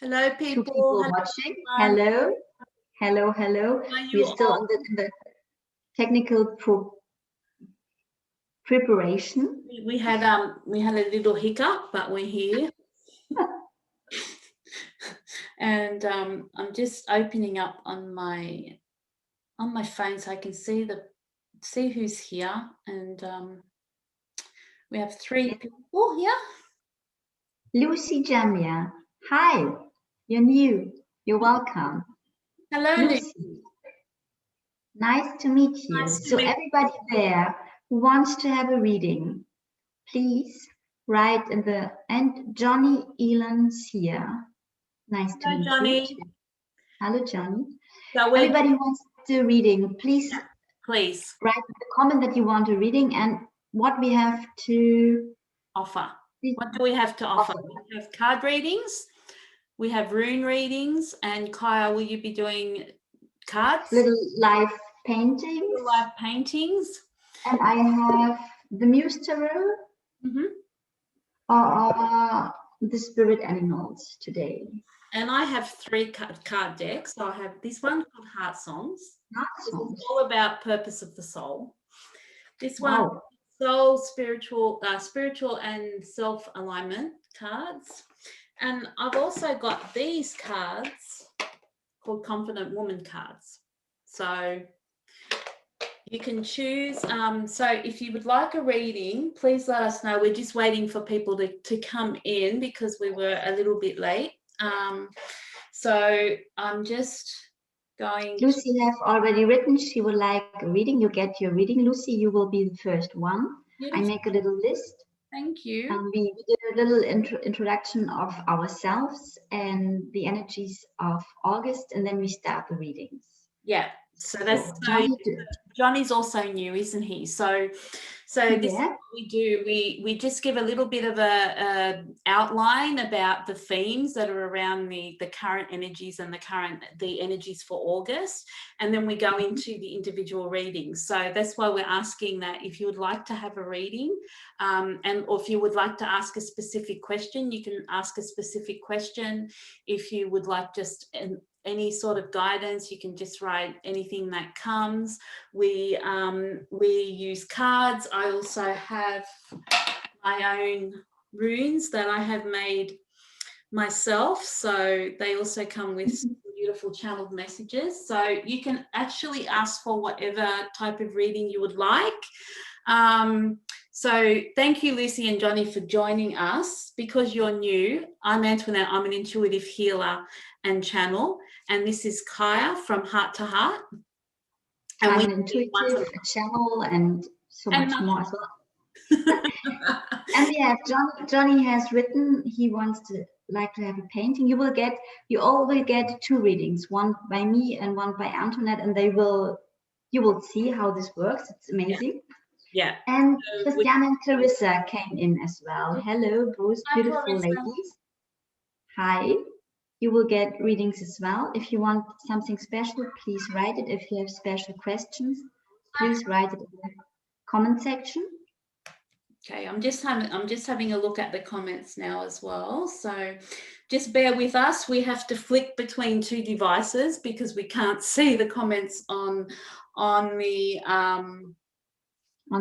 Hello, Two people. people watching. Hello, hello, hello. We're still in the technical preparation. We had a little hiccup, but we're here. And I'm just opening up on my phone so I can see who's here. And we have 3 people here. Lucy Jamia, hi. You're new. You're welcome. Hello, Lucy. Nice to meet you. So everybody there who wants to have a reading, please write in the end. Johnny Elan's here. Nice to meet Johnny. you. Hello, Johnny. So everybody who wants to do a reading, please write in the comment that you want a reading and what we have to offer. What do we have to offer? We have card readings, we have rune readings, and Kaija, will you be doing cards? Little live paintings. Little live paintings. And I have the Muse Tarot or the spirit animals today. And I have 3 card decks. So I have this one called Heart Songs. It's all about purpose of the soul. This one, soul, spiritual and self-alignment cards. And I've also got these cards called Confident Woman cards. So you can choose. So if you would like a reading, please let us know. We're just waiting for people to come in because we were a little bit late. So I'm just going. Lucy has already written she would like a reading. You get your reading, Lucy. You will be the first one. Beautiful. I make a little list. Thank you. We did a little introduction of ourselves and the energies of August, and then we start the readings. Yeah. So that's Johnny's also new, isn't he? So this is what we do. We just give a little bit of a outline about the themes that are around the current energies and the energies for August, and then we go into the individual readings. So that's why we're asking that if you would like to have a reading, or if you would like to ask a specific question, you can ask a specific question. If you would like just any sort of guidance, you can just write anything that comes. We use cards. I also have my own runes that I have made myself. So they also come with some beautiful channeled messages. So you can actually ask for whatever type of reading you would like. So thank you, Lucy and Johnny, for joining us. Because you're new, I'm Antoinette. I'm an intuitive healer and channel. And this is Kaija from Heart to Heart. And I'm an intuitive channel and so much more as well. And we have Johnny has written he wants to have a painting. You all will get 2 readings, one by me and one by Antoinette, and you will see how this works. It's amazing. Yeah. And Christiane and Clarissa came in as well. Hello, both beautiful ladies. Hi. You will get readings as well. If you want something special, please write it. If you have special questions, please write it in the comment section. Okay, I'm just having a look at the comments now as well. So just bear with us. We have to flick between 2 devices because we can't see the comments on the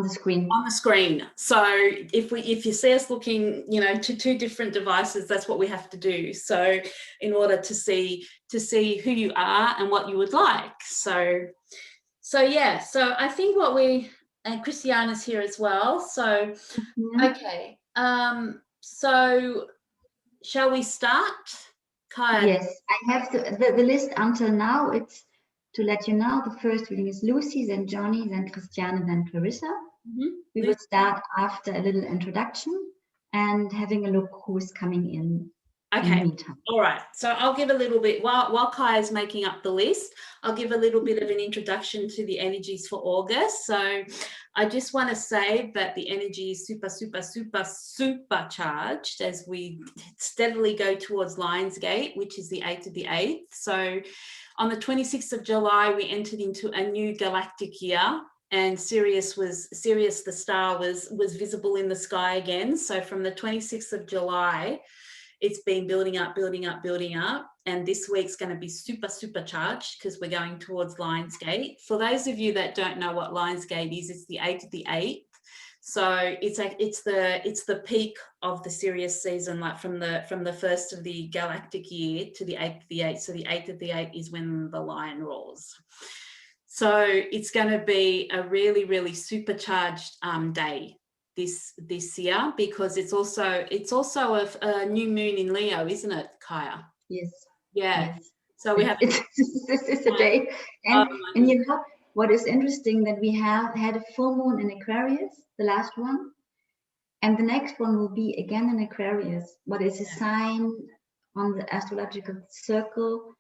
screen. So if you see us looking, to 2 different devices, that's what we have to do. So in order to see who you are and what you would like. So yeah. So I think and Christiane is here as well. So okay. So shall we start? Kaija? Yes, I have the list until now. It's to let you know, the first reading is Lucy, then Johnny, then Christiane, then Clarissa. We will start after a little introduction and having a look who's coming in. Okay. In the meantime. All right. So I'll give a little bit, while Kaija is making up the list, I'll give a little bit of an introduction to the energies for August. So I just want to say that the energy is super, super, super, super charged as we steadily go towards Lionsgate, which is the 8th of the 8th. So on the 26th of July, we entered into a new galactic year. And Sirius the star was visible in the sky again. So from the 26th of July, it's been building up, building up, building up. And this week's going to be super, super charged because we're going towards Lionsgate. For those of you that don't know what Lionsgate is, it's the 8th of the 8th. So it's the peak of the Sirius season, like from the first of the galactic year to the 8th of the 8th. So the 8th of the 8th is when the lion roars. So it's going to be a really, really supercharged day this year, because it's also a new moon in Leo, isn't it, Kaija? Yes. Yeah. Yes. So we have this is a day, and you know what is interesting, that we have had a full moon in Aquarius, the last one, and the next one will be again in Aquarius, but it's a sign on the astrological circle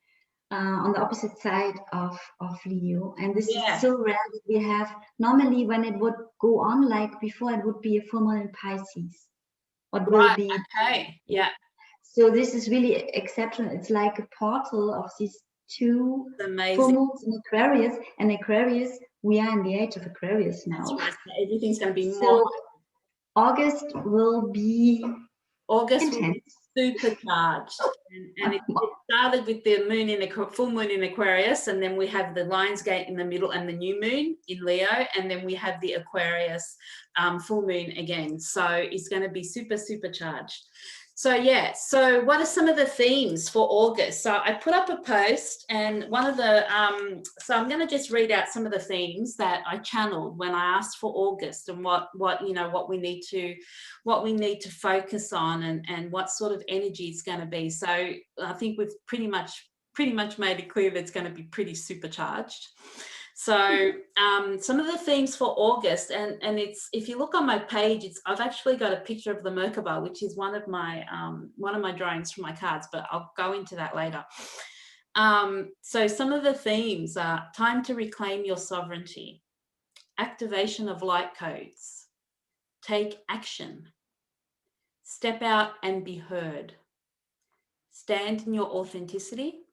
on the opposite side of Leo. And this is so rare that we have. Normally when it would go on like before, it would be a full moon in Pisces. What will be okay. Yeah. So this is really exceptional. It's like a portal of these two full moons in Aquarius. And Aquarius, we are in the age of Aquarius now. That's right. Everything's going to be so more. August will be intense. Supercharged, and it started with the moon in full moon in Aquarius, and then we have the Lionsgate in the middle and the new moon in Leo, and then we have the Aquarius full moon again. So it's going to be supercharged. So so what are some of the themes for August? So I put up a post, and one of the so I'm going to just read out some of the themes that I channeled when I asked for August, and what we need to focus on, and what sort of energy it's going to be. So I think we've pretty much made it clear that it's going to be pretty supercharged. So some of the themes for August, and it's, if you look on my page, I've actually got a picture of the Merkaba, which is one of my drawings from my cards, but I'll go into that later. So some of the themes are time to reclaim your sovereignty, activation of light codes, take action, step out and be heard, stand in your authenticity,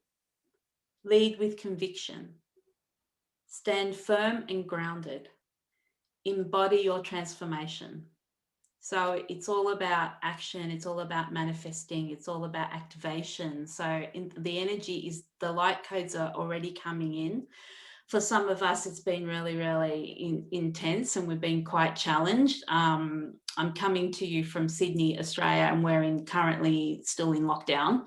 lead with conviction, stand firm and grounded, embody your transformation. So it's all about action, it's all about manifesting, it's all about activation. So the energy is, the light codes are already coming in. For some of us, it's been really, really intense, and we've been quite challenged. I'm coming to you from Sydney, Australia, and we're currently still in lockdown.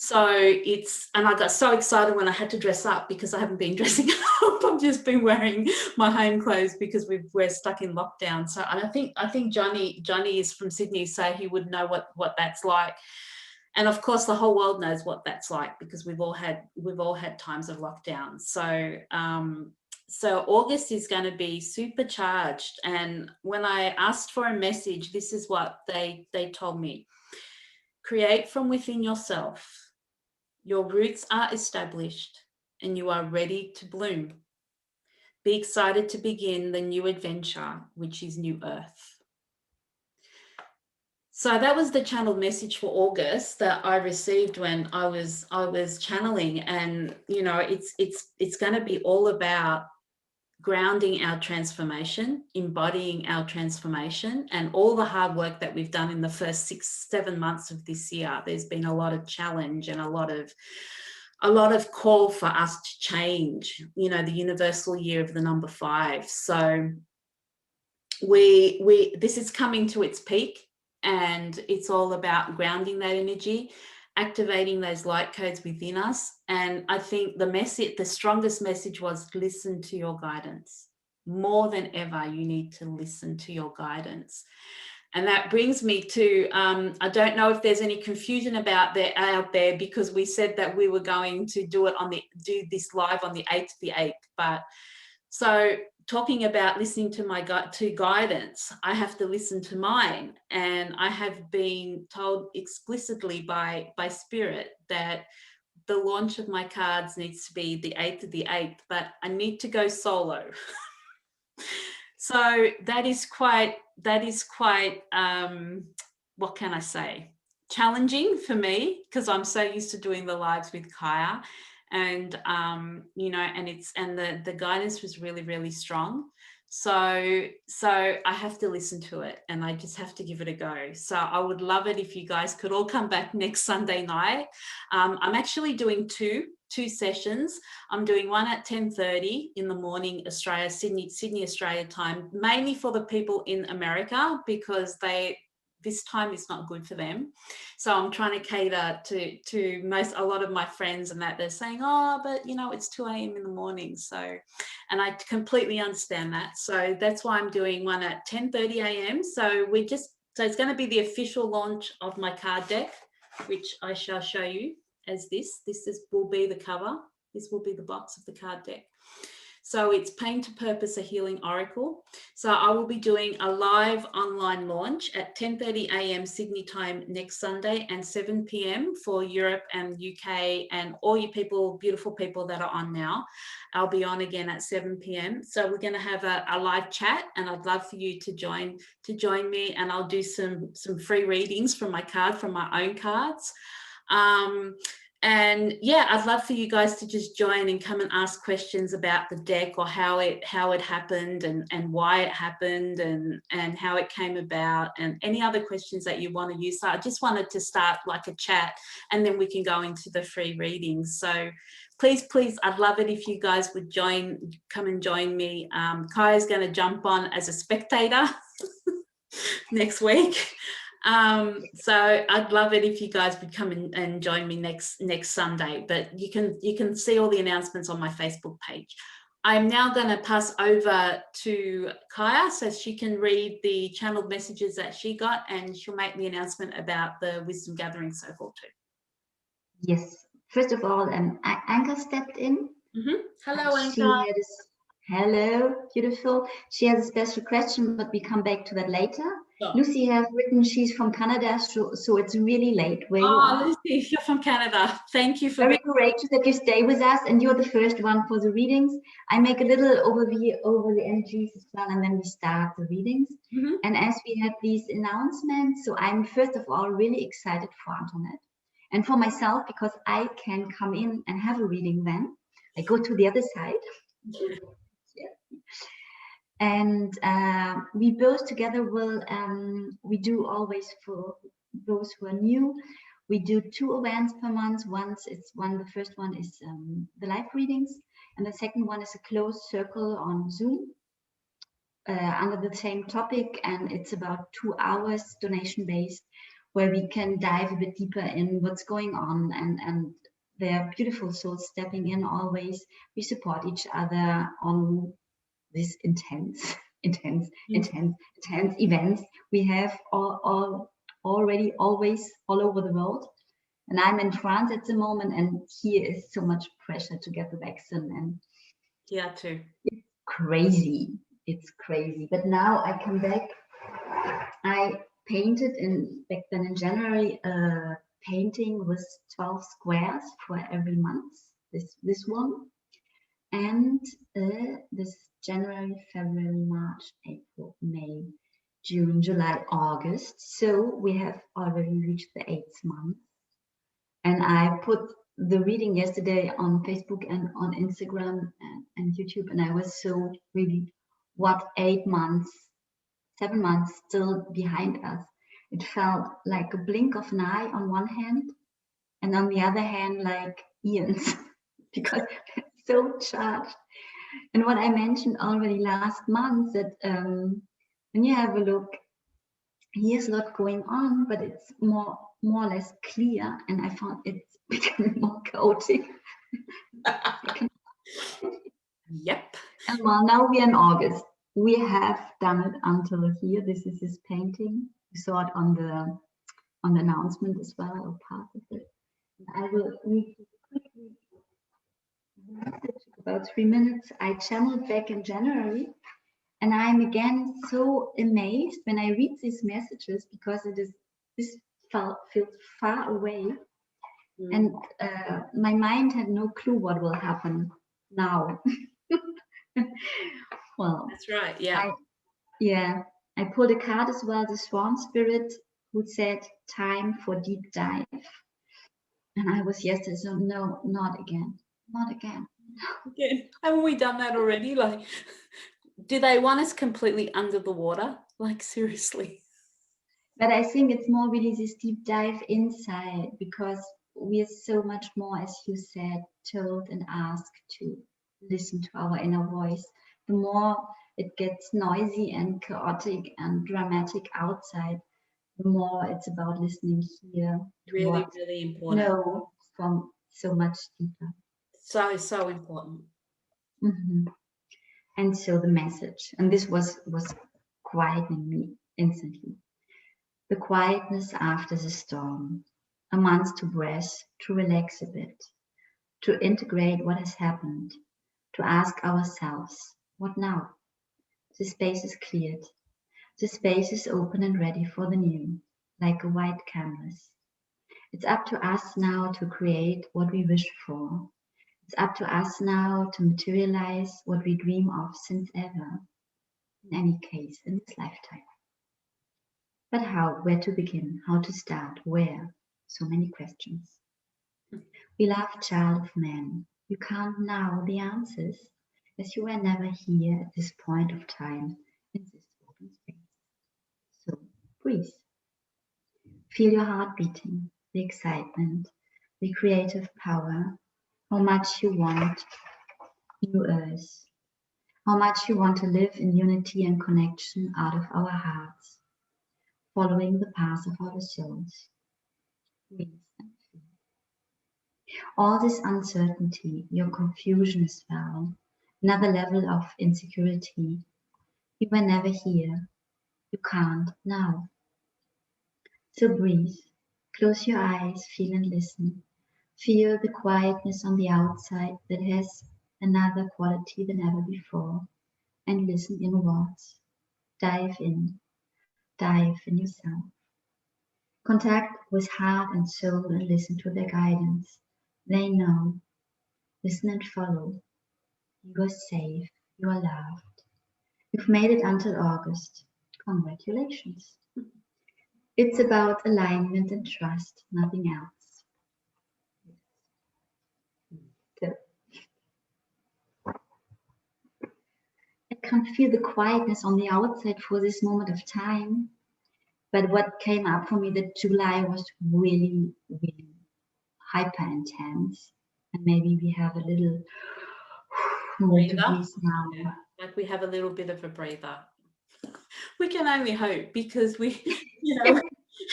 So and I got so excited when I had to dress up, because I haven't been dressing up. I've just been wearing my home clothes because we're stuck in lockdown. So, and I think Johnny is from Sydney, so he would know what that's like. And of course, the whole world knows what that's like, because we've all had times of lockdown. So so August is going to be supercharged. And when I asked for a message, this is what they told me: create from within yourself. Your roots are established and you are ready to bloom. Be excited to begin the new adventure, which is New Earth. So that was the channeled message for August that I received when I was channeling. And it's going to be all about grounding our transformation, embodying our transformation, and all the hard work that we've done in the first 6-7 months of this year. There's been a lot of challenge and a lot of call for us to change, the universal year of the number 5. So this is coming to its peak, and it's all about grounding that energy, activating those light codes within us. And I think the strongest message was, listen to your guidance. More than ever, you need to listen to your guidance. And that brings me to, I don't know if there's any confusion out there, because we said that we were going to do this live on the 8th of the 8th. But so talking about listening to guidance, I have to listen to mine. And I have been told explicitly by Spirit that the launch of my cards needs to be the 8th of the 8th, but I need to go solo. So that is quite what can I say, challenging for me, because I'm so used to doing the lives with Kaija. And and the guidance was really, really strong. So I have to listen to it, and I just have to give it a go. So I would love it if you guys could all come back next Sunday night. I'm actually doing two sessions. I'm doing one at 10:30 in the morning, Sydney, Australia time, mainly for the people in America, because this time is not good for them. So I'm trying to cater to a lot of my friends, and that they're saying, oh, but you know, it's 2 a.m. in the morning. So, and I completely understand that. So that's why I'm doing one at 10:30 a.m. So it's going to be the official launch of my card deck, which I shall show you as this. This will be the cover. This will be the box of the card deck. So it's Pain to Purpose, a Healing Oracle. So I will be doing a live online launch at 10:30 a.m. Sydney time next Sunday, and 7 p.m. for Europe and UK and all you people, beautiful people that are on now. I'll be on again at 7 p.m. So we're going to have a live chat, and I'd love for you to join me, and I'll do some free readings from my own cards. And yeah, I'd love for you guys to just join and come and ask questions about the deck, or how it happened, and why it happened, and how it came about, and any other questions that you want to use. So I just wanted to start like a chat, and then we can go into the free readings. So please, I'd love it if you guys would come and join me. Kaija's going to jump on as a spectator next week. So I'd love it if you guys would come and join me next Sunday, but you can see all the announcements on my Facebook page. I'm now going to pass over to Kaija so she can read the channeled messages that she got, and she'll make the announcement about the Wisdom Gathering Circle too. Yes. First of all, Anca stepped in. Hello, Anca. Hello, beautiful. She has a special question, but we come back to that later. Oh. Lucy has written she's from Canada, so it's really late where you are. Lucy, you're from Canada. Thank you for very courageous that you stay with us, and you're the first one for the readings. I make a little overview over the energies as well, and then we start the readings. And as we had these announcements, so I'm first of all really excited for Antoinette and for myself, because I can come in and have a reading then. I go to the other side. And we both together will, we do always, for those who are new, we do 2 events per month. The first one is the live readings, and the second one is a closed circle on Zoom under the same topic, and it's about 2 hours donation based, where we can dive a bit deeper in what's going on, and they're beautiful souls stepping in always. We support each other on this intense events we have already always all over the world. And I'm in France at the moment, and here is so much pressure to get the vaccine, and yeah, too. It's crazy. But now I come back. I painted back then in January a painting with 12 squares for every month. This one. And this January, February, March, April, May, June, July, August. So we have already reached the 8th month. And I put the reading yesterday on Facebook and on Instagram and YouTube. And I was so really, 8 months, 7 months still behind us. It felt like a blink of an eye on one hand, and on the other hand, like eons, because so charged. And what I mentioned already last month, that when you have a look, here's a lot going on, but it's more or less clear, and I found it's becoming more chaotic. Yep. And well, now we're in August. We have done it until here. This is his painting. You saw it on the announcement as well, or part of it. I will read quickly about 3 minutes. I channeled back in January, and I'm again so amazed when I read these messages, because this feels far away, and my mind had no clue what will happen now. Well, that's right. Yeah. I pulled a card as well, the Swan Spirit, who said time for deep dive. And I was yesterday, so no, not again. Not again. Again. Haven't we done that already? Like, Do they want us completely under the water? Like, seriously? But I think it's more really this deep dive inside, because we are so much more, as you said, told and asked to listen to our inner voice. The more it gets noisy and chaotic and dramatic outside, the more it's about listening here. Really, really important. No, from so much deeper. So important. And so the message, and this was quietening me instantly. The quietness after the storm, a month to breathe, to relax a bit, to integrate what has happened, to ask ourselves, what now? The space is cleared. The space is open and ready for the new, like a white canvas. It's up to us now to create what we wish for. It's up to us now to materialize what we dream of since ever, in any case, in this lifetime. But how, where to begin, how to start, where? So many questions. Beloved child of man, you can't know the answers, as you were never here at this point of time in this open space. So breathe. Feel your heart beating, the excitement, the creative power, how much you want new earth, how much you want to live in unity and connection out of our hearts, following the path of our souls. Breathe and feel. All this uncertainty, your confusion as well, another level of insecurity. You were never here. You can't now. So breathe. Close your eyes, feel and listen. Feel the quietness on the outside that has another quality than ever before. And listen inwards. Dive in yourself. Contact with heart and soul and listen to their guidance. They know. Listen and follow. You are safe. You are loved. You've made it until August. Congratulations. It's about alignment and trust, nothing else. So, I can't feel the quietness on the outside for this moment of time. But what came up for me that July was really, really hyper intense. And maybe we have a little more to breathe now. Yeah, like we have a little bit of a breather. We can only hope, because we,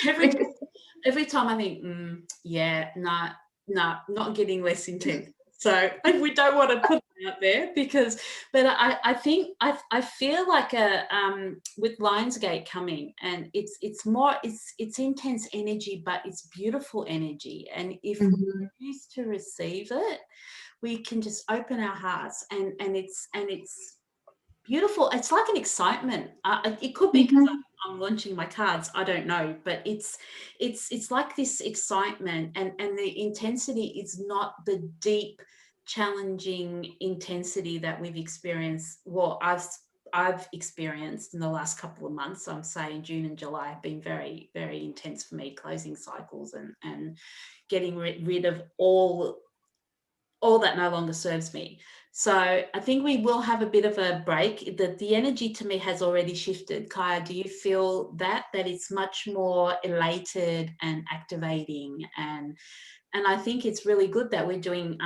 every time I think, not getting less intense. So we don't want to put it out there, but I think I feel like with Lionsgate coming, and it's intense energy, but it's beautiful energy. And if we choose to receive it, we can just open our hearts, and it's beautiful. It's like an excitement. It could be because I'm launching my cards, I don't know, but it's like this excitement, and the intensity is not the deep, challenging intensity that we've experienced. Well, I've experienced in the last couple of months. I'm saying June and July have been very, very intense for me, closing cycles and getting rid of all that no longer serves me. So I think we will have a bit of a break. The energy to me has already shifted. Kaija, do you feel that it's much more elated and activating? And I think it's really good that we're doing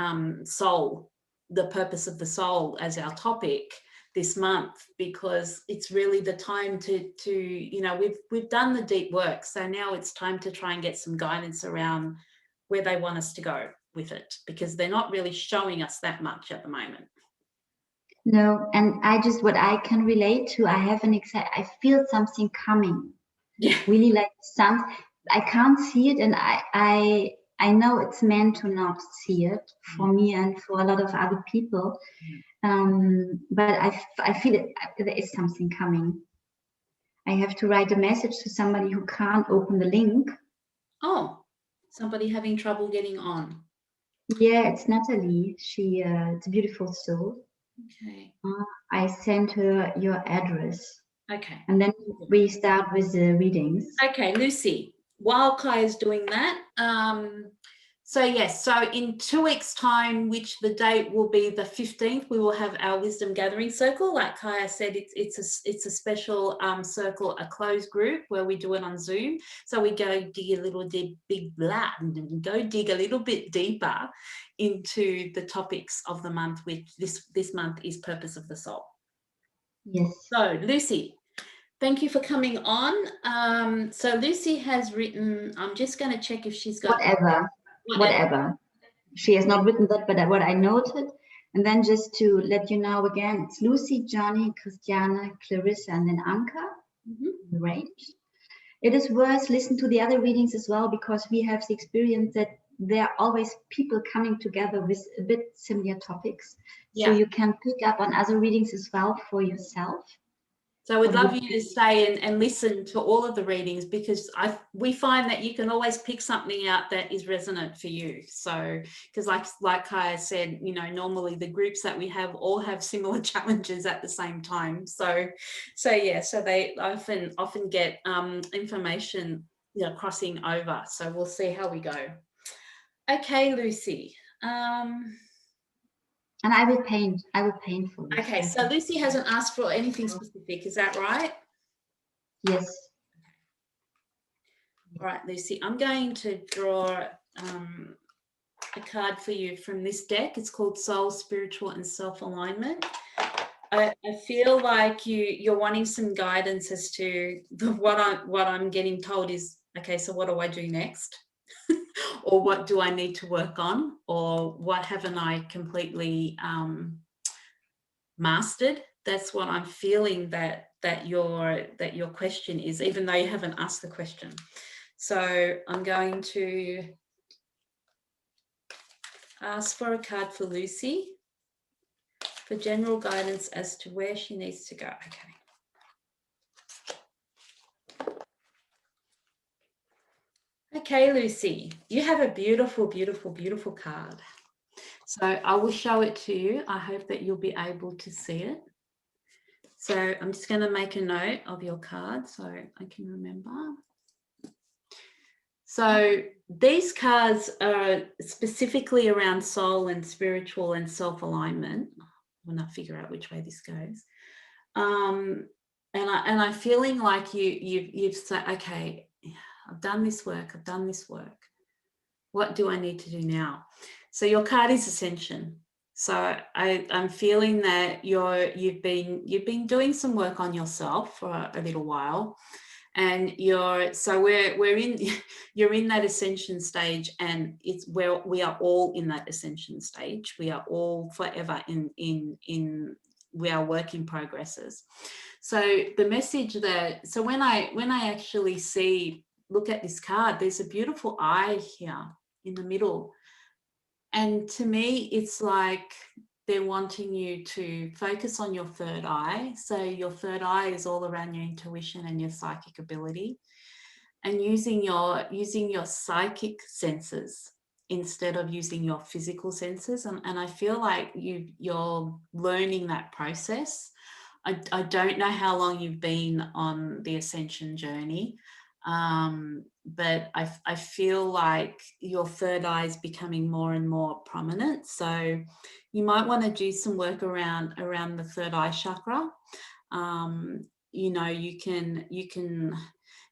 soul, the purpose of the soul, as our topic this month, because it's really the time to we've done the deep work. So now it's time to try and get some guidance around where they want us to go with it, because they're not really showing us that much at the moment. No, and what I can relate to, I feel something coming. Yeah. Really, like I can't see it, and I know it's meant to not see it for me and for a lot of other people. But I feel it, there is something coming. I have to write a message to somebody who can't open the link. Oh, somebody having trouble getting on. Yeah, it's Natalie. She it's a beautiful soul. Okay. I sent her your address. Okay. And then we start with the readings. Okay, Lucy, while Kai is doing that, So yes, so in 2 weeks' time, which the date will be the 15th, we will have our wisdom gathering circle. Like Kaija said, it's a special circle, a closed group where we do it on Zoom. So we go dig a little bit deeper into the topics of the month, which this month is purpose of the soul. Yes. So Lucy, thank you for coming on. So Lucy has written, I'm just going to check if she's got whatever. She has not written that, but what I noted. And then just to let you know again, it's Lucy, Johnny, Christiane, Clarissa, and then Anca, the range. It is worth listening to the other readings as well, because we have the experience that there are always people coming together with a bit similar topics. So you can pick up on other readings as well for yourself. So we'd love you to stay and listen to all of the readings, because we find that you can always pick something out that is resonant for you. So, because like Kaija said, you know, normally the groups that we have all have similar challenges at the same time. So they often get information, you know, crossing over. So we'll see how we go. Okay, Lucy. And I will paint for you. Okay, so Lucy hasn't asked for anything specific, is that right? Yes. All right, Lucy, I'm going to draw a card for you from this deck. It's called Soul, Spiritual and Self-Alignment. I feel like you're wanting some guidance as to what I'm getting told is, okay, so what do I do next? Or what do I need to work on? Or what haven't I completely mastered? That's what I'm feeling that your question is, even though you haven't asked the question. So I'm going to ask for a card for Lucy for general guidance as to where she needs to go. Okay, Lucy, you have a beautiful, beautiful, beautiful card. So I will show it to you. I hope that you'll be able to see it. So I'm just going to make a note of your card so I can remember. So these cards are specifically around soul and spiritual and self-alignment. When I figure out which way this goes. And I'm feeling like you've said, okay, I've done this work. What do I need to do now? So your card is Ascension. So I'm feeling that you've been doing some work on yourself for a little while, and you're in that ascension stage, and it's where we are all in that ascension stage. We are all forever in we are work in progresses. So the message so when I actually look at this card, there's a beautiful eye here in the middle. And to me, it's like they're wanting you to focus on your third eye. So your third eye is all around your intuition and your psychic ability, and using your psychic senses instead of using your physical senses. And I feel like you're learning that process. I don't know how long you've been on the ascension journey, but I feel like your third eye is becoming more and more prominent. So you might want to do some work around the third eye chakra. You know, you can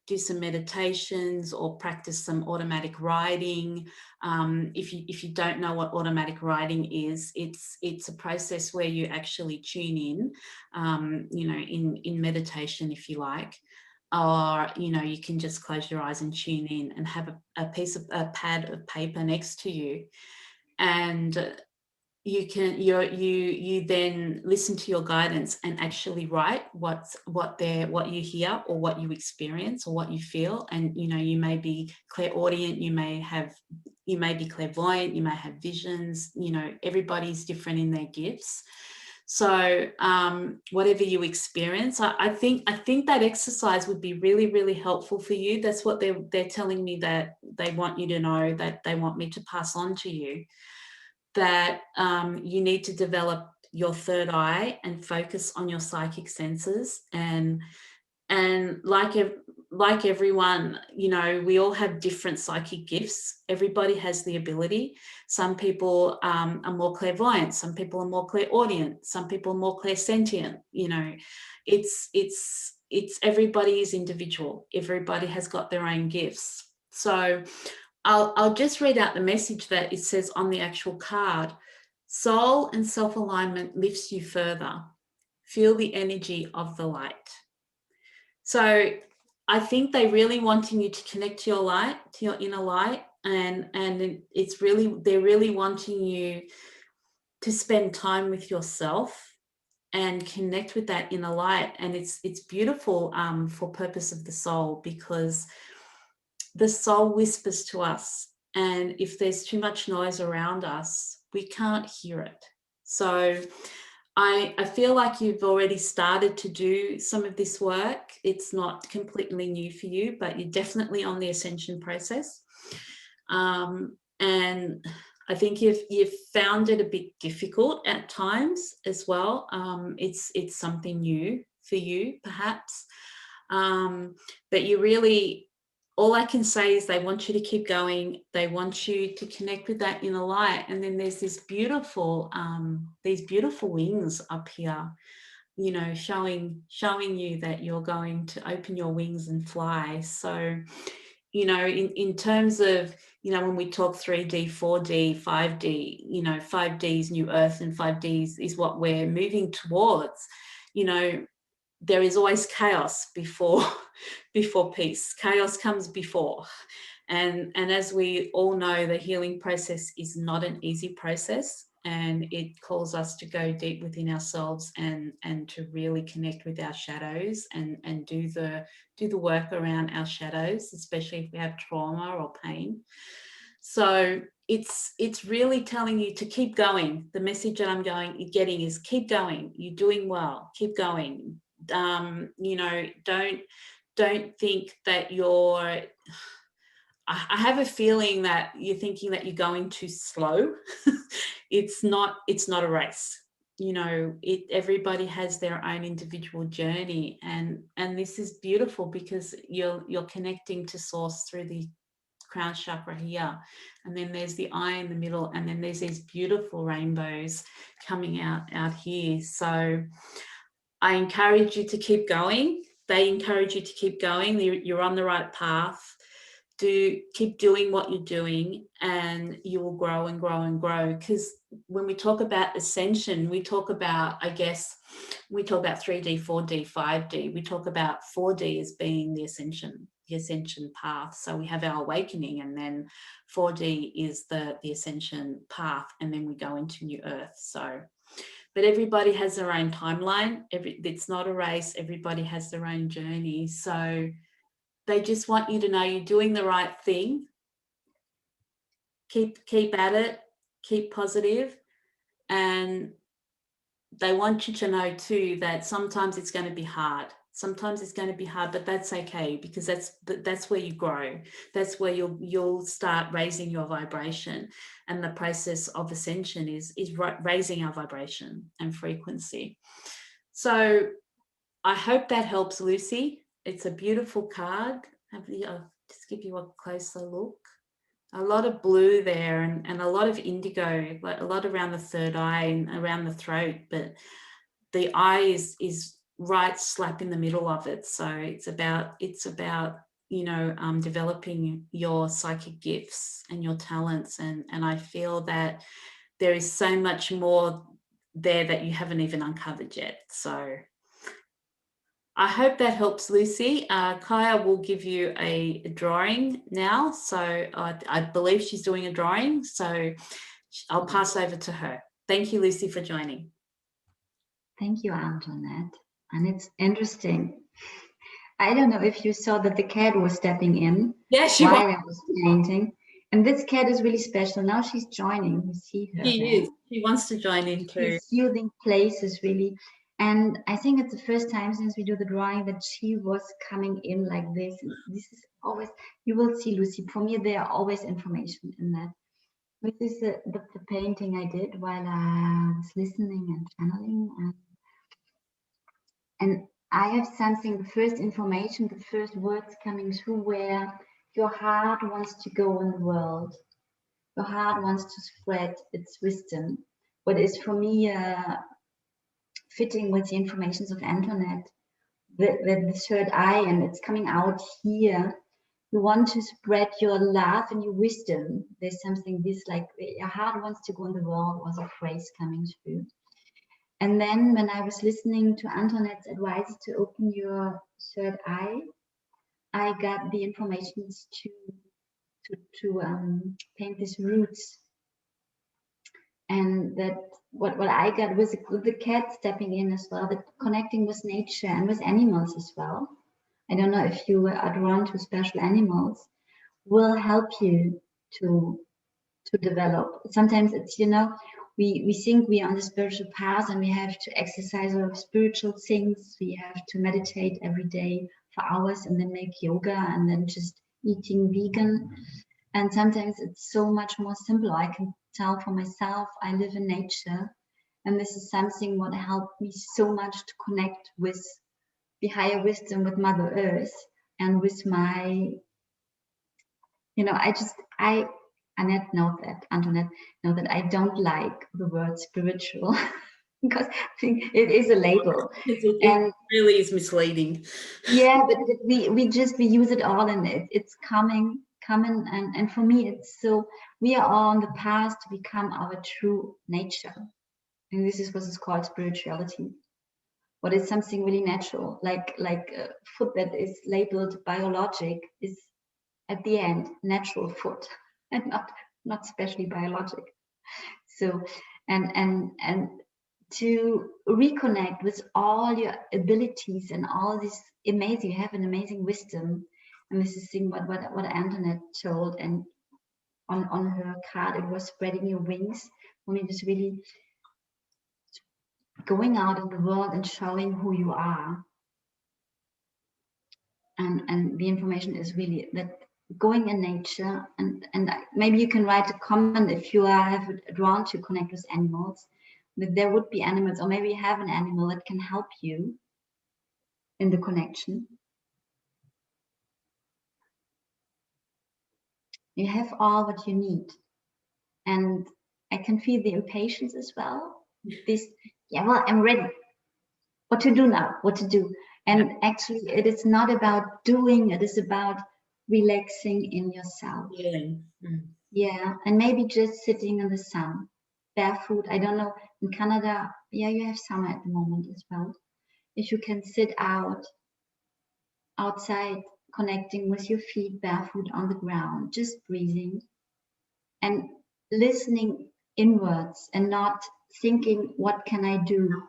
do some meditations or practice some automatic writing. If you don't know what automatic writing is, it's a process where you actually tune in, you know, in meditation, if you like. Or, you know, you can just close your eyes and tune in and have a pad of paper next to you, and you then listen to your guidance and actually write what you hear or what you experience or what you feel. And, you know, you may be clairaudient, you may be clairvoyant, you may have visions. You know, everybody's different in their gifts. So whatever you experience, I think that exercise would be really, really helpful for you. That's what they're telling me that they want you to know, that they want me to pass on to you, that you need to develop your third eye and focus on your psychic senses, and And like everyone, you know, we all have different psychic gifts. Everybody has the ability. Some people are more clairvoyant. Some people are more clairaudient. Some people are more clairsentient. You know, it's everybody is individual. Everybody has got their own gifts. So I'll just read out the message that it says on the actual card. Soul and self-alignment lifts you further. Feel the energy of the light. So I think they're really wanting you to connect to your light, to your inner light, and they're really wanting you to spend time with yourself and connect with that inner light. And it's beautiful for purpose of the soul, because the soul whispers to us, and if there's too much noise around us, we can't hear it. So I feel like you've already started to do some of this work. It's not completely new for you, but you're definitely on the ascension process. And I think you've found it a bit difficult at times as well. It's something new for you, perhaps. But you really, all I can say is they want you to keep going. They want you to connect with that inner light. And then there's this beautiful, these beautiful wings up here, you know, showing you that you're going to open your wings and fly. So, you know, in terms of, you know, when we talk 3D, 4D, 5D, you know, 5D is new earth and 5D is what we're moving towards. You know, there is always chaos before peace. Chaos comes before. And as we all know, the healing process is not an easy process, and it calls us to go deep within ourselves and to really connect with our shadows and do the work around our shadows, especially if we have trauma or pain. So it's really telling you to keep going. The message that I'm getting is keep going. You're doing well. Keep going. You know, don't think that you're, I have a feeling that you're thinking that you're going too slow. It's not a race. You know, everybody has their own individual journey, and this is beautiful because you're connecting to source through the crown chakra here, and then there's the eye in the middle, and then there's these beautiful rainbows coming out here. So I encourage you to keep going. They encourage you to keep going. You're on the right path. Keep doing what you're doing, and you will grow and grow and grow. Because when we talk about ascension, we talk about, I guess, we talk about 3D, 4D, 5D. We talk about 4D as being the ascension path. So we have our awakening, and then 4D is the ascension path, and then we go into new earth. So, but everybody has their own timeline. It's not a race. Everybody has their own journey. So they just want you to know you're doing the right thing. Keep at it. Keep positive. And they want you to know too that sometimes it's going to be hard. Sometimes it's going to be hard, but that's okay, because that's where you grow. That's where you'll start raising your vibration. And the process of ascension is raising our vibration and frequency. So I hope that helps, Lucy. It's a beautiful card. I'll just give you a closer look. A lot of blue there, and a lot of indigo, like a lot around the third eye and around the throat, but the eye is right slap in the middle of it. So it's about you know, developing your psychic gifts and your talents, and I feel that there is so much more there that you haven't even uncovered yet. So I hope that helps, Lucy. Kaija will give you a drawing now. So I believe she's doing a drawing. So I'll pass over to her. Thank you, Lucy, for joining. Thank you, Antoinette. And it's interesting. I don't know if you saw that the cat was stepping in while I was painting. And this cat is really special. Now she's joining. You see her. She is. She wants to join in too. She's using places, really. And I think it's the first time since we do the drawing that she was coming in like this. And this is always, you will see, Lucy, for me, there are always information in that. This is the painting I did while I was listening and channeling. And I have something, the first information, the first words coming through where your heart wants to go in the world. Your heart wants to spread its wisdom. What is for me fitting with the informations of Antoinette, the third eye, and it's coming out here. You want to spread your love and your wisdom. There's something this like your heart wants to go in the world was a phrase coming through. And then when I was listening to Antoinette's advice to open your third eye, I got the information to paint these roots. And that what I got was the cat stepping in as well, that connecting with nature and with animals as well. I don't know if you are drawn to special animals, will help you to develop. Sometimes it's, you know, we think we are on the spiritual path and we have to exercise our spiritual things. We have to meditate every day for hours and then make yoga and then just eating vegan. And sometimes it's so much more simple. I can tell for myself, I live in nature, and this is something what helped me so much to connect with the higher wisdom, with Mother Earth, and with my, you know, Antoinette know that I don't like the word spiritual because I think it is a label. It really is misleading. Yeah, but we use it all, and it's coming, and for me it's so, we are all on the path to become our true nature, and this is what is called spirituality. What is something really natural, like food that is labeled biologic is at the end natural food and not especially biologic. So and to reconnect with all your abilities and all this amazing, you have an amazing wisdom, and this is thing what Antoinette told, and on her card it was spreading your wings. For me, just really going out in the world and showing who you are. And the information is really that going in nature, and maybe you can write a comment if you have drawn to connect with animals, that there would be animals, or maybe you have an animal that can help you in the connection. You have all what you need, and I can feel the impatience as well. This, yeah, well, I'm ready. What to do now? What to do? And actually, it is not about doing, it is about relaxing in yourself. Yeah, and maybe just sitting in the sun, barefoot. I don't know, in Canada, yeah, you have summer at the moment as well. If you can sit outside, connecting with your feet barefoot on the ground, just breathing and listening inwards and not thinking, what can I do?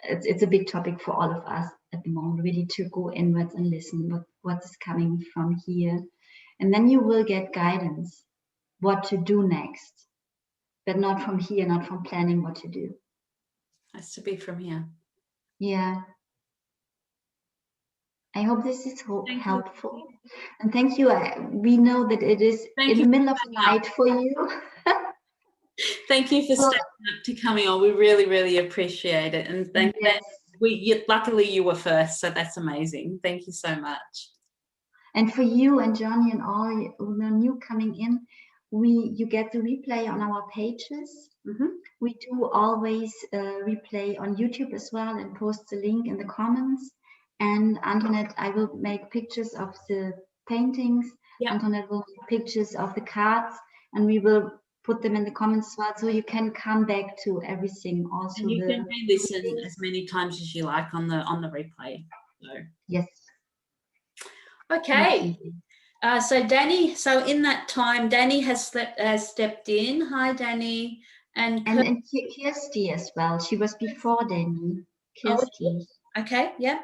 It's a big topic for all of us at the moment, really, to go inwards and listen what is coming from here. And then you will get guidance what to do next, but not from here, not from planning what to do. Has to be from here. Yeah. I hope this is helpful. And thank you. We know that it is in the middle of the night for you. Thank you for stepping up to coming on. We really, really appreciate it. And thank luckily you were first, so that's amazing. Thank you so much. And for you and Johnny and all the new coming in, you get the replay on our pages. We do always replay on YouTube as well and post the link in the comments. And Antoinette, I will make pictures of the paintings. Antoinette will make pictures of the cards, and we will put them in the comments as well, so you can come back to everything. Also, and you can re-listen as many times as you like on the replay. So. Yes. Okay. So Danny, so in that time, Danny has stepped in. Hi, Danny. And Kirsty as well. She was before Danny. Kirsty. Okay, yeah.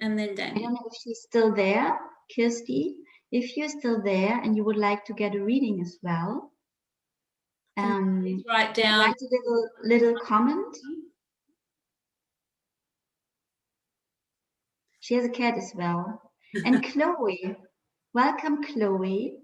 And then Danny. I don't know if she's still there, Kirsty. If you're still there and you would like to get a reading as well, please write down. Write a little comment. She has a cat as well. And Chloe. Welcome, Chloe.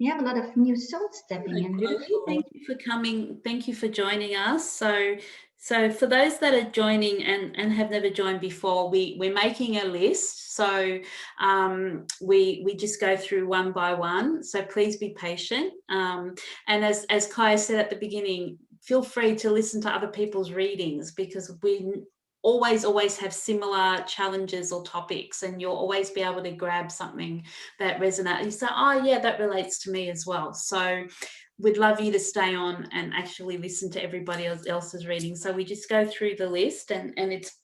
We have a lot of new souls stepping in. Chloe, thank you for coming. Thank you for joining us. So So for those that are joining and have never joined before, we're making a list. So we just go through one by one. So please be patient. And as Kaija said at the beginning, feel free to listen to other people's readings, because we always have similar challenges or topics, and you'll always be able to grab something that resonates. You say, oh yeah, that relates to me as well. So we'd love you to stay on and actually listen to everybody else's reading. So we just go through the list, and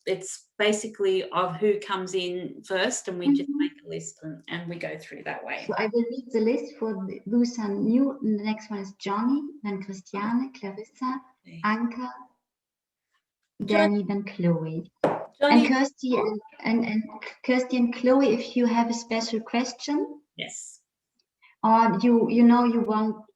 it's basically of who comes in first, and we just make a list and we go through that way. So I will read the list for those who are new. The next one is Johnny, then Christiane, Clarissa, Anca, Danny, then Chloe. Johnny. And Kirsty and Kirsty and Chloe, if you have a special question. Yes. Or you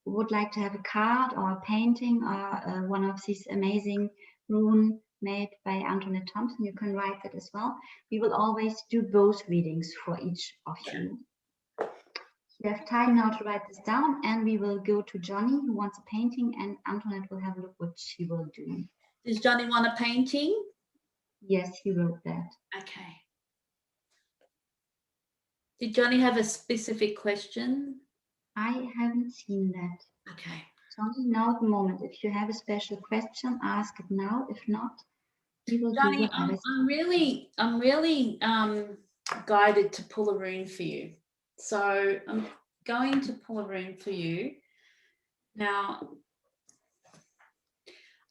would like to have a card or a painting or one of these amazing rune made by Antoinette Thompson, you can write that as well. We will always do both readings for each of you. You have time now to write this down, and we will go to Johnny, who wants a painting, and Antoinette will have a look what she will do. Does Johnny want a painting? Yes, he wrote that. Okay. Did Johnny have a specific question? I haven't seen that. Okay. Johnny, now the moment. If you have a special question, ask it now. If not, we will Johnny, do whatever. I'm really guided to pull a rune for you. So I'm going to pull a rune for you. Now,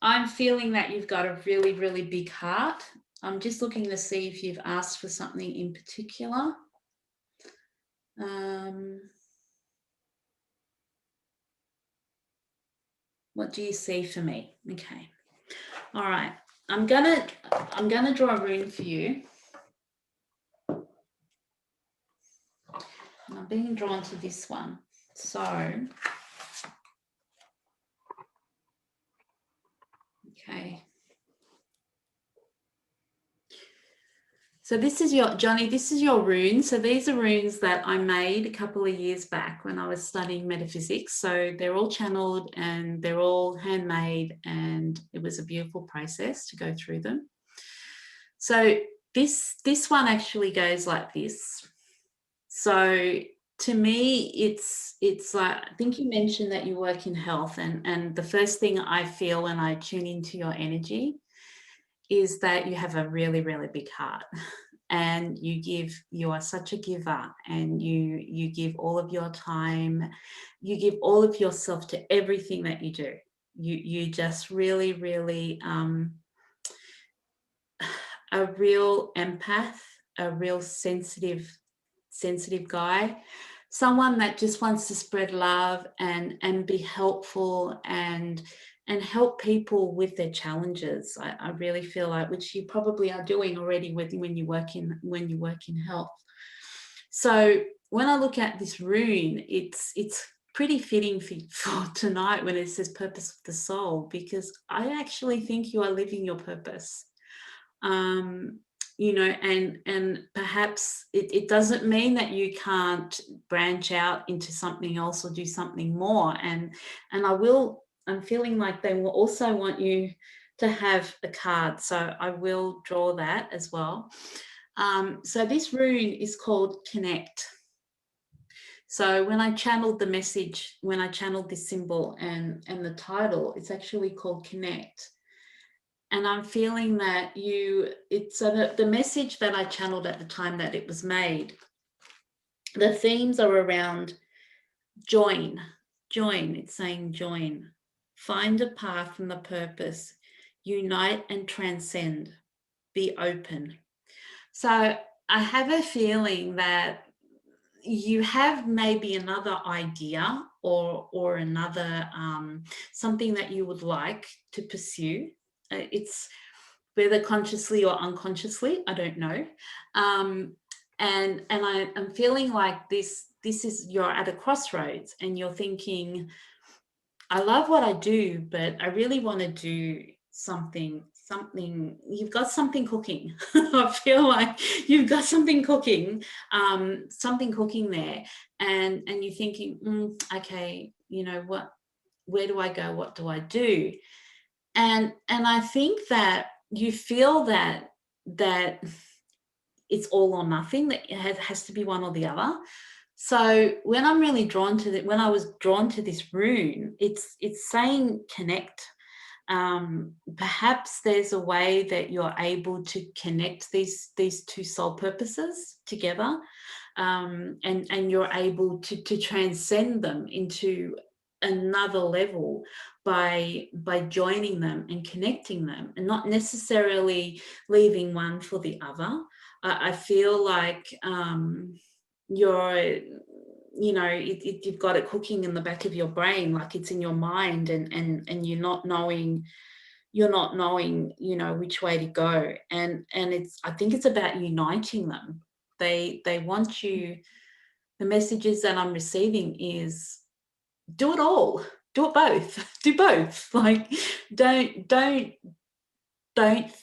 I'm feeling that you've got a really, really big heart. I'm just looking to see if you've asked for something in particular. What do you see for me? Okay. All right. I'm gonna draw a rune for you. And I'm being drawn to this one. So, okay. So this is your, Johnny, this is your rune. So these are runes that I made a couple of years back when I was studying metaphysics. So they're all channeled and they're all handmade, and it was a beautiful process to go through them. So this one actually goes like this. So to me, it's like, I think you mentioned that you work in health, and the first thing I feel when I tune into your energy is that you have a really, really big heart, and you are such a giver, and you give all of your time, you give all of yourself to everything that you do. You just really, really a real empath, a real sensitive guy, someone that just wants to spread love and be helpful and help people with their challenges. I really feel like, which you probably are doing already when you work in health. So when I look at this rune, it's pretty fitting for tonight when it says purpose of the soul, because I actually think you are living your purpose. You know, and perhaps it doesn't mean that you can't branch out into something else or do something more. And I'm feeling like they will also want you to have a card. So I will draw that as well. So this rune is called Connect. So when I channeled the message, when I channeled this symbol and the title, it's actually called Connect. And I'm feeling that the message that I channeled at the time that it was made, the themes are around join, it's saying join, find a path and the purpose, unite and transcend, be open. So I have a feeling that you have maybe another idea or another something that you would like to pursue. It's whether consciously or unconsciously, I don't know. And I'm feeling like this is, you're at a crossroads and you're thinking, I love what I do, but I really want to do something, you've got something cooking. I feel like you've got something cooking there. And you're thinking, okay, you know what, where do I go? What do I do? I think that you feel that it's all or nothing, that it has to be one or the other. So when I'm really drawn to that, when I was drawn to this rune, it's saying connect. Perhaps there's a way that you're able to connect these two soul purposes together, and you're able to transcend them into another level by joining them and connecting them, and not necessarily leaving one for the other. I feel like you've got it cooking in the back of your brain, like it's in your mind, and you're not knowing which way to go, and I think it's about uniting them. They want you. The messages that I'm receiving is do it all, do it both, do both. Like don't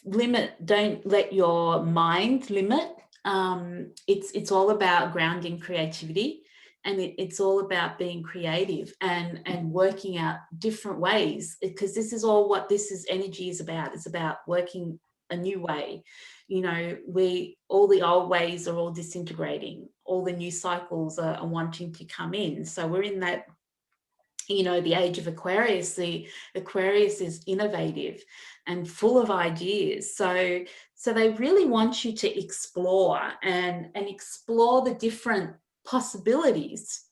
limit, don't let your mind limit. It's all about grounding creativity, and it's all about being creative and working out different ways, because this is all what energy is about. It's about working a new way. All the old ways are all disintegrating, all the new cycles are wanting to come in. So we're in that, the age of Aquarius. The Aquarius is innovative and full of ideas. So they really want you to explore and explore the different possibilities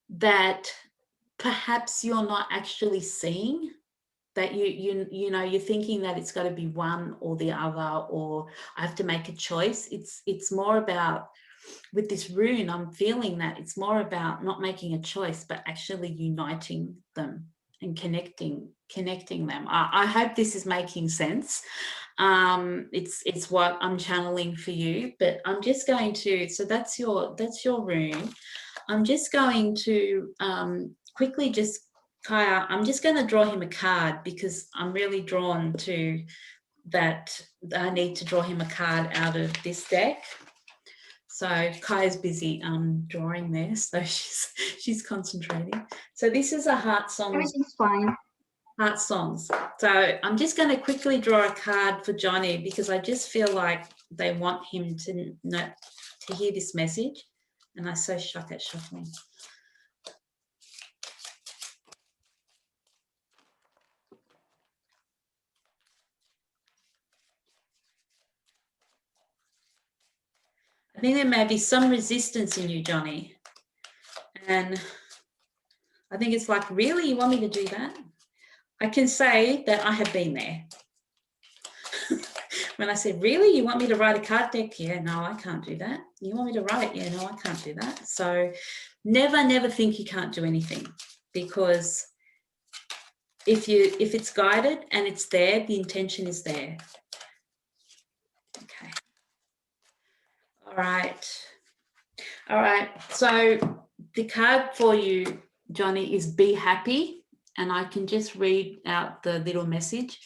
that perhaps you're not actually seeing, that you're thinking that it's got to be one or the other, or I have to make a choice. It's more about, with this rune, I'm feeling that it's more about not making a choice, but actually uniting them and connecting them. I hope this is making sense. It's what I'm channeling for you, but I'm just going to, so that's your rune. I'm just going to quickly Kaija, I'm just going to draw him a card, because I'm really drawn to that. I need to draw him a card out of this deck. So Kaija's busy drawing there, so she's concentrating. So this is a heart song. Everything's fine. Heart songs. So I'm just going to quickly draw a card for Johnny, because I just feel like they want him to hear this message, and I so suck at shuffling. I think there may be some resistance in you, Johnny. And I think it's like, really, you want me to do that? I can say that I have been there. When I said, really, you want me to write a card deck? Yeah, no, I can't do that. You want me to write? Yeah, no, I can't do that. So never think you can't do anything, because if it's guided and it's there, the intention is there. Okay. All right. So the card for you, Johnny, is be happy. And I can just read out the little message.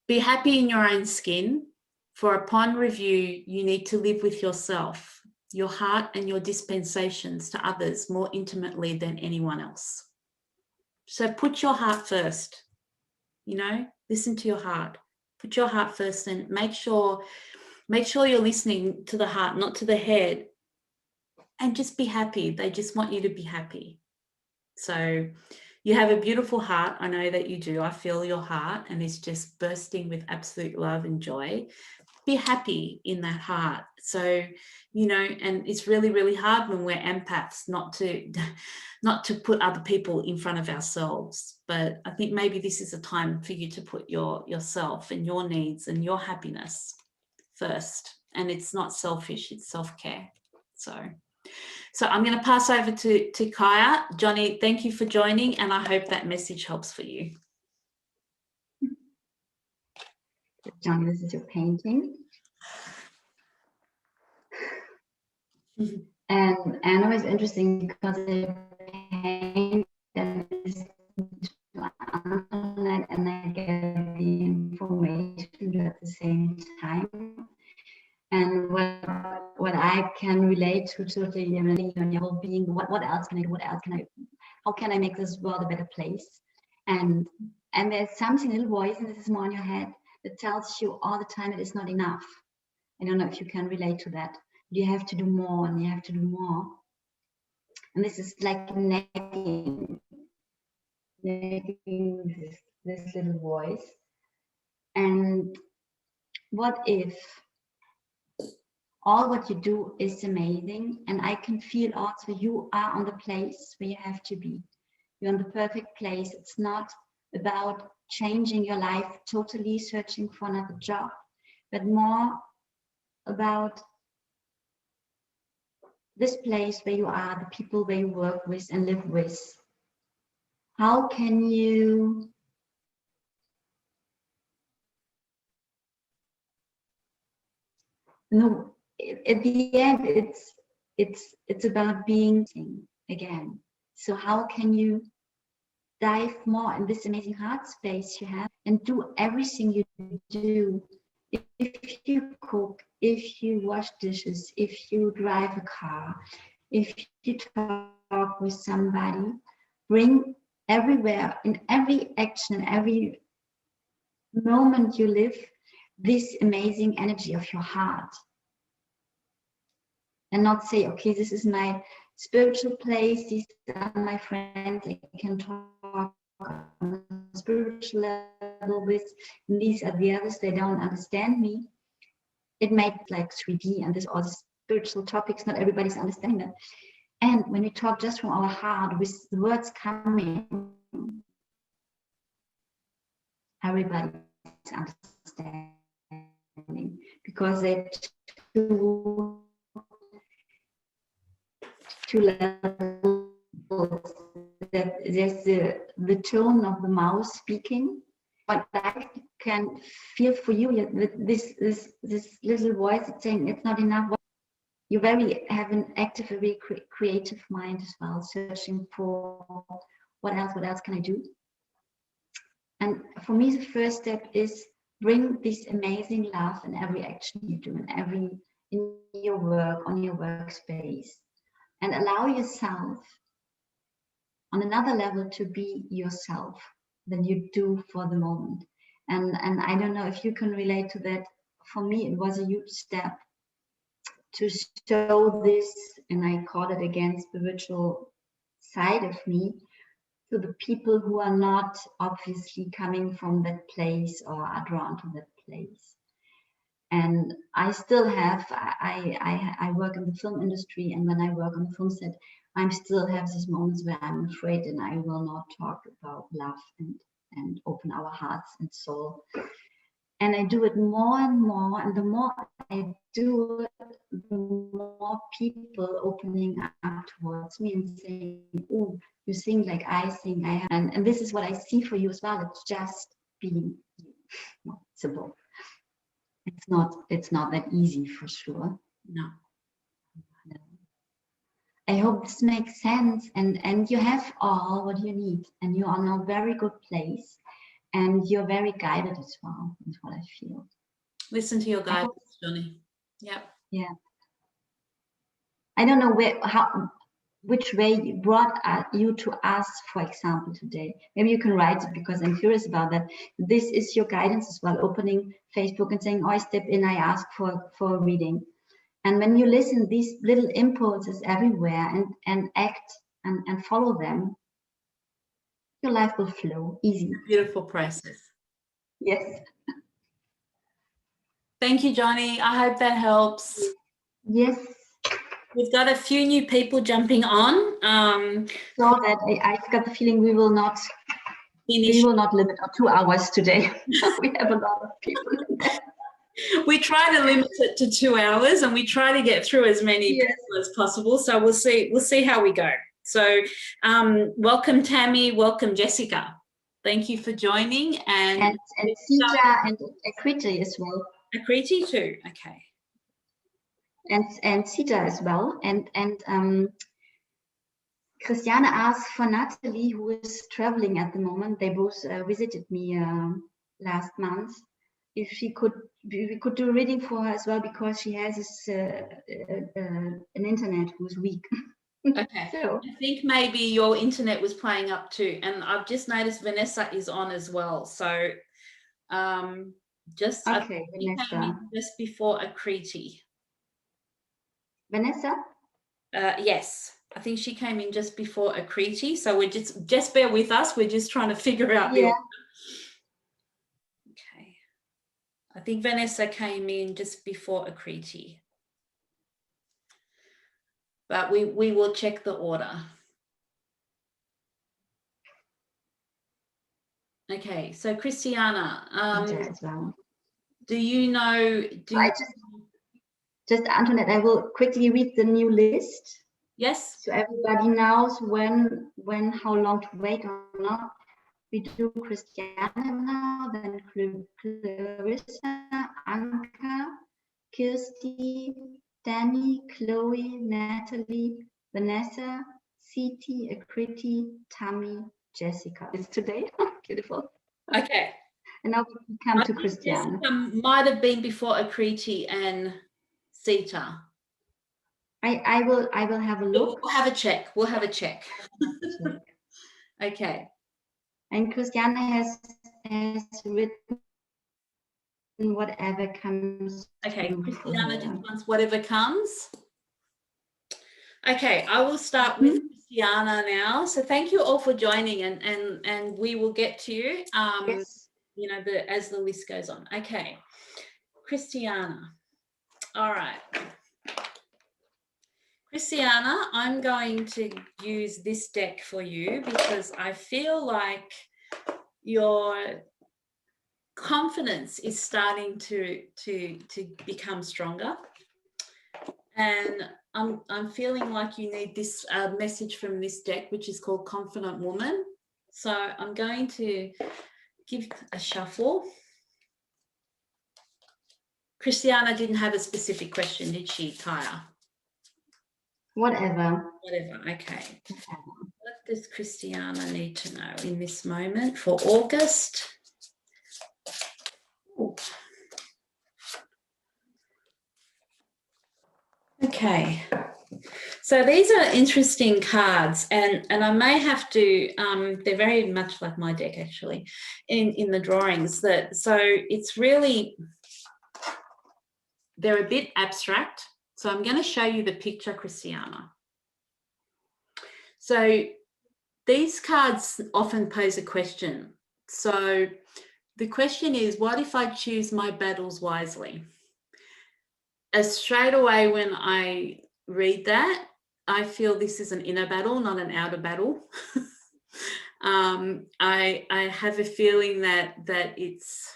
Be happy in your own skin, for upon review, you need to live with yourself, your heart and your dispensations to others more intimately than anyone else. So put your heart first, listen to your heart. Put your heart first, and make sure you're listening to the heart, not to the head, and just be happy. They just want you to be happy. So you have a beautiful heart. I know that you do. I feel your heart, and it's just bursting with absolute love and joy. Be happy in that heart. So, and it's really, really hard when we're empaths not to put other people in front of ourselves. But I think maybe this is a time for you to put yourself and your needs and your happiness first. And it's not selfish, it's self-care. So I'm going to pass over to Kaija. Johnny, thank you for joining, and I hope that message helps for you. Johnny, this is your painting. Mm-hmm. And I know it's interesting because the paint and I get the information at the same time. And what I can relate to totally, your whole being, what else can I do? How can I make this world a better place? And And there's something, a little voice, and this is more in your head, that tells you all the time it is not enough. I don't know if you can relate to that. You have to do more, and you have to do more. And this is like nagging this little voice. And what if all what you do is amazing, and I can feel also you are on the place where you have to be. You're in the perfect place. It's not about changing your life, totally searching for another job, but more about this place where you are, the people where you work with and live with. How can you at the end it's about being again. So how can you dive more in this amazing heart space you have and do everything you do? If you cook, if you wash dishes, if you drive a car, if you talk with somebody, bring everywhere, in every action, every moment you live, this amazing energy of your heart. And not say, okay, this is my spiritual place, these are my friends, I can talk on a spiritual level with, and these are the others, they don't understand me. It makes like 3D and this all the spiritual topics, not everybody's understanding that. And when we talk just from our heart with the words coming, everybody's understanding, because they're two levels. That there's the tone of the mouth speaking, but I can feel for you this little voice saying it's not enough. You have an active, very creative mind as well, searching for what else can I do? And for me, the first step is bring this amazing love in every action you do, in your work, on your workspace, and allow yourself on another level to be yourself than you do for the moment. And I don't know if you can relate to that. For me, it was a huge step to show this, and I call it again spiritual side of me, to the people who are not obviously coming from that place or are drawn to that place. And I still have, I work in the film industry, and when I work on the film set, I still have these moments where I'm afraid and I will not talk about love and open our hearts and soul. And I do it more and more, and the more I do it, the more people opening up towards me and saying, oh, you sing like I sing. And this is what I see for you as well. It's just being you. Simple. It's not that easy for sure. No. I hope this makes sense, and you have all what you need, and you are in a very good place, and you're very guided as well. Is what I feel. Listen to your guidance, Johnny. Yeah. I don't know which way brought you to us, for example, today. Maybe you can write it, because I'm curious about that. This is your guidance as well, opening Facebook and saying, oh, I step in, I ask for a reading. And when you listen, these little impulses everywhere and act and follow them, your life will flow easy. Beautiful process. Yes. Thank you, Johnny. I hope that helps. Yes. We've got a few new people jumping on. So that I've got the feeling we will not limit our 2 hours today. We have a lot of people in there. We try to limit it to 2 hours, and we try to get through as many people as possible. So we'll see how we go. So welcome, Tamy. Welcome, Jessica. Thank you for joining. And Sita and Akriti as well. Akriti too. Okay. And Sita as well. And Christiane asked for Natalie, who is traveling at the moment. They both visited me last month. If we could do a reading for her as well, because she has an internet who's weak. Okay. So I think maybe your internet was playing up too, and I've just noticed Vanessa is on as well. So just okay, Vanessa. Just before Akriti. Vanessa? Yes, I think she came in just before Akriti. So we're just bear with us. We're just trying to figure out the order. Okay. I think Vanessa came in just before Akriti. But we will check the order. Okay, so Christiana, as well. do you know? Just Antoinette, I will quickly read the new list. Yes. So everybody knows when, how long to wait or not. We do Christiane now, then Clarissa, Anca, Kirsty, Tamy, Chloe, Natalie, Vanessa, Sita, Akriti, Tamy, Jessica. It's today. Beautiful. Okay. And now we come to Christiane. Jessica might have been before Akriti and Sita. I will have a look. We'll have a check. We'll have a check. Okay. And Christiane has written whatever comes. Okay, Christiane just wants whatever comes. Okay, I will start with Christiane now. So thank you all for joining, and we will get to you. Yes. You know, as the list goes on. Okay, Christiane. All right. Christiane, I'm going to use this deck for you because I feel like your confidence is starting to become stronger, and I'm feeling like you need this message from this deck, which is called Confident Woman. So I'm going to give a shuffle. Christiane didn't have a specific question, did she, Kaija? Whatever. Okay. What does Christiane need to know in this moment for August? Ooh. Okay. So these are interesting cards, and I may have to, they're very much like my deck actually, in the drawings. So it's really, they're a bit abstract. So I'm going to show you the picture, Christiane. So these cards often pose a question. So the question is, what if I choose my battles wisely? As straight away when I read that, I feel this is an inner battle, not an outer battle. I have a feeling that it's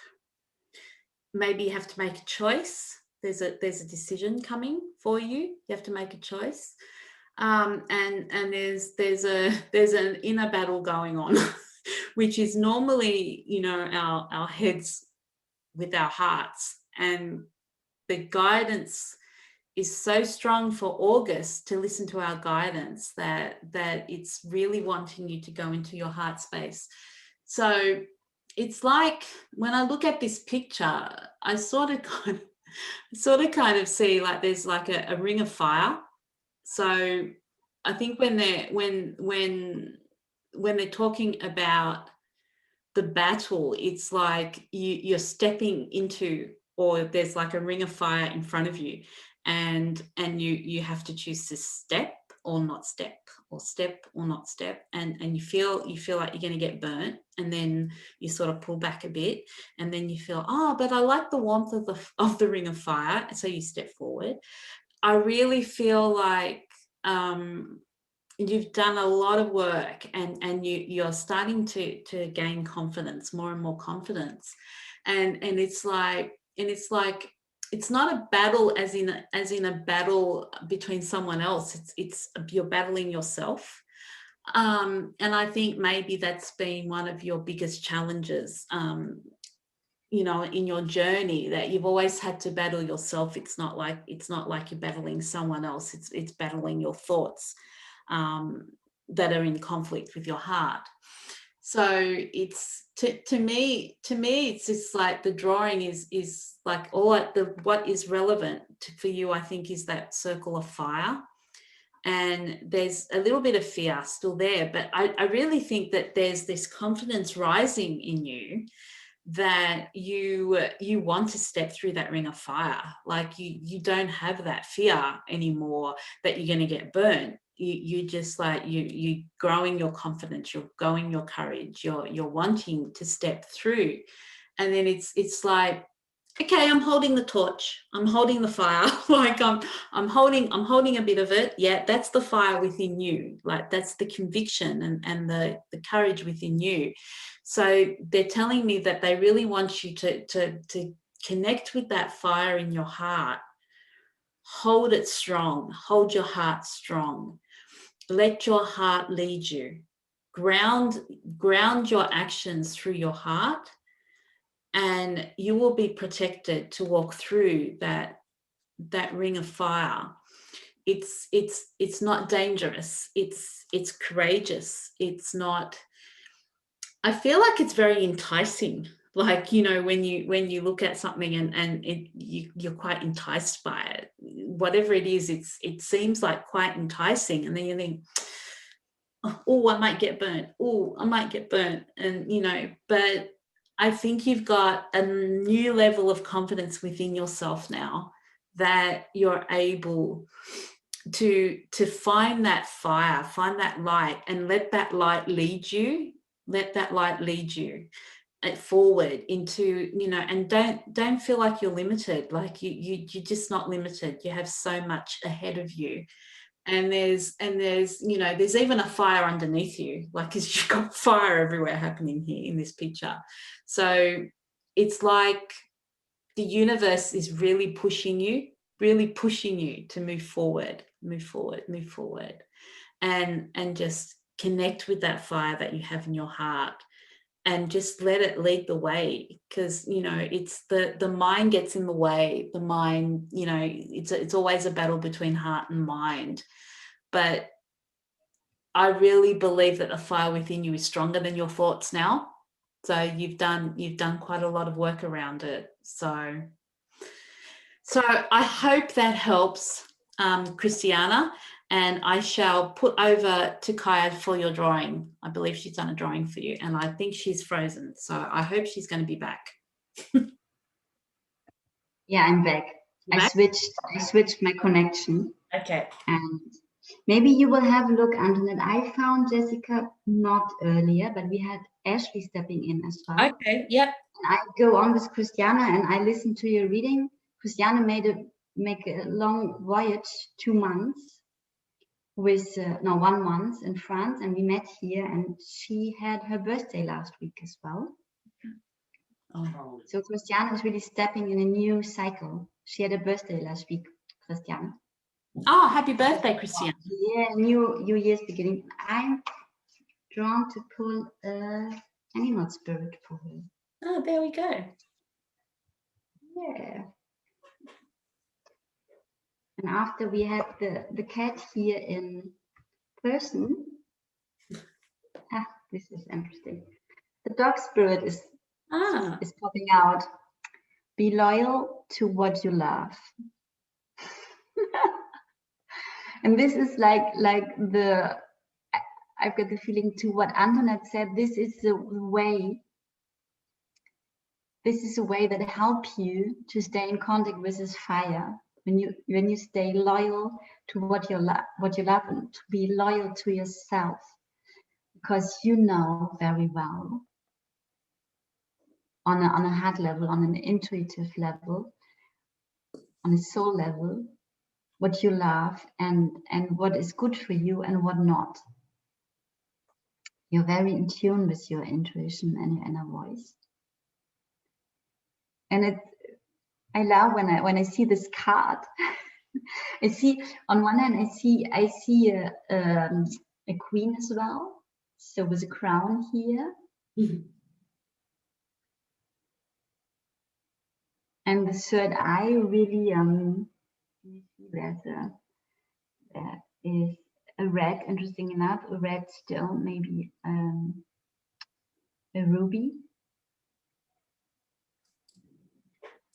maybe you have to make a choice. There's a decision coming for you. You have to make a choice, and there's an inner battle going on, which is normally, you know, our heads with our hearts, and the guidance is so strong for August to listen to our guidance that it's really wanting you to go into your heart space. So it's like when I look at this picture, I sort of kind of see like there's like a ring of fire. So I think when they're talking about the battle, it's like you're stepping into, or there's like a ring of fire in front of you, and you have to choose to step or not step, or step or not step, and you feel like you're going to get burnt, and then you sort of pull back a bit, and then you feel, oh, but I like the warmth of the ring of fire, so you step forward. I really feel like you've done a lot of work, and you're starting to gain confidence, more and more confidence, and it's like it's not a battle as in a battle between someone else. It's you're battling yourself, and I think maybe that's been one of your biggest challenges, you know, in your journey, that you've always had to battle yourself. It's not like you're battling someone else. It's battling your thoughts that are in conflict with your heart. So it's to me it's just like the drawing is like what is relevant for you, I think, is that circle of fire, and there's a little bit of fear still there, but I really think that there's this confidence rising in you that you want to step through that ring of fire. Like you don't have that fear anymore that you're going to get burnt. You just like you growing your confidence, you're growing your courage, you're wanting to step through. And then it's like, okay, I'm holding the torch, I'm holding the fire. Like I'm holding a bit of it. Yeah, that's the fire within you. Like that's the conviction and the courage within you. So they're telling me that they really want you to connect with that fire in your heart. Hold it strong. Hold your heart strong. Let your heart lead you. Ground your actions through your heart, and you will be protected to walk through that ring of fire. It's not dangerous. It's courageous. It's not. I feel like it's very enticing. Like, you know, when you look at something and you're quite enticed by it, whatever it is, it seems like quite enticing, and then you think, oh, I might get burnt. Oh, I might get burnt, and you know, but I think you've got a new level of confidence within yourself now that you're able to find that fire, find that light, and let that light lead you. Let that light lead you forward into, you know, and don't feel like you're limited. Like you're just not limited. You have so much ahead of you. And there's you know, there's even a fire underneath you. Like you've got fire everywhere happening here in this picture. So it's like the universe is really pushing you to move forward, and just connect with that fire that you have in your heart, and just let it lead the way. Because, you know, it's the mind gets in the way. The mind, you know, it's always a battle between heart and mind. But I really believe that the fire within you is stronger than your thoughts now. So you've done quite a lot of work around it. So I hope that helps, Christiane, and I shall put over to Kaija for your drawing. I believe she's done a drawing for you, and I think she's frozen. So I hope she's going to be back. Yeah, I'm back. I switched my connection. Okay. And maybe you will have a look, Antoinette. I found Jessica not earlier, but we had Ashley stepping in as well. Okay, yep. And I go on with Christiane and I listen to your reading. Christiane make a long voyage, 2 months with 1 month in France, and we met here, and she had her birthday last week as well. Oh. So Christiane is really stepping in a new cycle. She had a birthday last week, Christiane. Oh, happy birthday, Christiane. Yeah, new year's beginning. I'm drawn to pull animal spirit for her. Oh, there we go. Yeah. And after we had the cat here in person, this is interesting. The dog spirit is popping out. Be loyal to what you love. And this is like I've got the feeling to what Antoinette said. This is the way. This is a way that helps you to stay in contact with this fire. When you stay loyal to what you love, and to be loyal to yourself, because you know very well, on a heart level, on an intuitive level, on a soul level, what you love and what is good for you and what not. You're very in tune with your intuition and your inner voice. And I love when I see this card. I see on one hand I see a queen as well, so with a crown here. Mm-hmm. And the third eye really there is a red, interesting enough, a red stone, maybe a ruby.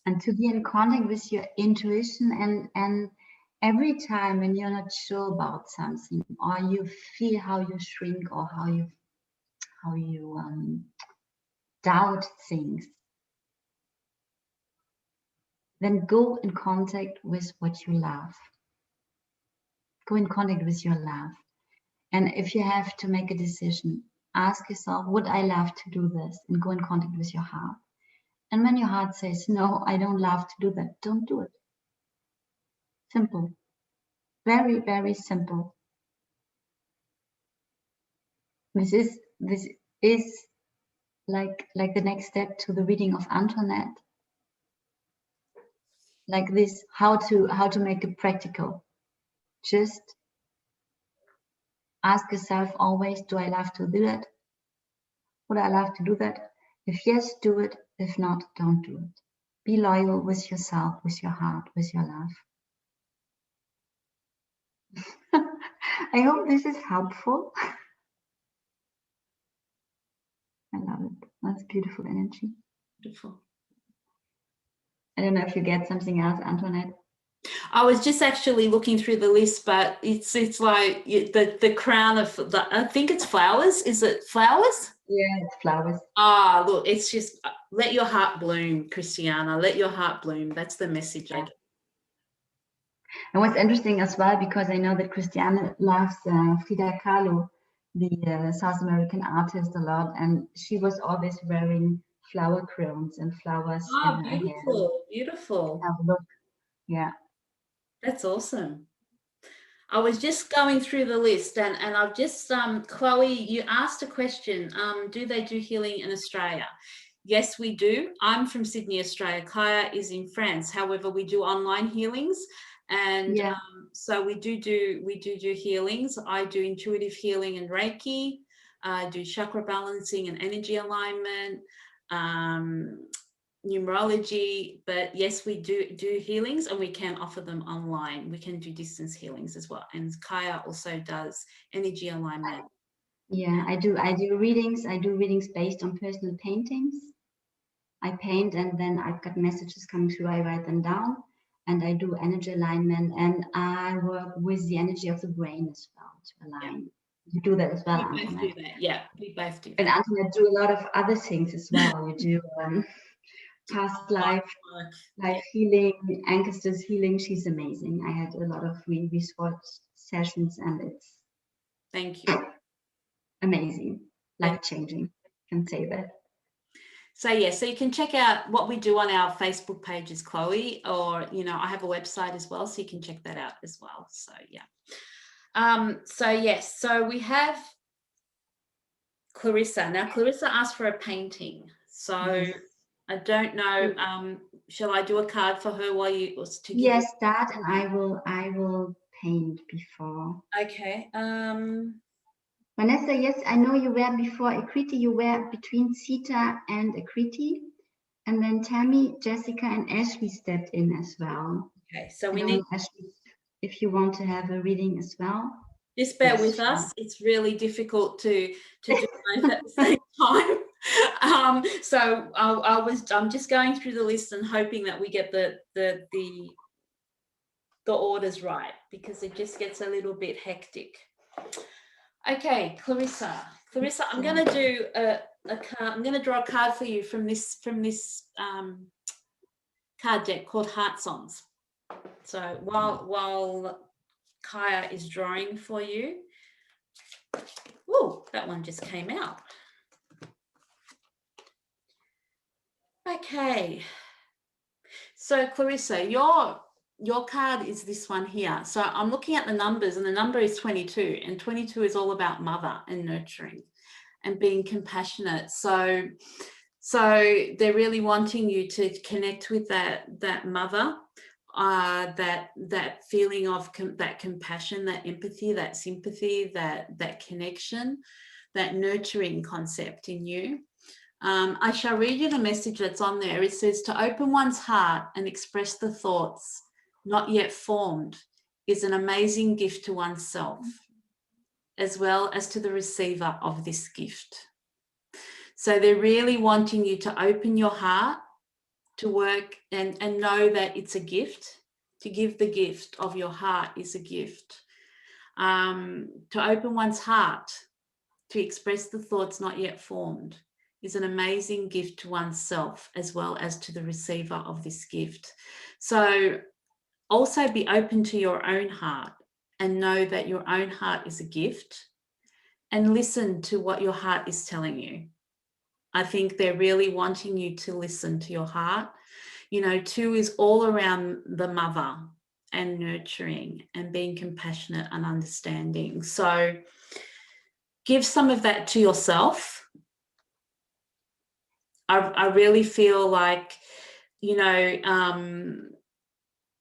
And to be in contact with your intuition and every time when you're not sure about something, or you feel how you shrink, or how you doubt things, then go in contact with what you love. Go in contact with your love. And if you have to make a decision, ask yourself, would I love to do this? And go in contact with your heart. And when your heart says, no, I don't love to do that, don't do it. Simple. Very, very simple. This is like the next step to the reading of Antoinette. Like this, how to make it practical. Just ask yourself always, do I love to do that? Would I love to do that? If yes, do it. If not, don't do it. Be loyal with yourself, with your heart, with your love. I hope this is helpful. I love it. That's beautiful energy. Beautiful. I don't know if you get something else, Antoinette. I was just actually looking through the list, but it's like the crown of the, I think it's flowers. Is it flowers? Yeah, it's flowers. Ah, look, it's just let your heart bloom, Christiane. Let your heart bloom. That's the message I get. And what's interesting as well, because I know that Christiane loves Frida Kahlo, the South American artist, a lot, and she was always wearing flower crowns and flowers in her hair. Beautiful, beautiful. Have a look. Yeah. That's awesome. I was just going through the list, and I've just, Chloe, you asked a question, do they do healing in Australia? Yes, we do. I'm from Sydney, Australia. Kaija is in France. However, we do online healings, and yeah. So we do healings. I do intuitive healing and Reiki. I do chakra balancing and energy alignment, numerology, but yes, we do healings, and we can offer them online. We can do distance healings as well, and Kaija also does energy alignment. Yeah, I do readings. I do readings based on personal paintings. I paint, and then I've got messages coming through. I write them down, and I do energy alignment, and I work with the energy of the brain as well to align. You do that as well, We both do that. Yeah, we both do that. And Antoinette do a lot of other things as well. You do past life healing. Anca does healing. She's amazing. I had a lot of resource sessions, and it's thank you, amazing, life-changing. Can say that. So yeah, so you can check out what we do on our Facebook pages, Chloe, or I have a website as well, so you can check that out as well. So yeah. So yes, so we have Clarissa. Now Clarissa asked for a painting. So yes. I don't know. Shall I do a card for her while you? Yes, that, and I will paint before. Okay. Vanessa, yes, I know you were before Akriti. You were between Sita and Akriti, and then Tamy, Jessica, and Ashley stepped in as well. Okay, so we need Ashley, if you want to have a reading as well. Just bear with us. It's really difficult to do both at the same time. So I'm just going through the list and hoping that we get the orders right, because it just gets a little bit hectic. Okay, Clarissa, I'm going to do a card. I'm going to draw a card for you from this card deck called Heart Songs. So while Kaija is drawing for you. Oh, that one just came out. Okay. So Clarissa, your card is this one here. So I'm looking at the numbers, and the number is 22, and 22 is all about mother and nurturing and being compassionate. So they're really wanting you to connect with that mother, that feeling of that compassion, that empathy, that sympathy, that connection, that nurturing concept in you. I shall read you the message that's on there. It says, to open one's heart and express the thoughts not yet formed is an amazing gift to oneself, as well as to the receiver of this gift. So they're really wanting you to open your heart, to work and know that it's a gift, To give the gift of your heart is a gift. To open one's heart, to express the thoughts not yet formed, is an amazing gift to oneself as well as to the receiver of this gift. So also be open to your own heart and know that your own heart is a gift, and listen to what your heart is telling you. I think they're really wanting you to listen to your heart. You know, 2 is all around the mother and nurturing and being compassionate and understanding. So give some of that to yourself. I really feel like, you know,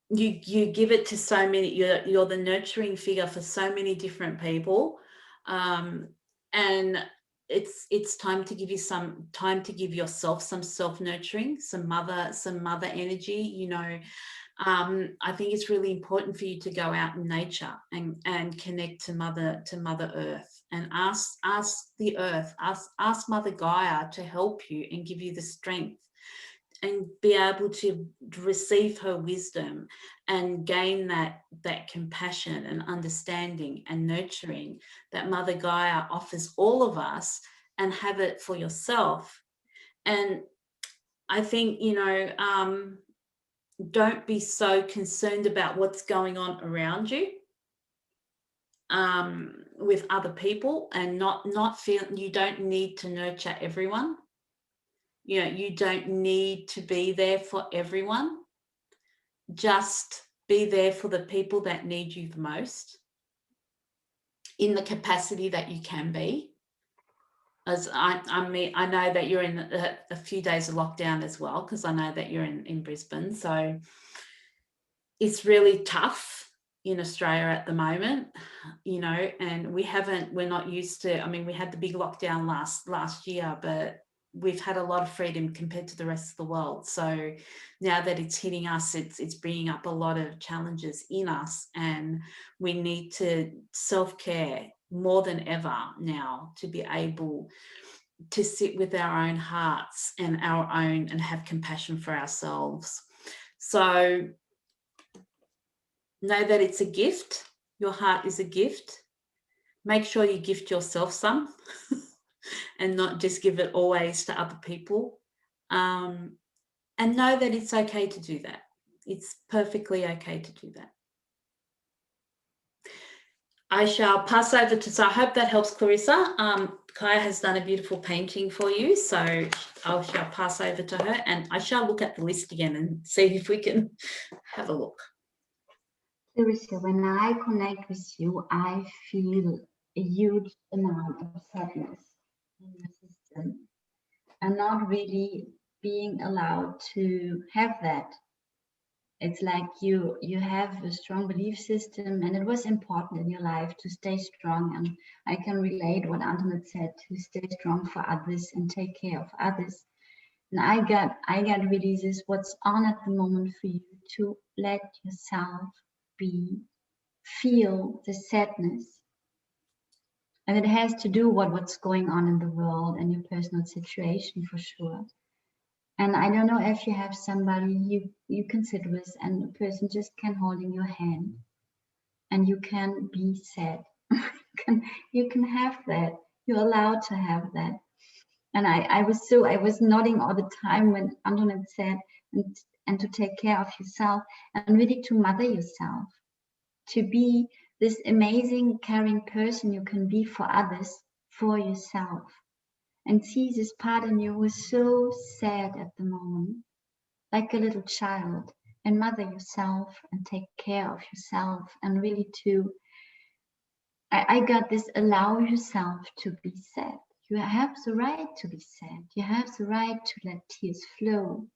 you give it to so many, you're the nurturing figure for so many different people. And it's time to give you some time to give yourself some self-nurturing, some mother energy. You know, I think it's really important for you to go out in nature and connect to Mother Earth, and ask the earth, ask Mother Gaia to help you and give you the strength and be able to receive her wisdom and gain that compassion and understanding and nurturing that Mother Gaia offers all of us, and have it for yourself. And I think, you know, don't be so concerned about what's going on around you with other people, and not feel you don't need to nurture everyone. You know, you don't need to be there for everyone. Just be there for the people that need you the most, in the capacity that you can be. As I mean, I know that you're in a few days of lockdown as well, because I know that you're in Brisbane. So it's really tough in Australia at the moment, you know, and we're not used to, I mean, we had the big lockdown last year, but we've had a lot of freedom compared to the rest of the world. So now that it's hitting us, it's bringing up a lot of challenges in us, and we need to self-care more than ever now to be able to sit with our own hearts and have compassion for ourselves. So know that it's a gift. Your heart is a gift. Make sure you gift yourself some and not just give it always to other people. And know that it's okay to do that. It's perfectly okay to do that. I shall pass over to, so I hope that helps, Clarissa. Kaija has done a beautiful painting for you, so I shall pass over to her, and I shall look at the list again and see if we can have a look. Clarissa, when I connect with you, I feel a huge amount of sadness in the system, and not really being allowed to have that. It's like you have a strong belief system, and it was important in your life to stay strong. And I can relate what Antoinette said, to stay strong for others and take care of others. And I got really this, what's on at the moment for you, to let yourself feel the sadness. And it has to do with what's going on in the world and your personal situation, for sure. And I don't know if you have somebody you can sit with, and a person just can hold in your hand, and you can be sad. you can have that. You're allowed to have that. And I was nodding all the time when Antoinette said, and to take care of yourself, and really to mother yourself, to be this amazing, caring person you can be for others, for yourself. And see this part in you who is so sad at the moment, like a little child, and mother yourself and take care of yourself, and really I got this, allow yourself to be sad. You have the right to be sad. You have the right to let tears flow.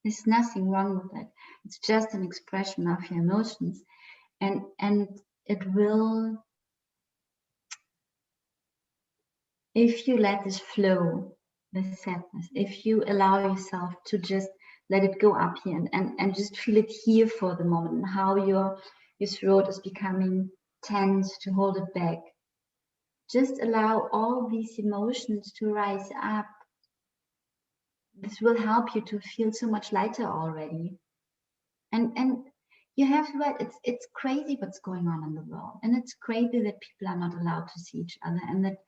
There's nothing wrong with it. It's just an expression of your emotions, and it will, if you let this flow, the sadness, if you allow yourself to just let it go up here and just feel it here for the moment, and how your throat is becoming tense to hold it back. Just allow all these emotions to rise up. This will help you to feel so much lighter already. And you have to, it's crazy what's going on in the world. And it's crazy that people are not allowed to see each other, and that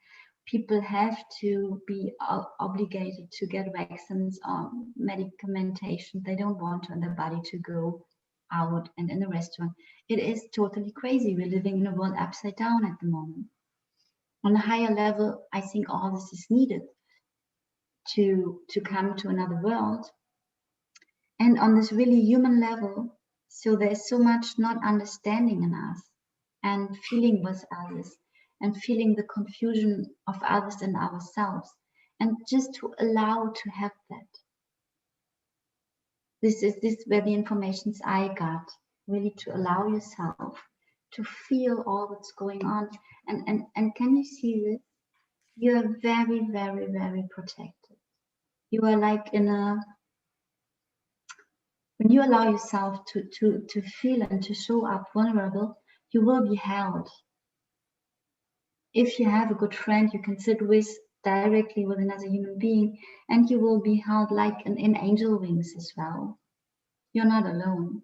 people have to be obligated to get vaccines or medication they don't want in their body to go out and in a restaurant. It is totally crazy. We're living in a world upside down at the moment. On a higher level, I think all this is needed to come to another world. And on this really human level, so there's so much not understanding in us and feeling with others and feeling the confusion of others and ourselves, and just to allow to have that. This is where the informations I got, really to allow yourself to feel all that's going on. And can you see this? You are very, very, very protected. You are like in a, when you allow yourself to feel and to show up vulnerable, you will be held. If you have a good friend you can sit with directly with another human being, and you will be held like in angel wings as well. You're not alone.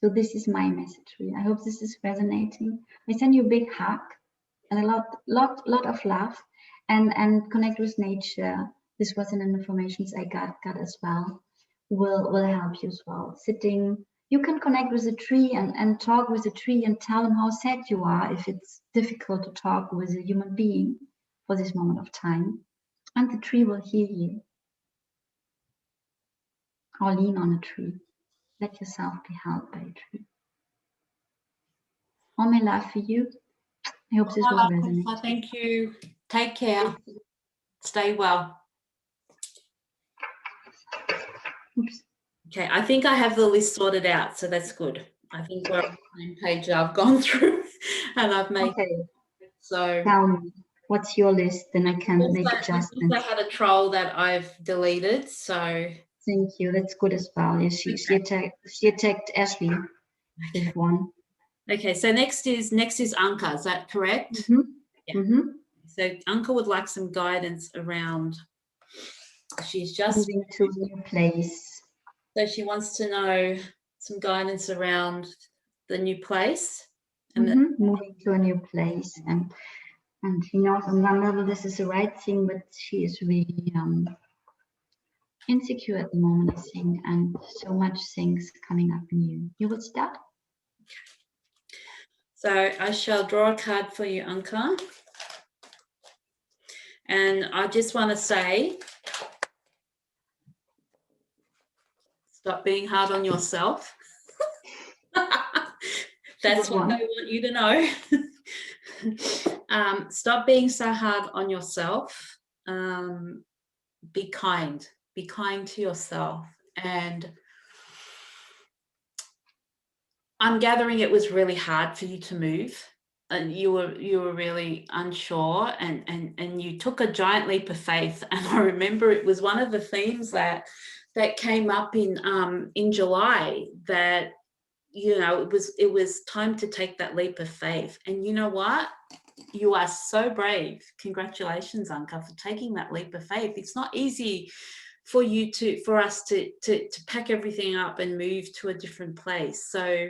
So this is my message for you. I hope this is resonating. I send you a big hug and a lot of love, and connect with nature. This was an information I got as well. Will help you as well. Sitting, you can connect with a tree and talk with a tree and tell them how sad you are if it's difficult to talk with a human being for this moment of time. And the tree will hear you. Or lean on a tree. Let yourself be held by a tree. All my love for you. I hope this will resonate. Thank you. Take care. Stay well. Oops. Okay, I think I have the list sorted out, so that's good. I think we're on the same page I've gone through and I've made. Okay. So tell me, what's your list? Then I can make adjustments. I had a troll that I've deleted, so. Thank you. That's good as well. Yeah, she attacked Ashley. This one. Okay, so next is Anca. Is that correct? Mm-hmm. Yeah. Mm-hmm. So Anca would like some guidance around. She's just moving to a new place. So she wants to know some guidance around the new place. And moving to a new place, and she knows on one level this is the right thing, but she is really insecure at the moment, I think, and so much things coming up in you. You will start? So I shall draw a card for you, Anca. And I just want to say, stop being hard on yourself. That's what I want you to know. Stop being so hard on yourself. Be kind to yourself. And I'm gathering it was really hard for you to move, and you were really unsure, and you took a giant leap of faith. And I remember it was one of the themes that came up in July, that it was time to take that leap of faith. And you know what? You are so brave. Congratulations, Anca, for taking that leap of faith. It's not easy for us to pack everything up and move to a different place. So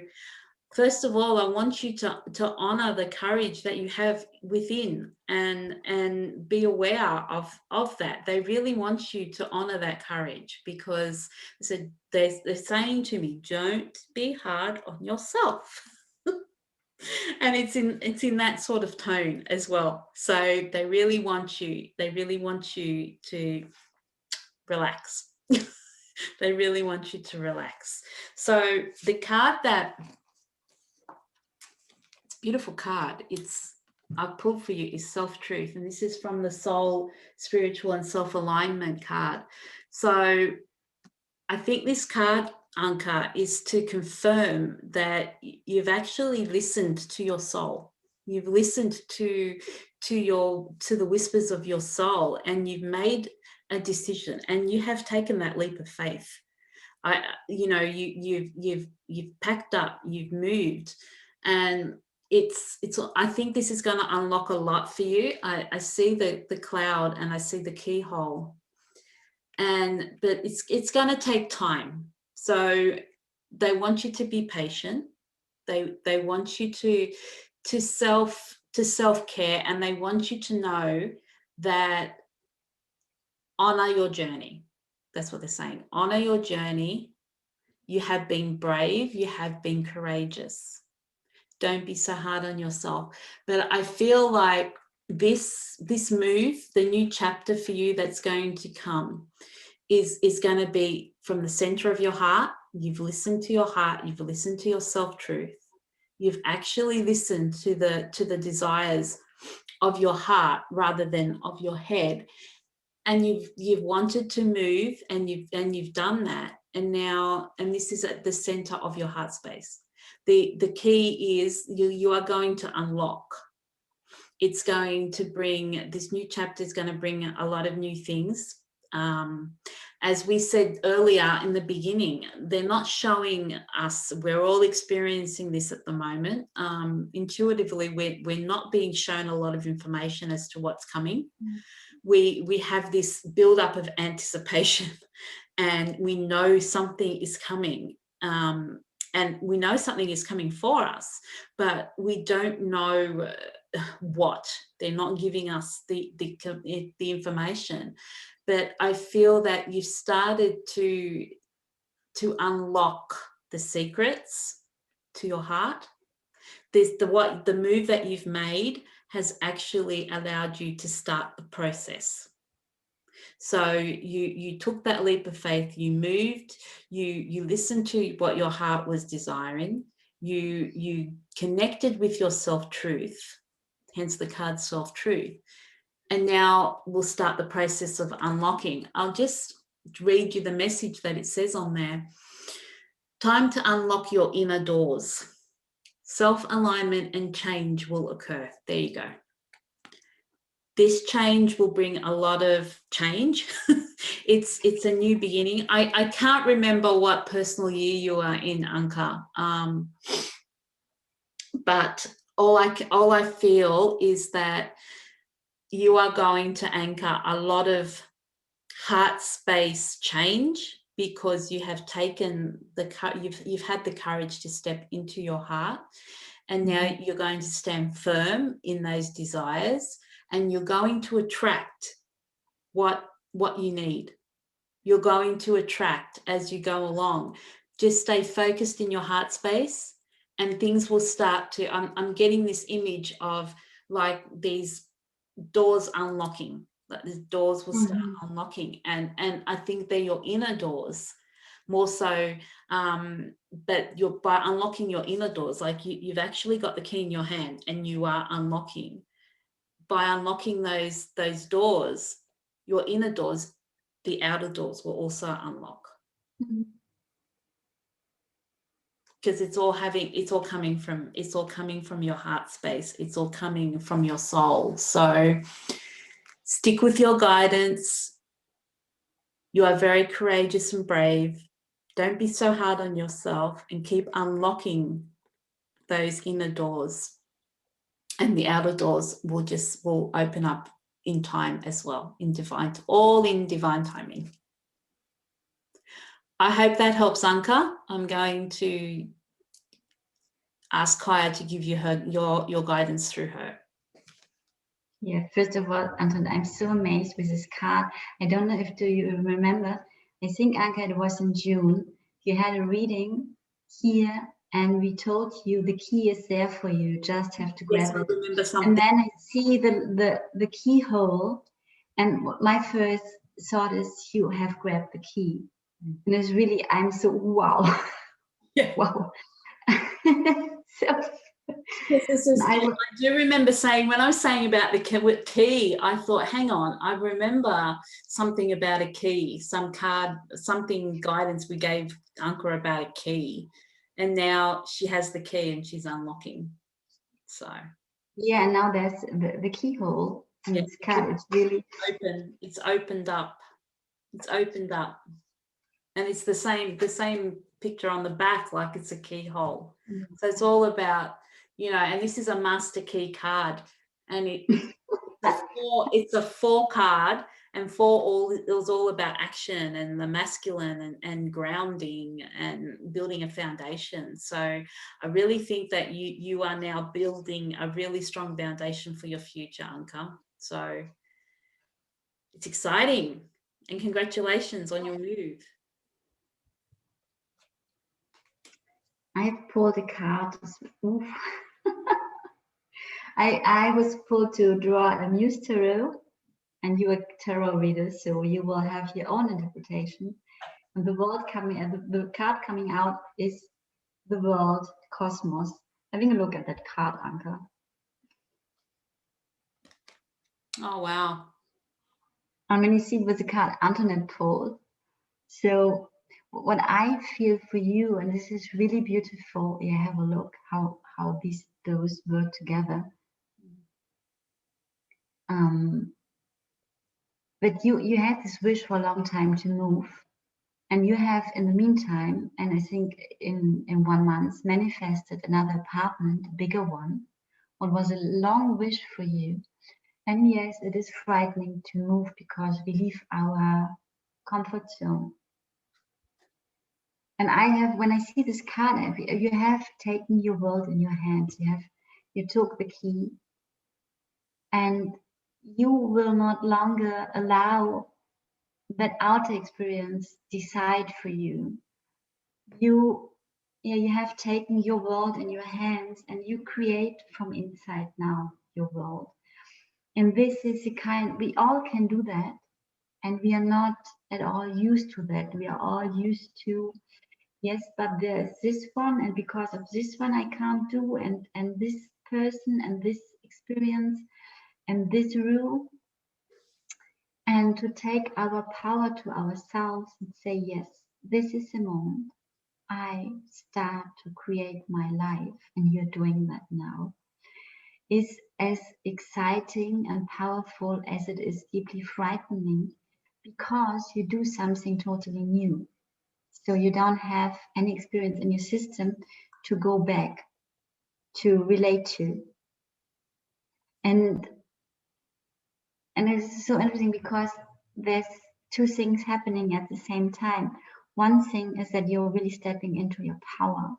first of all, I want you to honor the courage that you have within, and be aware of that. They really want you to honor that courage, because they're saying to me, don't be hard on yourself. And it's in that sort of tone as well. So they really want you to relax. They really want you to relax. So the card beautiful card I've pulled for you is Self-Truth, and this is from the Soul, Spiritual and Self-Alignment card. So I think this card, Anca, is to confirm that you've actually listened to your soul. You've listened to the whispers of your soul, and you've made a decision, and you have taken that leap of faith. You've packed up, you've moved, and I think this is going to unlock a lot for you. I see the cloud, and I see the keyhole, but it's going to take time. So they want you to be patient. They want you to self-care, and they want you to know that honor your journey. That's what they're saying. Honor your journey. You have been brave. You have been courageous. Don't be so hard on yourself. But I feel like this move, the new chapter for you that's going to come, is going to be from the center of your heart. You've listened to your heart. You've listened to your self-truth. You've actually listened to the desires of your heart rather than of your head. And you've wanted to move, and you've done that. And now, and this is at the center of your heart space. The key is you are going to unlock. It's going to bring, this new chapter is going to bring a lot of new things. As we said earlier in the beginning, they're not showing us, we're all experiencing this at the moment. Intuitively, we're not being shown a lot of information as to what's coming. We have this build-up of anticipation, and we know something is coming. And we know something is coming for us, but we don't know what. They're not giving us the information. But I feel that you've started to unlock the secrets to your heart. The move that you've made has actually allowed you to start the process. So you took that leap of faith, you moved, you listened to what your heart was desiring, you connected with your self-truth, hence the card self-truth. And now we'll start the process of unlocking. I'll just read you the message that it says on there. Time to unlock your inner doors. Self-alignment and change will occur. There you go. This change will bring a lot of change. It's a new beginning. I can't remember what personal year you are in, Anca. But all I feel is that you are going to anchor a lot of heart space change, because you have taken you've had the courage to step into your heart, and now you're going to stand firm in those desires, and you're going to attract what you need. You're going to attract as you go along. Just stay focused in your heart space, and things will start to, I'm getting this image of like these doors unlocking, like these doors will start unlocking, and I think they're your inner doors more so, but by unlocking your inner doors, like you've actually got the key in your hand and you are unlocking. By unlocking those doors, your inner doors, the outer doors will also unlock. Because it's all coming from your heart space. It's all coming from your soul. So stick with your guidance. You are very courageous and brave. Don't be so hard on yourself, and keep unlocking those inner doors, and the outer doors will open up in time as well, all in divine timing. I hope that helps, Anca. I'm going to ask Kaija to give you your guidance through her. Yeah, first of all, Anton, I'm so amazed with this card. I don't know do you remember, I think, Anca, it was in June, you had a reading here, and we told you the key is there for you, you just have to grab it. Remember something. And then I see the keyhole, and my first thought is you have grabbed the key. And it's really, I'm so, wow. Yeah. Wow. I do remember saying, when I was saying about the key, I thought, hang on, I remember something about a key, some card, something guidance we gave Anca about a key, and now she has the key and she's unlocking. So yeah, now there's the keyhole, and this card is really open. It's opened up. It's opened up, and it's the same picture on the back, like it's a keyhole. So it's all about, and this is a master key card, and it's a 4 card, And 4, it was all about action and the masculine and grounding and building a foundation. So I really think that you are now building a really strong foundation for your future, Anca. So it's exciting, and congratulations on your move. I've pulled a card. Oof. I was pulled to draw a Muse Tarot, and you're a tarot reader, so you will have your own interpretation. And the card coming out is the world, cosmos. Having a look at that card, Anca. Oh, wow. And when you see it with the card Antoinette pulled, so what I feel for you, and this is really beautiful, you have a look how those work together. But you had this wish for a long time to move, and you have in the meantime, and I think in 1 month, manifested another apartment, a bigger one. What was a long wish for you. And yes, it is frightening to move because we leave our comfort zone. And I have, when I see this card, you have taken your world in your hands. You took the key, and you will not longer allow that outer experience decide for you. You have taken your world in your hands, and you create from inside now your world. And this is the kind, we all can do that, and we are not at all used to that. We are all used to, yes, but there's this one, and because of this one I can't do, and this person, and this experience, and this rule. And to take our power to ourselves and say, yes, this is the moment I start to create my life, and you're doing that now, is as exciting and powerful as it is deeply frightening, because you do something totally new. So you don't have any experience in your system to go back to relate to. And it's so interesting because there's 2 things happening at the same time. One thing is that you're really stepping into your power.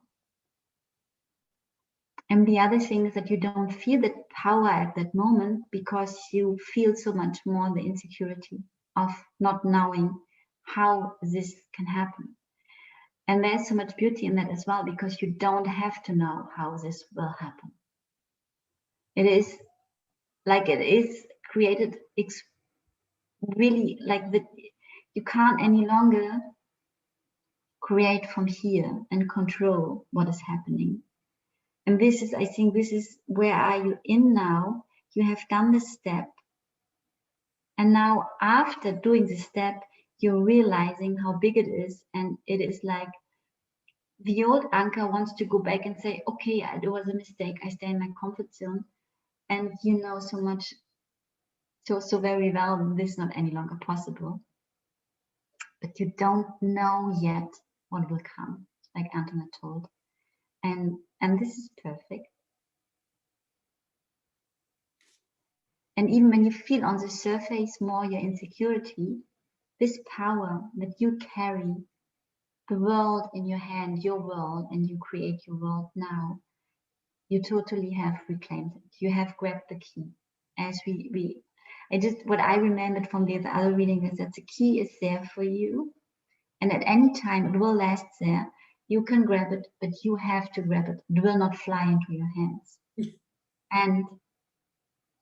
And the other thing is that you don't feel that power at that moment because you feel so much more the insecurity of not knowing how this can happen. And there's so much beauty in that as well, because you don't have to know how this will happen. It is like it is created really like that. You can't any longer create from here and control what is happening. And this is, I think this is where are you in now? You have done this step. And now after doing this step, you're realizing how big it is. And it is like the old Anca wants to go back and say, okay, it was a mistake. I stay in my comfort zone. And you know so much, so very well, this is not any longer possible. But you don't know yet what will come, like Antoinette told. And this is perfect. And even when you feel on the surface more your insecurity, this power that you carry the world in your hand, your world, and you create your world now, you totally have reclaimed it. You have grabbed the key. As what I remembered from the other reading is that the key is there for you. And at any time it will last there. You can grab it, but you have to grab it. It will not fly into your hands. And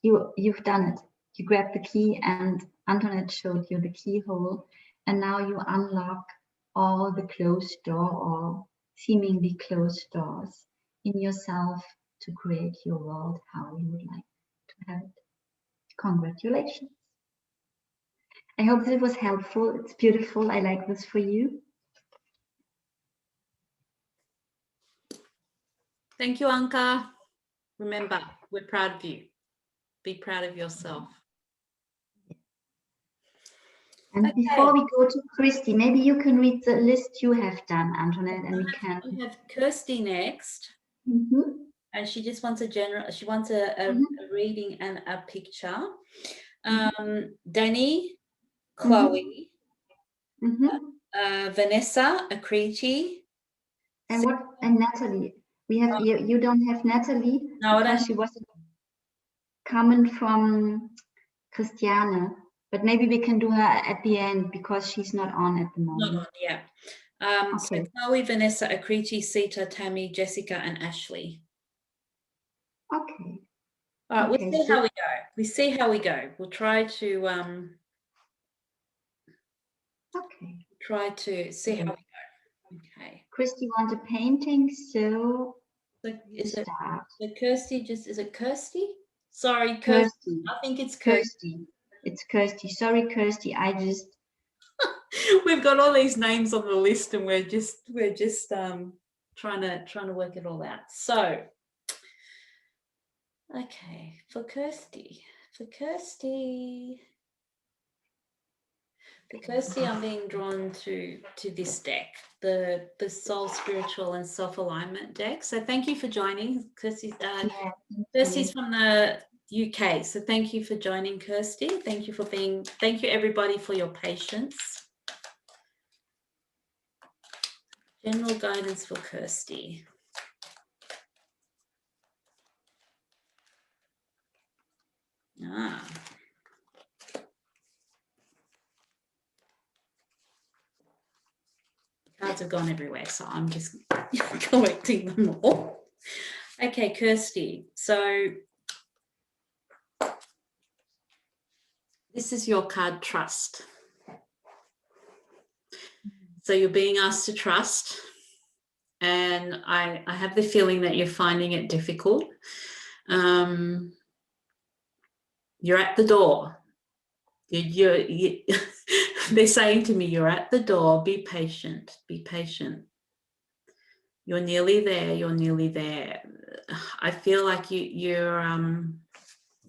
you've done it. You grabbed the key, and Antoinette showed you the keyhole, and now you unlock all the closed door or seemingly closed doors in yourself to create your world how you would like to have it. Congratulations. I hope this was helpful. It's beautiful. I like this for you. Thank you, Anca. Remember, we're proud of you. Be proud of yourself. And okay. Before we go to Christy, maybe you can read the list you have done, Antoinette, and we can. We have Kirsty next. And she just wants a reading and a picture. Danny, Chloe, Mm-hmm. Vanessa, Akriti. And Natalie? We have you don't have Natalie because she wasn't coming from Christiane, but maybe we can do her at the end because she's not on at the moment. Not on, yeah. Okay. So Chloe, Vanessa, Akriti, Sita, Tamy, Jessica, and Ashley. Okay. All right, we'll see how we go. We see how we go. We'll try to see how we go. Okay. Christy wants a painting, so is it Kirsty? Is it Kirsty? Sorry, Kirsty. I think it's Kirsty. It's Kirsty. Sorry, Kirsty. I just we've got all these names on the list, and we're just trying to work it all out. So, okay, for Kirsty, I'm being drawn to this deck, the Soul, Spiritual, and Self-Alignment deck. So thank you for joining, Kirsty. Kirsty's from the UK, so thank you for joining, Kirsty. Thank you everybody for your patience. General guidance for Kirsty. Cards have gone everywhere, so I'm just collecting them all. Okay, Kirsty. So this is your card, trust. So you're being asked to trust, and I have the feeling that you're finding it difficult. You're at the door. They're saying to me, you're at the door, be patient, be patient. You're nearly there, you're nearly there. I feel like you're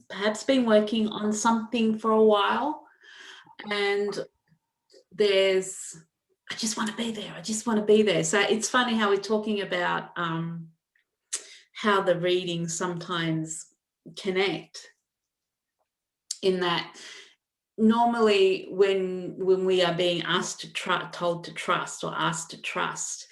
perhaps been working on something for a while, and I just want to be there, I just want to be there. So it's funny how we're talking about how the readings sometimes connect, in that normally when we are being asked to told to trust, or asked to trust,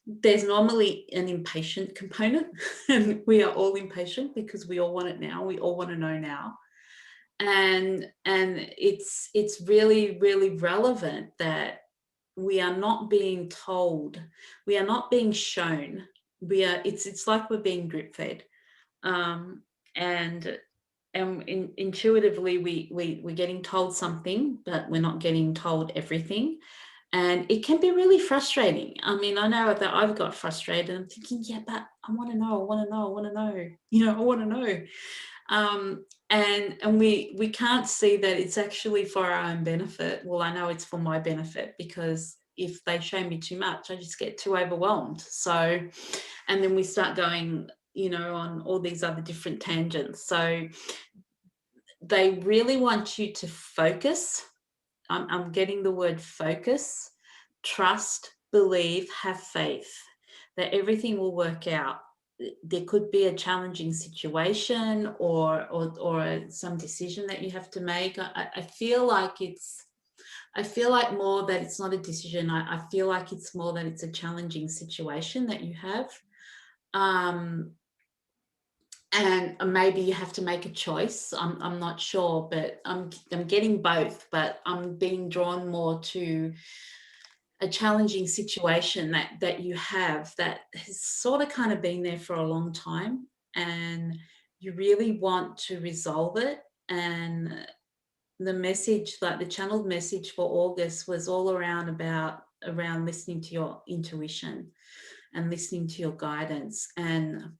there's normally an impatient component, and we are all impatient because we all want it now, we all want to know now, and it's really, really relevant that we are not being told, we are not being shown, it's like we're being drip fed, and intuitively we're getting told something, but we're not getting told everything, and it can be really frustrating. I mean, I know that I've got frustrated. I'm thinking, yeah, but I want to know, I want to know, you know, I want to know, and we can't see that it's actually for our own benefit. Well, I know it's for my benefit, because if they show me too much, I just get too overwhelmed. So, and then we start going, you know, on all these other different tangents. So they really want you to focus. I'm getting the word focus, trust, believe, have faith that everything will work out. There could be a challenging situation or some decision that you have to make. I feel like more that it's not a decision. I feel like it's more that it's a challenging situation that you have. And maybe you have to make a choice. I'm not sure, but I'm getting both, but I'm being drawn more to a challenging situation that you have that has sort of kind of been there for a long time, and you really want to resolve it. And the message, like the channeled message for August, was all around listening to your intuition and listening to your guidance. And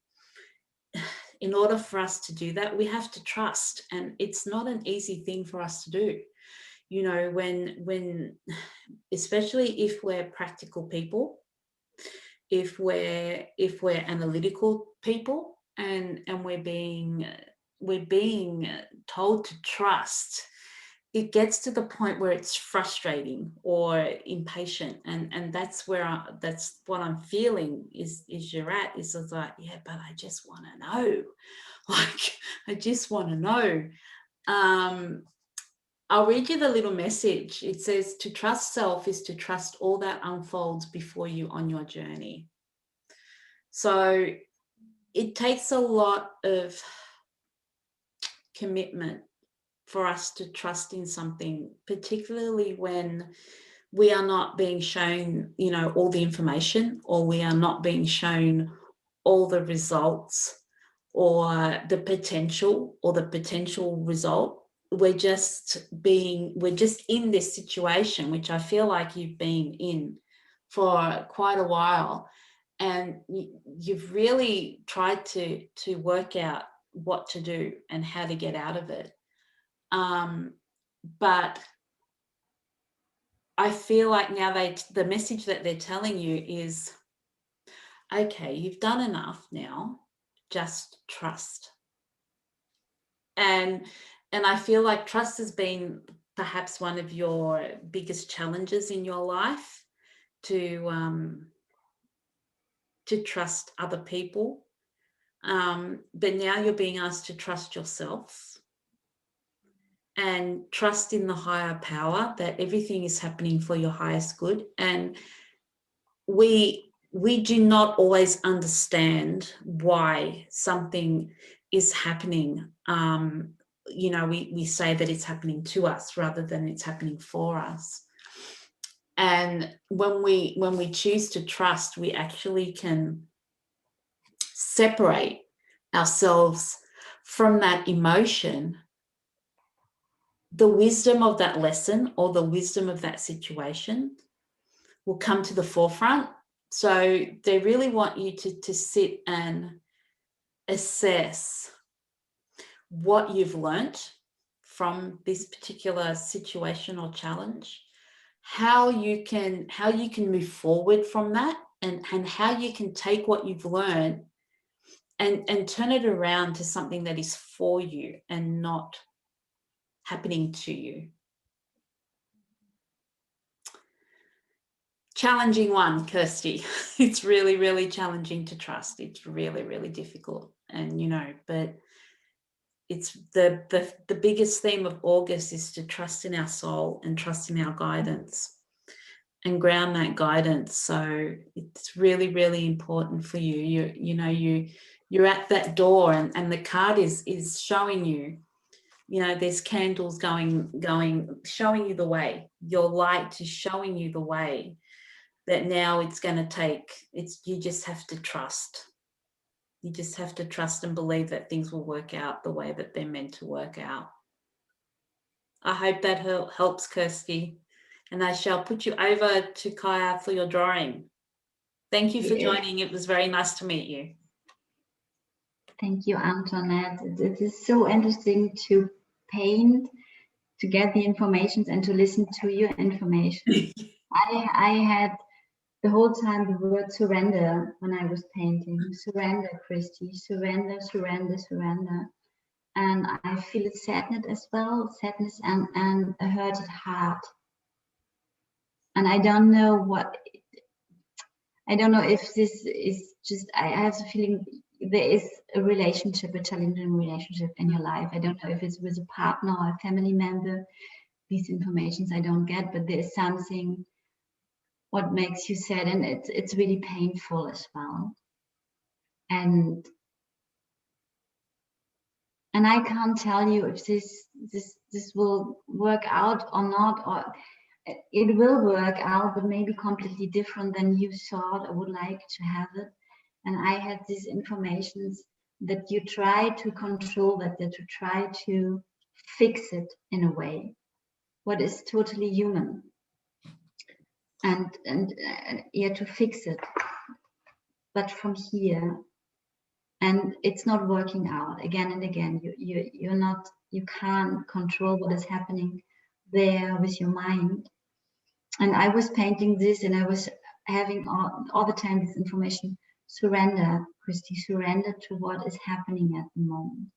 in order for us to do that, we have to trust, and it's not an easy thing for us to do. You know, when especially if we're practical people, if we're analytical people, and we're being told to trust, it gets to the point where it's frustrating or impatient, and that's where that's what I'm feeling is you're at, is like, yeah, but I just want to know, like I just want to know. I'll read you the little message. It says, to trust self is to trust all that unfolds before you on your journey. So it takes a lot of commitment for us to trust in something, particularly when we are not being shown, you know, all the information, or we are not being shown all the results or the potential result. We're just in this situation, which I feel like you've been in for quite a while, and you've really tried to work out what to do and how to get out of it. But I feel like now the message that they're telling you is, okay, you've done enough now, just trust. And I feel like trust has been perhaps one of your biggest challenges in your life, to trust other people. But now you're being asked to trust yourself and trust in the higher power, that everything is happening for your highest good. And we do not always understand why something is happening. You know, we say that it's happening to us rather than it's happening for us. And when we choose to trust, we actually can separate ourselves from that emotion. The wisdom of that lesson or the wisdom of that situation will come to the forefront. So they really want you to sit and assess what you've learnt from this particular situation or challenge, how you can move forward from that, and how you can take what you've learned and turn it around to something that is for you and not happening to you. Challenging one, Kirsty. It's really, really challenging to trust. It's really, really difficult. And, you know, but it's the biggest theme of August is to trust in our soul and trust in our guidance and ground that guidance. So it's really, really important for you. You're at that door, and the card is showing you, you know, there's candles going, showing you the way. Your light is showing you the way, that now it's going to take, you just have to trust. You just have to trust and believe that things will work out the way that they're meant to work out. I hope that helps, Kirsty. And I shall put you over to Kaija for your drawing. Thank you for joining. It was very nice to meet you. Thank you, Antoinette. It is so interesting to paint, to get the information and to listen to your information. I had the whole time the word surrender when I was painting. Surrender, Christy, surrender, surrender, surrender. And I feel it sadness as well, sadness and a hurted heart. And I don't know if this is just, I have the feeling there is a relationship, a challenging relationship in your life. I don't know if it's with a partner or a family member. These informations I don't get, but there is something what makes you sad, and it's really painful as well. And I can't tell you if this will work out or not, or it will work out, but maybe completely different than you thought or would like to have it. And I had these informations that you try to control that you try to fix it in a way, what is totally human, and yeah, to fix it, but from here. And it's not working out again and again. You can't control what is happening there with your mind. And I was painting this, and I was having all the time this information: surrender, Christy, surrender to what is happening at the moment.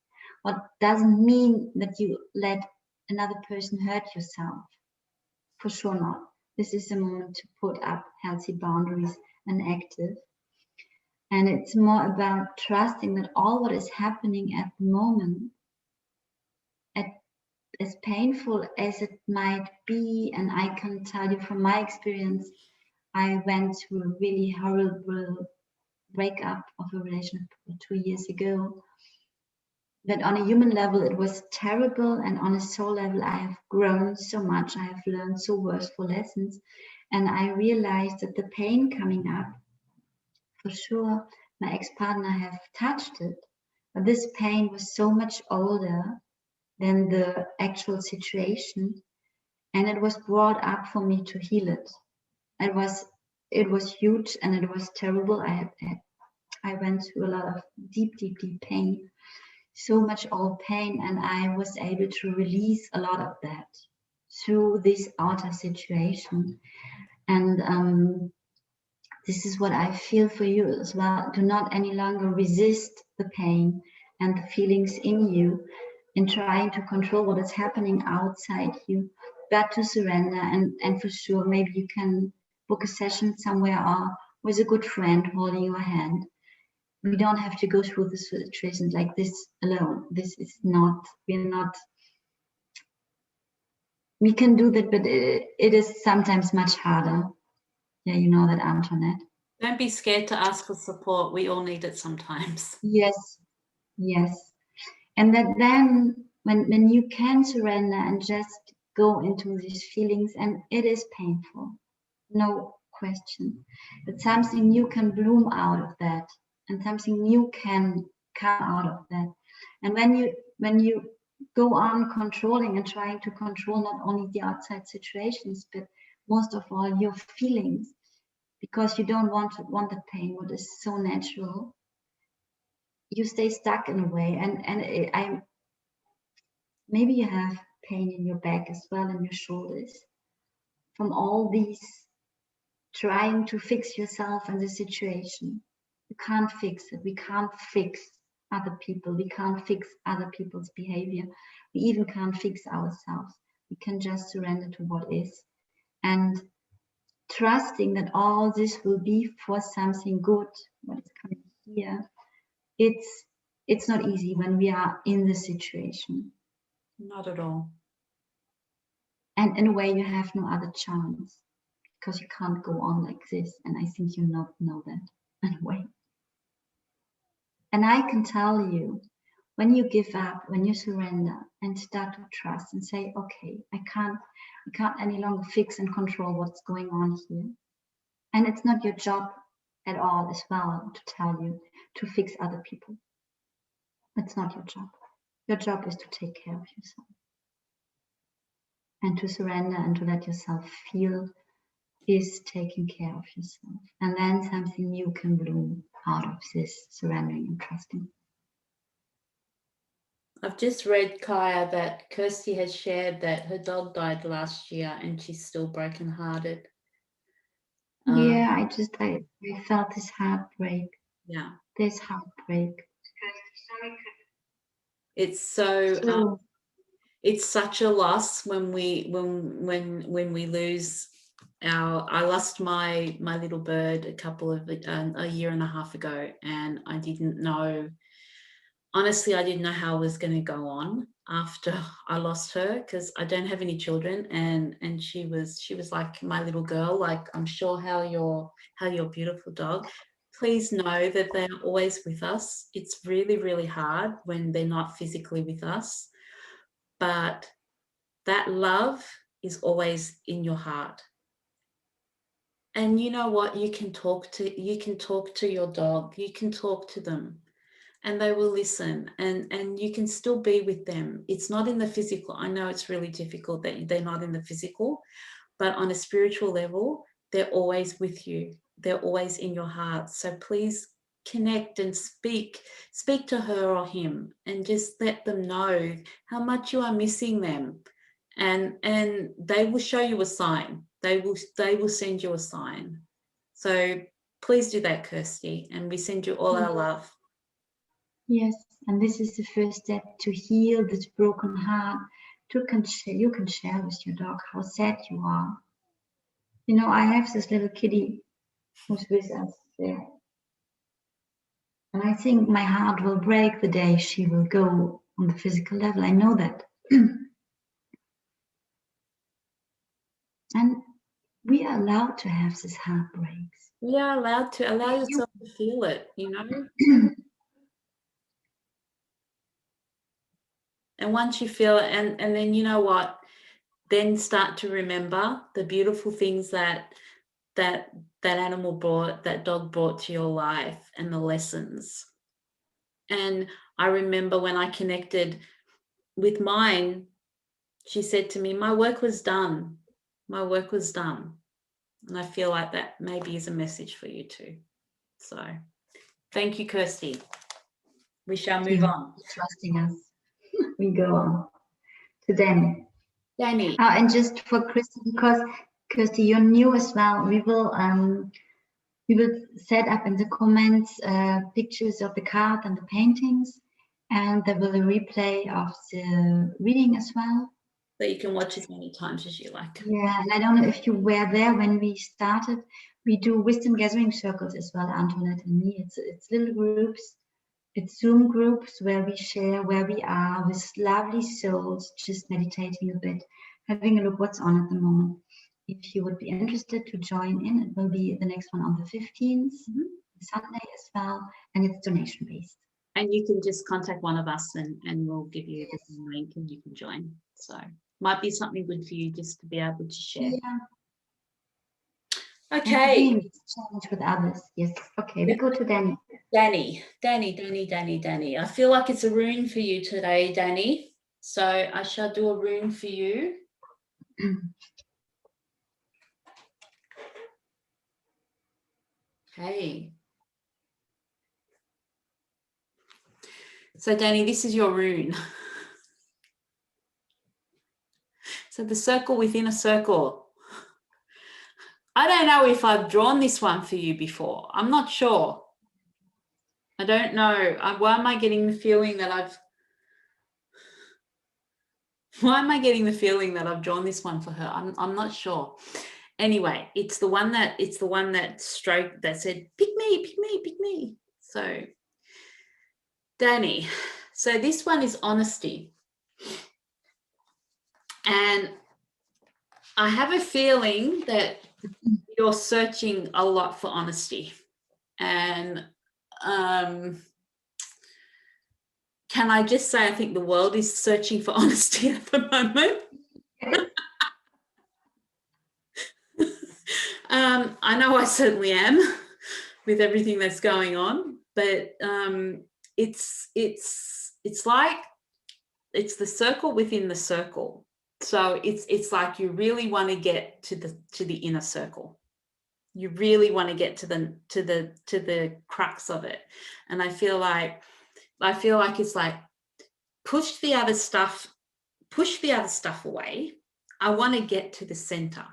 What doesn't mean that you let another person hurt yourself. For sure not. This is a moment to put up healthy boundaries and active. And it's more about trusting that all what is happening at the moment, as painful as it might be, and I can tell you from my experience, I went through a really horrible breakup of a relationship 2 years ago. But on a human level, it was terrible, and on a soul level, I have grown so much. I have learned so worthwhile lessons, and I realized that the pain coming up, for sure, my ex-partner have touched it, but this pain was so much older than the actual situation, and it was brought up for me to heal it. It was huge and it was terrible. I went through a lot of deep pain, so much old pain, and I was able to release a lot of that through this outer situation. And this is what I feel for you as well. Do not any longer resist the pain and the feelings in you in trying to control what is happening outside you, but to surrender. And for sure, maybe you can book a session somewhere or with a good friend holding your hand. We don't have to go through the situations like this alone. This is not, we can do that, but it is sometimes much harder. Yeah, you know that, Antoinette. Don't be scared to ask for support. We all need it sometimes. Yes. And that then when you can surrender and just go into these feelings, and it is painful, no question, but something new can bloom out of that, and something new can come out of that. And when you go on controlling and trying to control not only the outside situations, but most of all your feelings, because you don't want the pain, what is so natural, you stay stuck in a way. And maybe you have pain in your back as well, in your shoulders, from all these trying to fix yourself and the situation. You can't fix it. We can't fix other people. We can't fix other people's behavior. We even can't fix ourselves. We can just surrender to what is, and trusting that all this will be for something good, what is coming here. It's not easy when we are in the situation. Not at all. And in a way, you have no other chance, because you can't go on like this. And I think you know that in a way. And I can tell you, when you give up, when you surrender and start to trust and say, okay, I can't any longer fix and control what's going on here. And it's not your job at all as well to tell you to fix other people. It's not your job. Your job is to take care of yourself and to surrender and to let yourself feel is taking care of yourself. And then something new can bloom out of this surrendering and trusting. I've just read, Kaija, that Kirsty has shared that her dog died last year and she's still brokenhearted. Yeah, I felt this heartbreak. Yeah. This heartbreak. It's so it's such a loss when we lose I lost my little bird a year and a half ago, and I didn't know. Honestly, I didn't know how I was going to go on after I lost her, because I don't have any children, and she was like my little girl. Like, I'm sure how your beautiful dog. Please know that they're always with us. It's really, really hard when they're not physically with us, but that love is always in your heart. And you know what? You can talk to your dog. You can talk to them, and they will listen, and you can still be with them. It's not in the physical. I know it's really difficult that they're not in the physical, but on a spiritual level, they're always with you. They're always in your heart. So please connect and speak to her or him, and just let them know how much you are missing them. And they will show you a sign. They will send you a sign. So please do that, Kirsty, and we send you all our love. Yes, and this is the first step to heal this broken heart. You can share with your dog how sad you are. You know, I have this little kitty who's with us there. And I think my heart will break the day she will go on the physical level. I know that. And we are allowed to have these heartbreaks. We are allowed to allow yourself to feel it, you know. And once you feel it, and then you know what, then start to remember the beautiful things that animal brought, that dog brought to your life, and the lessons. And I remember when I connected with mine, she said to me, my work was done. My work was done. And I feel like that maybe is a message for you too. So thank you, Kirsty. We shall move on. Trusting us. We go on to Danny. Danny. And just for Kirsty, because Kirsty, you're new as well, we will set up in the comments pictures of the card and the paintings, and there will be a replay of the reading as well. That you can watch as many times as you like. Yeah, and I don't know if you were there when we started. We do wisdom gathering circles as well, Antoinette and me. It's little groups. It's Zoom groups where we share where we are with lovely souls, just meditating a bit, having a look what's on at the moment. If you would be interested to join in, it will be the next one on the 15th, Sunday as well, and it's donation based. And you can just contact one of us and we'll give you the link and you can join. So might be something good for you just to be able to share. Yeah. Okay. Challenge with others. Yes. Okay, we go to Danny. Danny. I feel like it's a rune for you today, Danny. So I shall do a rune for you. Okay. So Danny, this is your rune. So the circle within a circle. I don't know if I've drawn this one for you before. I'm not sure. I don't know. Why am I getting the feeling that I've drawn this one for her? I'm not sure. Anyway, it's the one that said, pick me. So Danny, so this one is honesty. And I have a feeling that you're searching a lot for honesty. And can I just say, I think the world is searching for honesty at the moment. I know I certainly am with everything that's going on, but it's like it's the circle within the circle. So it's like you really want to get to the inner circle. You really want to get to the crux of it. And I feel like it's like push the other stuff away. I want to get to the center.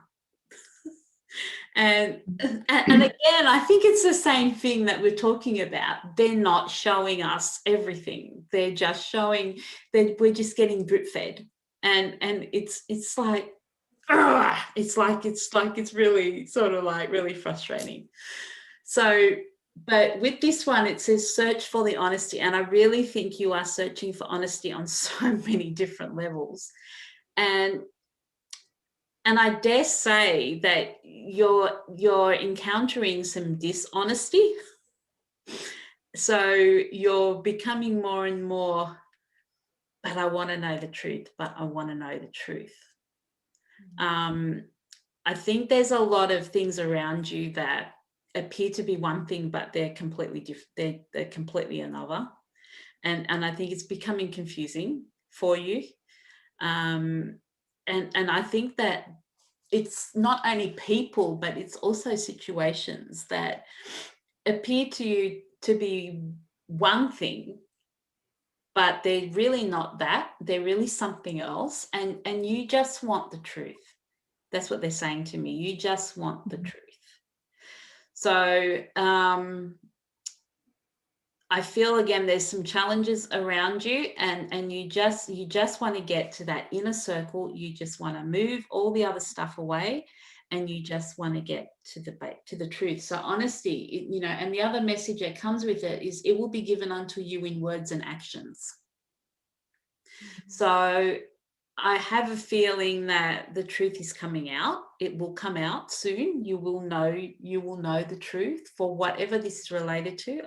And again, I think it's the same thing that we're talking about. They're not showing us everything. They're just showing that we're just getting drip fed. And it's like, it's really sort of like really frustrating. So, but with this one, it says search for the honesty. And I really think you are searching for honesty on so many different levels. And I dare say that you're encountering some dishonesty. So you're becoming more and more, but I want to know the truth, I think there's a lot of things around you that appear to be one thing, but they're completely different. They're completely another. And I think it's becoming confusing for you. And I think that it's not only people, but it's also situations that appear to you to be one thing, but they're really not that. They're really something else. And you just want the truth. That's what they're saying to me. You just want the truth. So I feel, again, there's some challenges around you, and you just want to get to that inner circle. You just want to move all the other stuff away, and you just want to get to the truth. So honesty, and the other message that comes with it is it will be given unto you in words and actions. So I have a feeling that the truth is coming out. It will come out soon. You will know the truth for whatever this is related to.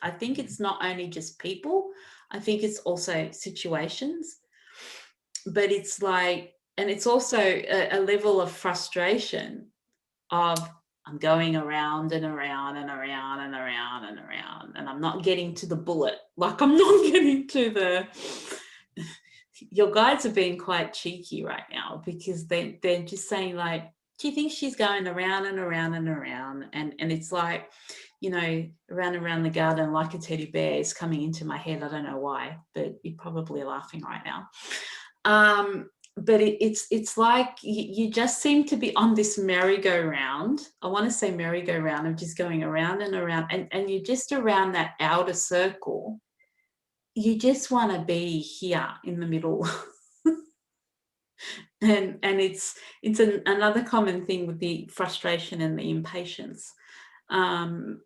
I think it's not only just people. I think it's also situations. But it's like, and it's also a level of frustration of, I'm going around and around and around and around and around, and I'm not getting to the bullet. Like, I'm not getting to the... Your guides are being quite cheeky right now, because they're just saying, like, do you think she's going around and around and around? And it's like, you know, around and around the garden like a teddy bear is coming into my head. I don't know why, but you're probably laughing right now. But it's like you just seem to be on this merry-go-round. I want to say merry-go-round of just going around and around, and you're just around that outer circle. You just want to be here in the middle. and it's another common thing with the frustration and the impatience. And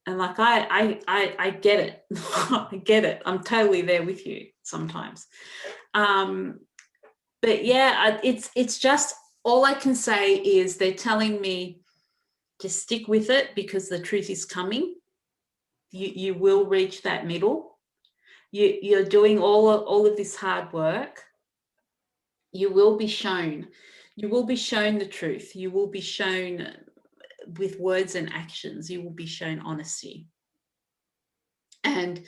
like I get it. I get it. I'm totally there with you sometimes. But yeah, it's just, all I can say is they're telling me just stick with it, because the truth is coming. You will reach that middle. You're doing all of this hard work. You will be shown. You will be shown the truth. You will be shown with words and actions. You will be shown honesty. And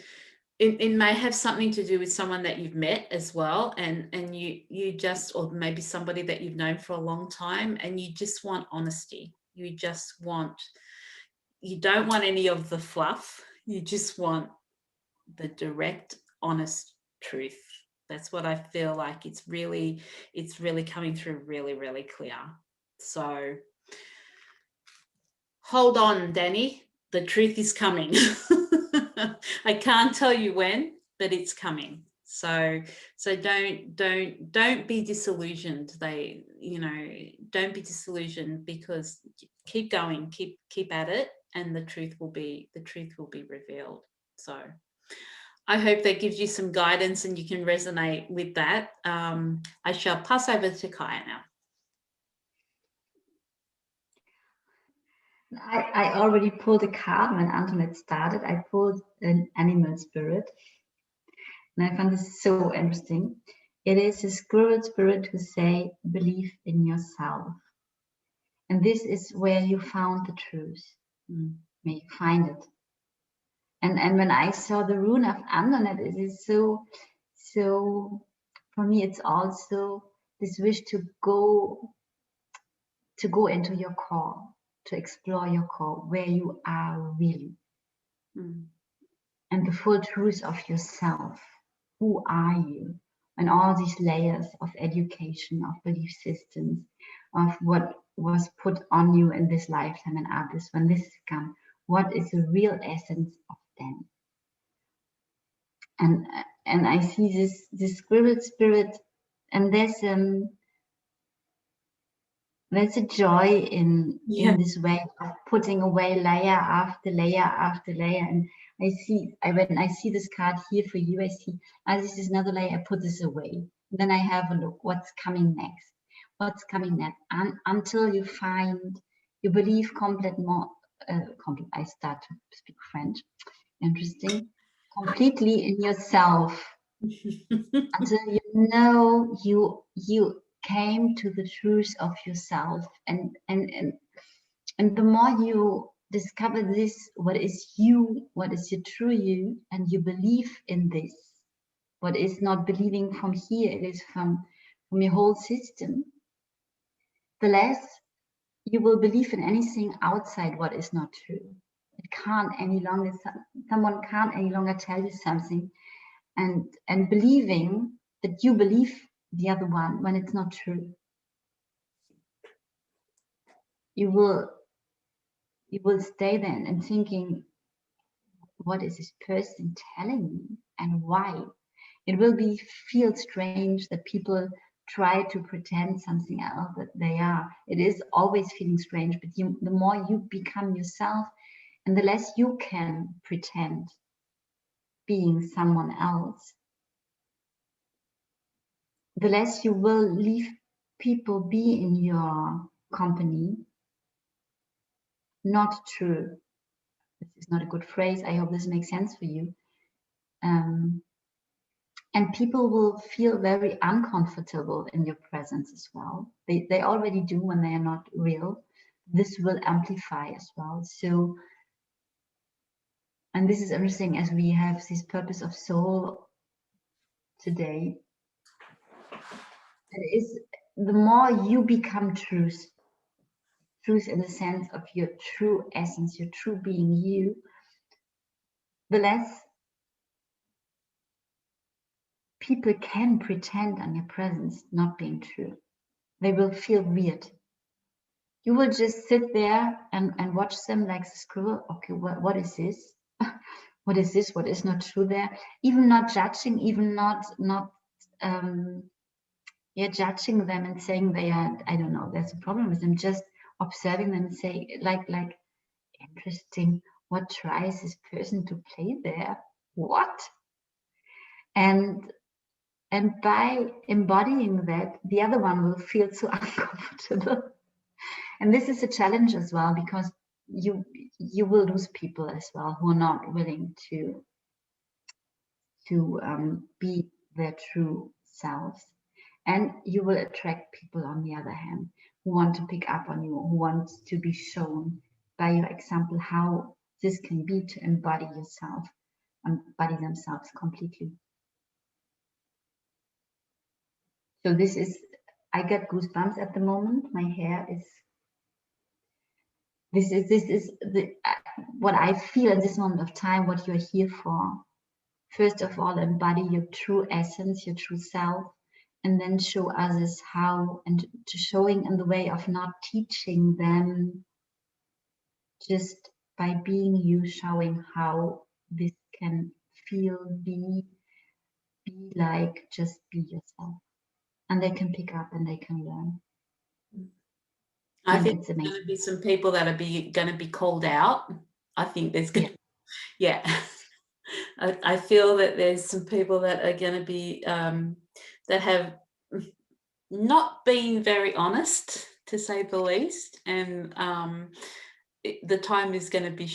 it may have something to do with someone that you've met as well, and you just, or maybe somebody that you've known for a long time, and you just want honesty. You don't want any of the fluff. You just want the direct, honest truth. That's what I feel like. It's really coming through really, really clear. So hold on, Danny. The truth is coming. I can't tell you when, but it's coming. So don't be disillusioned. Don't be disillusioned, because keep going, keep at it, and the truth will be revealed. So I hope that gives you some guidance and you can resonate with that. I shall pass over to Kaija now. I already pulled a card when Antoinette started. I pulled an animal spirit, and I found this so interesting. It is a squirrel spirit who say, believe in yourself. And this is where you found the truth. May you find it. And when I saw the rune of Antoinette, it is so, for me, it's also this wish to go into your core, to explore your core, where you are really. And the full truth of yourself. Who are you? And all these layers of education, of belief systems, of what was put on you in this lifetime and others. When this comes, what is the real essence of them? And I see this squirrel spirit, and there's a joy in this way of putting away layer after layer after layer. And when I see this card here for you, I see, this is another layer, I put this away. And then I have a look, what's coming next? What's coming next? Until you find, you believe I start to speak French. Interesting. Completely in yourself. Until you know you came to the truth of yourself, and the more you discover this, what is you, what is your true you, and you believe in this, what is not believing from here, it is from your whole system, the less you will believe in anything outside what is not true. It can't any longer, someone can't any longer tell you something and believing that you believe the other one when it's not true. You will stay then and thinking, what is this person telling me and why? It will feel strange that people try to pretend something else that they are. It is always feeling strange, but the more you become yourself, and the less you can pretend being someone else, the less you will leave people be in your company. Not true. This is not a good phrase. I hope this makes sense for you. And people will feel very uncomfortable in your presence as well. They already do when they are not real. This will amplify as well. So, and this is interesting as we have this purpose of soul today. It is the more you become truth in the sense of your true essence, your true being you, the less people can pretend on your presence not being true. They will feel weird. You will just sit there and watch them like the squirrel. Okay, what is this? What is this? What is not true there? Even not judging, even not judging them and saying they are, I don't know, there's a problem with them. Just observing them and say, like, interesting. What tries this person to play there? What? And by embodying that, the other one will feel so uncomfortable. And this is a challenge as well, because you will lose people as well who are not willing to be their true selves. And you will attract people, on the other hand, who want to pick up on you, who want to be shown by your example how this can be to embody yourself, embody themselves completely. So this is, I get goosebumps at the moment. My hair is, this is the what I feel at this moment of time, what you're here for. First of all, embody your true essence, your true self, and then show others how, and to showing in the way of not teaching them, just by being you, showing how this can feel, be like, just be yourself. And they can pick up and they can learn. I think there's going to be some people that are going to be called out. I think there's going to, yeah. I feel that there's some people that are going to be, that have not been very honest, to say the least. And the time is going to be,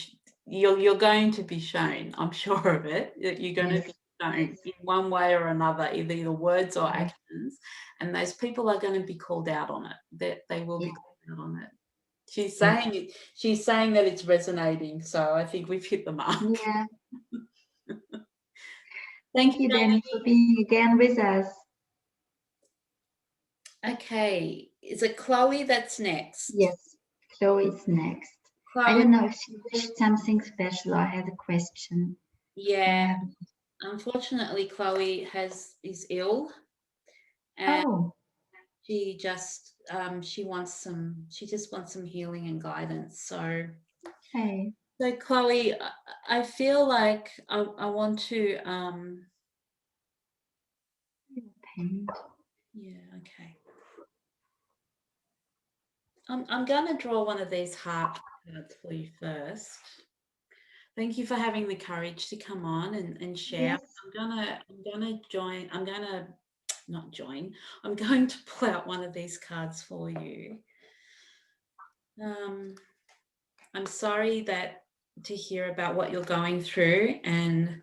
you're going to be shown, I'm sure of it, that you're going to be shown in one way or another, either words or actions. And those people are going to be called out on it. They will be called out on it. She's saying that it's resonating, so I think we've hit the mark. Yeah. Thank you, Danny, for being again with us. Okay, is it Chloe that's next? Yes, Chloe's next. Chloe, I don't know if she wished something special or has a question. Yeah, unfortunately, Chloe is ill, and she just she just wants some healing and guidance. So, so Chloe, I feel like I want to yeah, okay. I'm going to draw one of these heart cards for you first. Thank you for having the courage to come on and share. Yes. I'm going to pull out one of these cards for you. I'm sorry to hear about what you're going through, and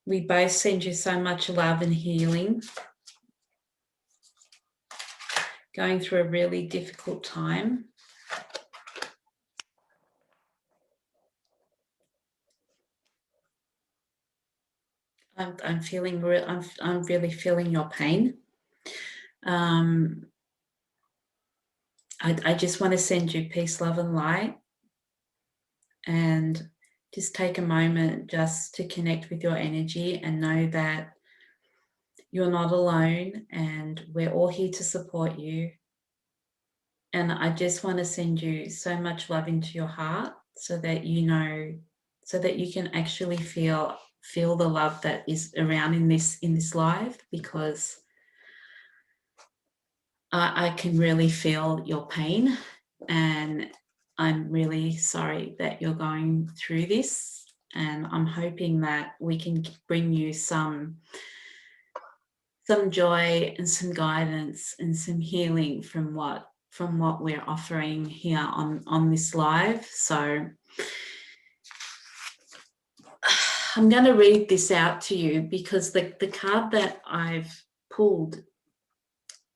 we both send you so much love and healing. Going through a really difficult time. I'm really feeling your pain. I just want to send you peace, love, and light, and just take a moment just to connect with your energy and know that you're not alone, and we're all here to support you. And I just want to send you so much love into your heart, so that you know, so that you can actually feel the love that is around in this life, because I can really feel your pain, and I'm really sorry that you're going through this, and I'm hoping that we can bring you some some joy and some guidance and some healing from what we're offering here on this live. So I'm going to read this out to you because the card that I've pulled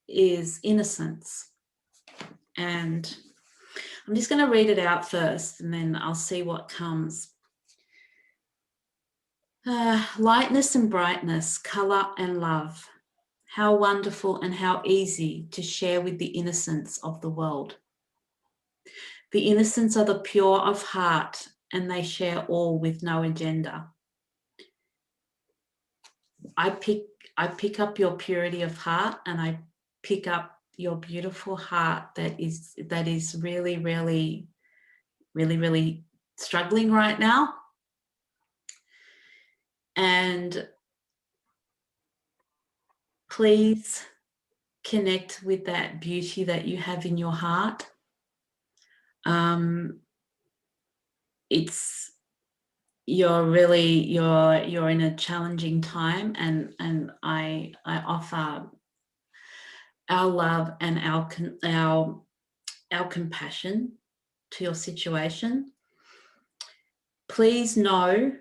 is innocence. And I'm just going to read it out first and then I'll see what comes. Lightness and brightness, colour and love. How wonderful and how easy to share with the innocence of the world. The innocents are the pure of heart and they share all with no agenda. I pick up your purity of heart and I pick up your beautiful heart that is really, really, really, really struggling right now. And please connect with that beauty that you have in your heart. You're in a challenging time, and I offer our love and our compassion to your situation. Please know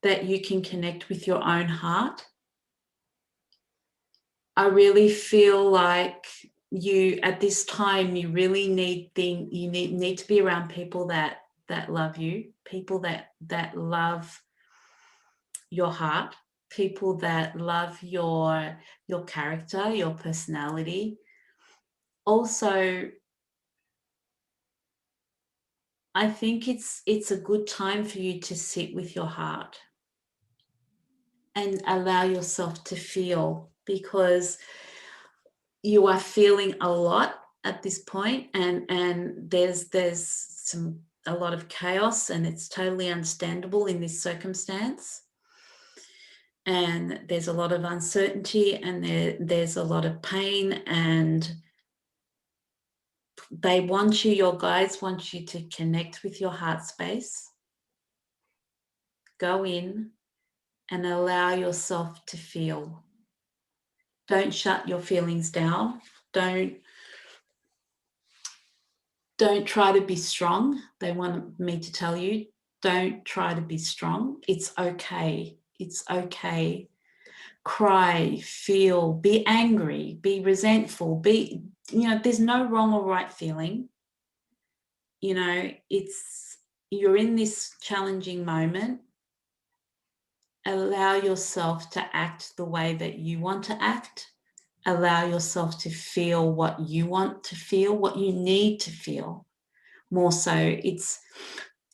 that you can connect with your own heart. I really feel like you at this time you really need to be around people that love you, people that love your heart, people that love your character, your personality. Also, I think it's a good time for you to sit with your heart and allow yourself to feel, because you are feeling a lot at this point, and there's a lot of chaos, and it's totally understandable in this circumstance. And there's a lot of uncertainty, and there's a lot of pain, and your guides want you to connect with your heart space. Go in and allow yourself to feel. Don't shut your feelings down. Don't try to be strong. They want me to tell you, don't try to be strong. It's okay. It's okay. Cry, feel, be angry, be resentful, there's no wrong or right feeling. You're in this challenging moment. Allow yourself to act the way that you want to act. Allow yourself to feel what you want to feel, what you need to feel. More so, it's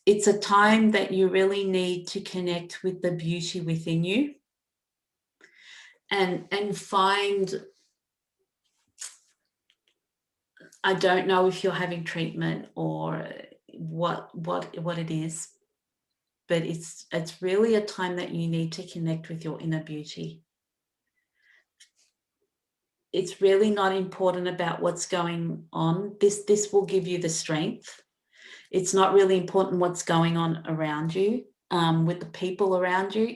a time that you really need to connect with the beauty within you and find, I don't know if you're having treatment or what it is, but it's really a time that you need to connect with your inner beauty. It's really not important about what's going on. This will give you the strength. It's not really important what's going on around you, with the people around you.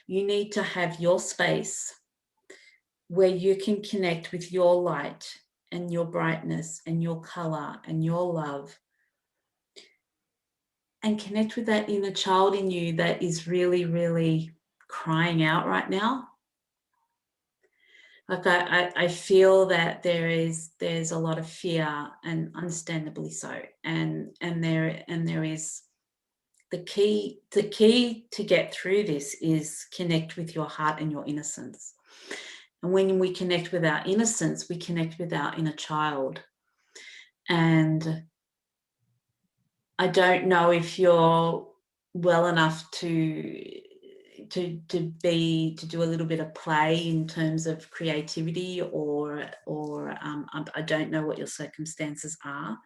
You need to have your space where you can connect with your light and your brightness and your color and your love, and connect with that inner child in you that is really, really crying out right now. Like I feel that there's a lot of fear, and understandably so, and there is the key to get through this is connect with your heart and your innocence. And when we connect with our innocence, we connect with our inner child. And I don't know if you're well enough to do a little bit of play in terms of creativity, or I don't know what your circumstances are,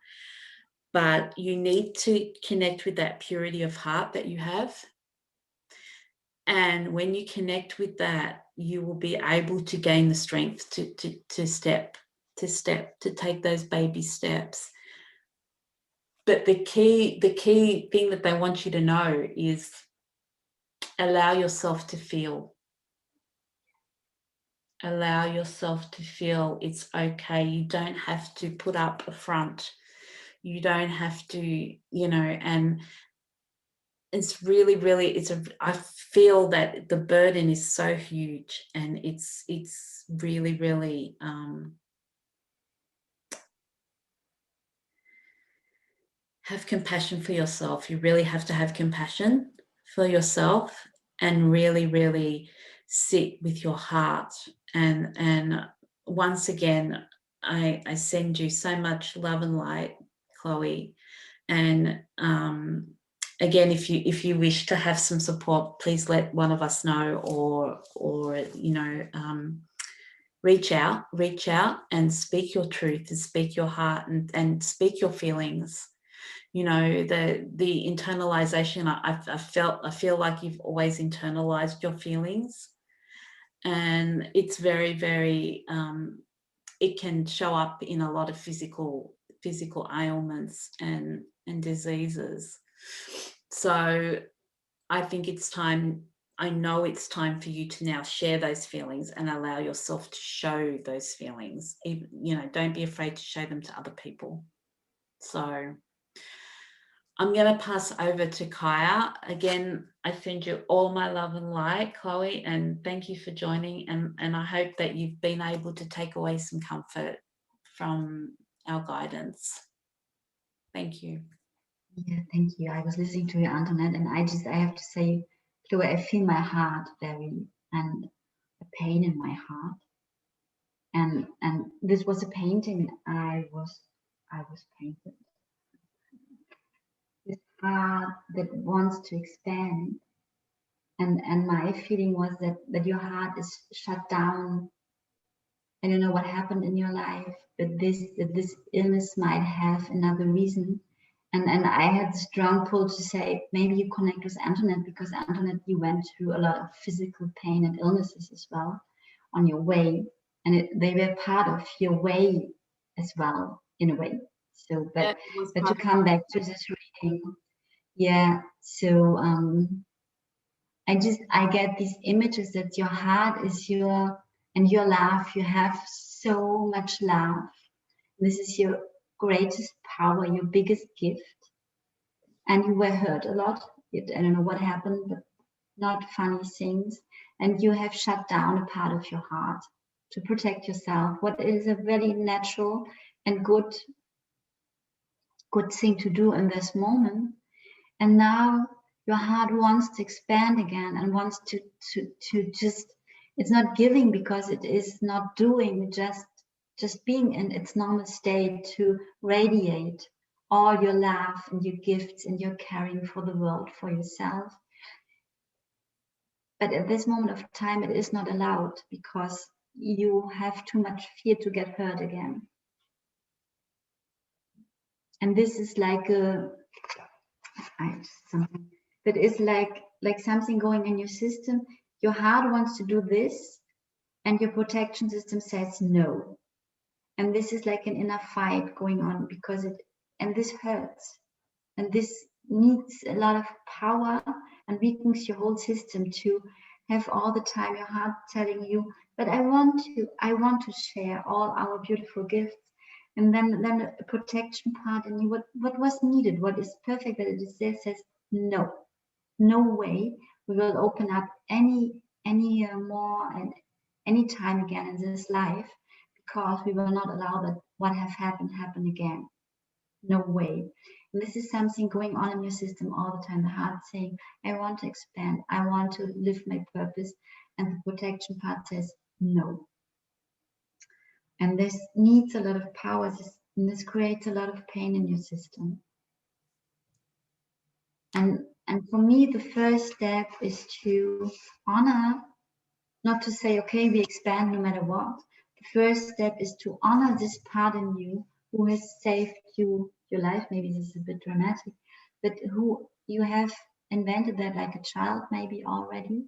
but you need to connect with that purity of heart that you have. And when you connect with that, you will be able to gain the strength to take those baby steps. But the key thing that they want you to know is allow yourself to feel. Allow yourself to feel it's okay. You don't have to put up a front. You don't have to, you know, and it's really, really, I feel that the burden is so huge, and it's really, really, have compassion for yourself. You really have to have compassion for yourself and really, really sit with your heart. And once again, I send you so much love and light, Chloe. And again, if you wish to have some support, please let one of us know, or you know, reach out and speak your truth, and speak your heart, and speak your feelings. You know, the internalization, I feel like you've always internalized your feelings, and it's very, very, it can show up in a lot of physical ailments and diseases. So I think it's time, I know it's time for you to now share those feelings and allow yourself to show those feelings. Even, you know, don't be afraid to show them to other people. So I'm going to pass over to Kaija. Again, I send you all my love and light, Chloe, and thank you for joining. And I hope that you've been able to take away some comfort from our guidance. Thank you. Yeah, thank you. I was listening to you, Antoinette, and I have to say, Chloe, I feel my heart and a pain in my heart. And this was a painting I was painted. This heart that wants to expand. And my feeling was that your heart is shut down. I don't know what happened in your life, but this illness might have another reason. And I had the strong pull to say, maybe you connect with Antoinette, because Antoinette, you went through a lot of physical pain and illnesses as well on your way. And they were part of your way as well, in a way. So, but to come back to this reading, yeah. So I get these images that your heart is and your love, you have so much love. This is your greatest power, your biggest gift. And you were hurt a lot. I don't know what happened, but not funny things. And you have shut down a part of your heart to protect yourself. What is a very natural and good thing to do in this moment. And now your heart wants to expand again and wants to just, it's not giving because it is not doing, just being in its normal state to radiate all your love and your gifts and your caring for the world, for yourself. But at this moment of time, it is not allowed because you have too much fear to get hurt again. And this is like something that is like something going in your system. Your heart wants to do this, and your protection system says no. And this is like an inner fight going on because and this hurts. And this needs a lot of power and weakens your whole system to have all the time your heart telling you, but I want to share all our beautiful gifts. And then a protection part in you, what was needed, what is perfect that it is there, says no way we will open up any more and any time again in this life, because we will not allow that what have happened happen again. No way. And this is something going on in your system all the time. The heart saying, I want to expand, I want to live my purpose, and the protection part says no. And this needs a lot of power, and this creates a lot of pain in your system. And for me, the first step is to honor, not to say, okay, we expand no matter what. The first step is to honor this part in you who has saved you your life. Maybe this is a bit dramatic, but who you have invented that like a child maybe already.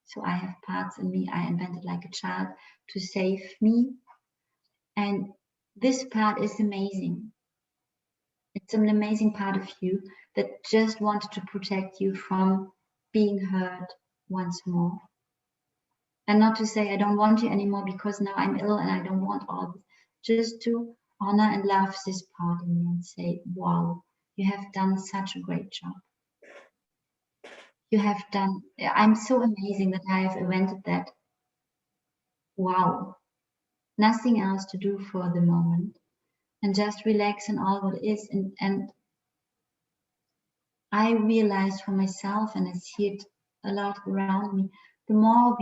So I have parts in me I invented like a child to save me. And this part is amazing. It's an amazing part of you that just wanted to protect you from being hurt once more. And not to say, I don't want you anymore because now I'm ill and I don't want all this. Just to honor and love this part in me and say, wow, you have done such a great job. You have done, I'm so amazing that I have invented that. Wow. Nothing else to do for the moment. And just relax in all what is. And I realize for myself, and I see it a lot around me, the more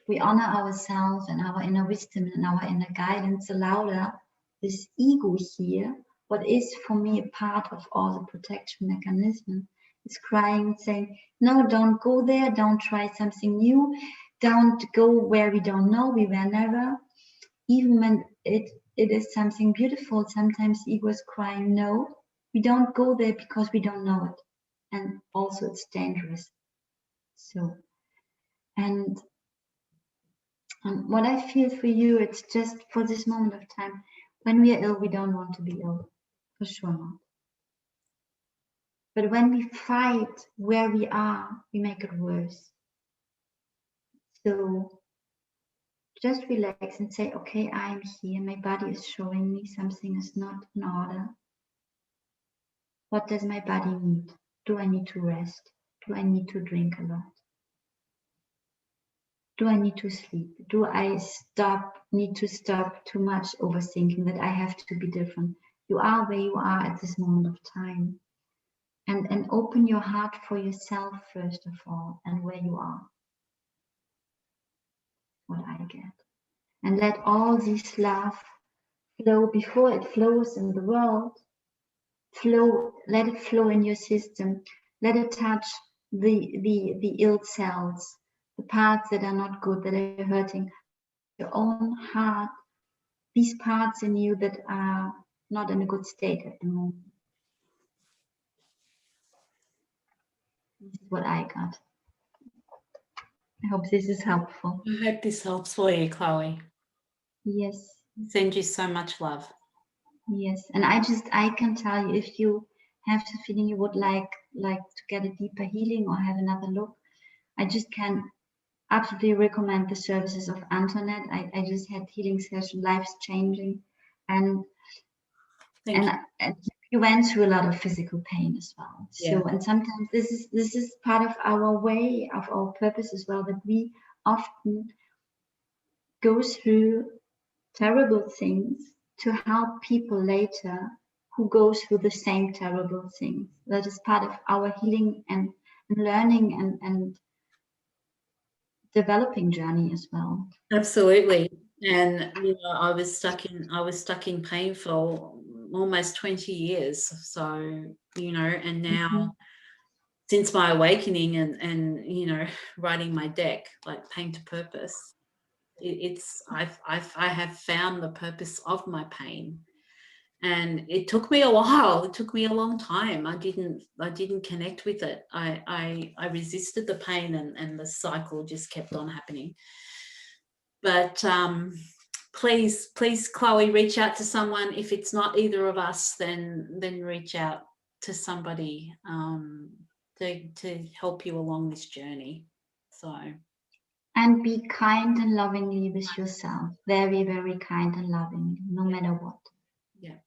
we honor ourselves and our inner wisdom and our inner guidance, the louder this ego here, what is for me a part of all the protection mechanism, is crying and saying, no, don't go there, don't try something new, don't go where we don't know, we were never. Even when it is something beautiful, sometimes ego is crying, no, we don't go there because we don't know it. And also it's dangerous. So, and what I feel for you, it's just for this moment of time, when we are ill, we don't want to be ill, for sure not. But when we fight where we are, we make it worse. So just relax and say, okay, I'm here, my body is showing me something is not in order. What does my body need? Do I need to rest? Do I need to drink a lot? Do I need to sleep? Do I need to stop too much overthinking that I have to be different? You are where you are at this moment of time. And open your heart for yourself first of all, and where you are. What I get. And let all this love flow before it flows in the world. Let it flow in your system. Let it touch the ill cells, the parts that are not good, that are hurting. Your own heart, these parts in you that are not in a good state at the moment. This is what I got. I hope this is helpful. I hope this helps for you, Chloe. Yes. Send you so much love. Yes, and I can tell you, if you have the feeling you would like to get a deeper healing or have another look, I just can absolutely recommend the services of Antoinette. I just had healing session, life's changing, and you went through a lot of physical pain as well. Yeah. So, and sometimes this is part of our way, of our purpose as well, that we often go through terrible things to help people later who go through the same terrible things. That is part of our healing and learning and developing journey as well. Absolutely. And you know, I was stuck in pain for almost 20 years. So, you know, and now since my awakening and you know, writing my deck, like Pain to Purpose, I have found the purpose of my pain. And it took me a while. It took me a long time. I didn't connect with it. I resisted the pain, and the cycle just kept on happening. But please, Chloe, reach out to someone. If it's not either of us, then reach out to somebody to help you along this journey. So. And be kind and lovingly with yourself. Very, very kind and loving, no matter what. Yeah.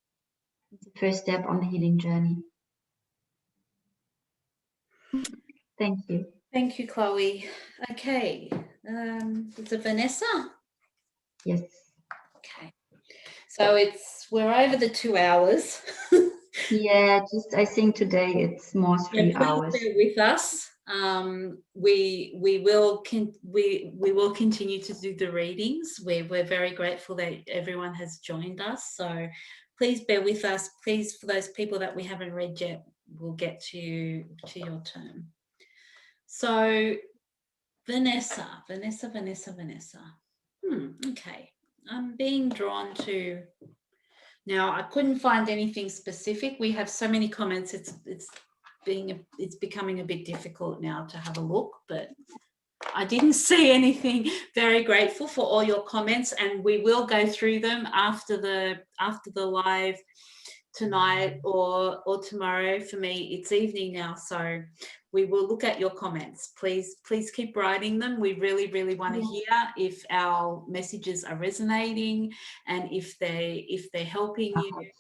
It's the first step on the healing journey. Thank you. Thank you, Chloe. Okay. Is it Vanessa? Yes. Okay. So we're over the 2 hours. Yeah, I think today it's more 3 hours. Bear with us. We will continue to do the readings. We're very grateful that everyone has joined us. So please bear with us. Please, for those people that we haven't read yet, we'll get to your turn. So Vanessa. Okay. I'm being drawn to. Now, I couldn't find anything specific. We have so many comments. It's becoming a bit difficult now to have a look, but I didn't see anything. Very grateful for all your comments, and we will go through them after the live tonight or tomorrow. For me, it's evening now, so we will look at your comments. Please keep writing them. We really want to hear if our messages are resonating and if they're helping you.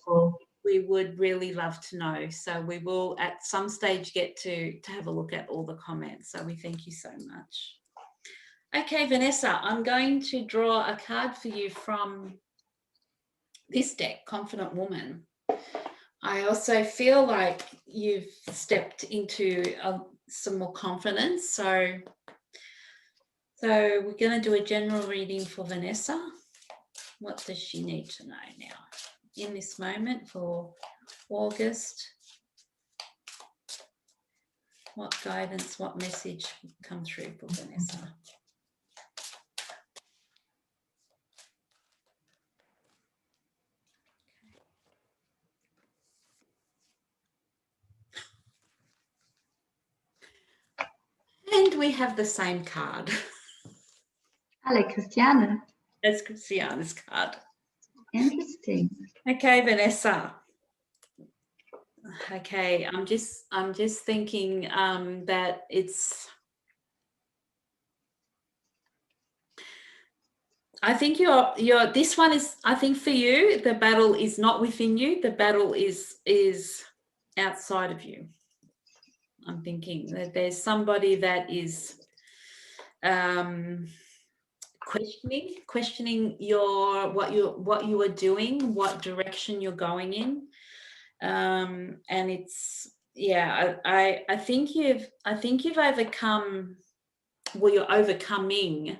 We would really love to know. So we will at some stage get to have a look at all the comments. So we thank you so much. Okay, Vanessa, I'm going to draw a card for you from this deck, Confident Woman. I also feel like you've stepped into some more confidence. So we're going to do a general reading for Vanessa. What does she need to know now in this moment for August? What guidance, what message come through for Vanessa? And we have the same card. Hello, Christiane. That's Christiane's card. Interesting. Okay, Vanessa. Okay, I'm just thinking that it's. I think you're. This one is. I think for you, the battle is not within you. The battle is outside of you. I'm thinking that there's somebody that is questioning what you are doing, what direction you're going in, and it's I think you've overcome. Well, you're overcoming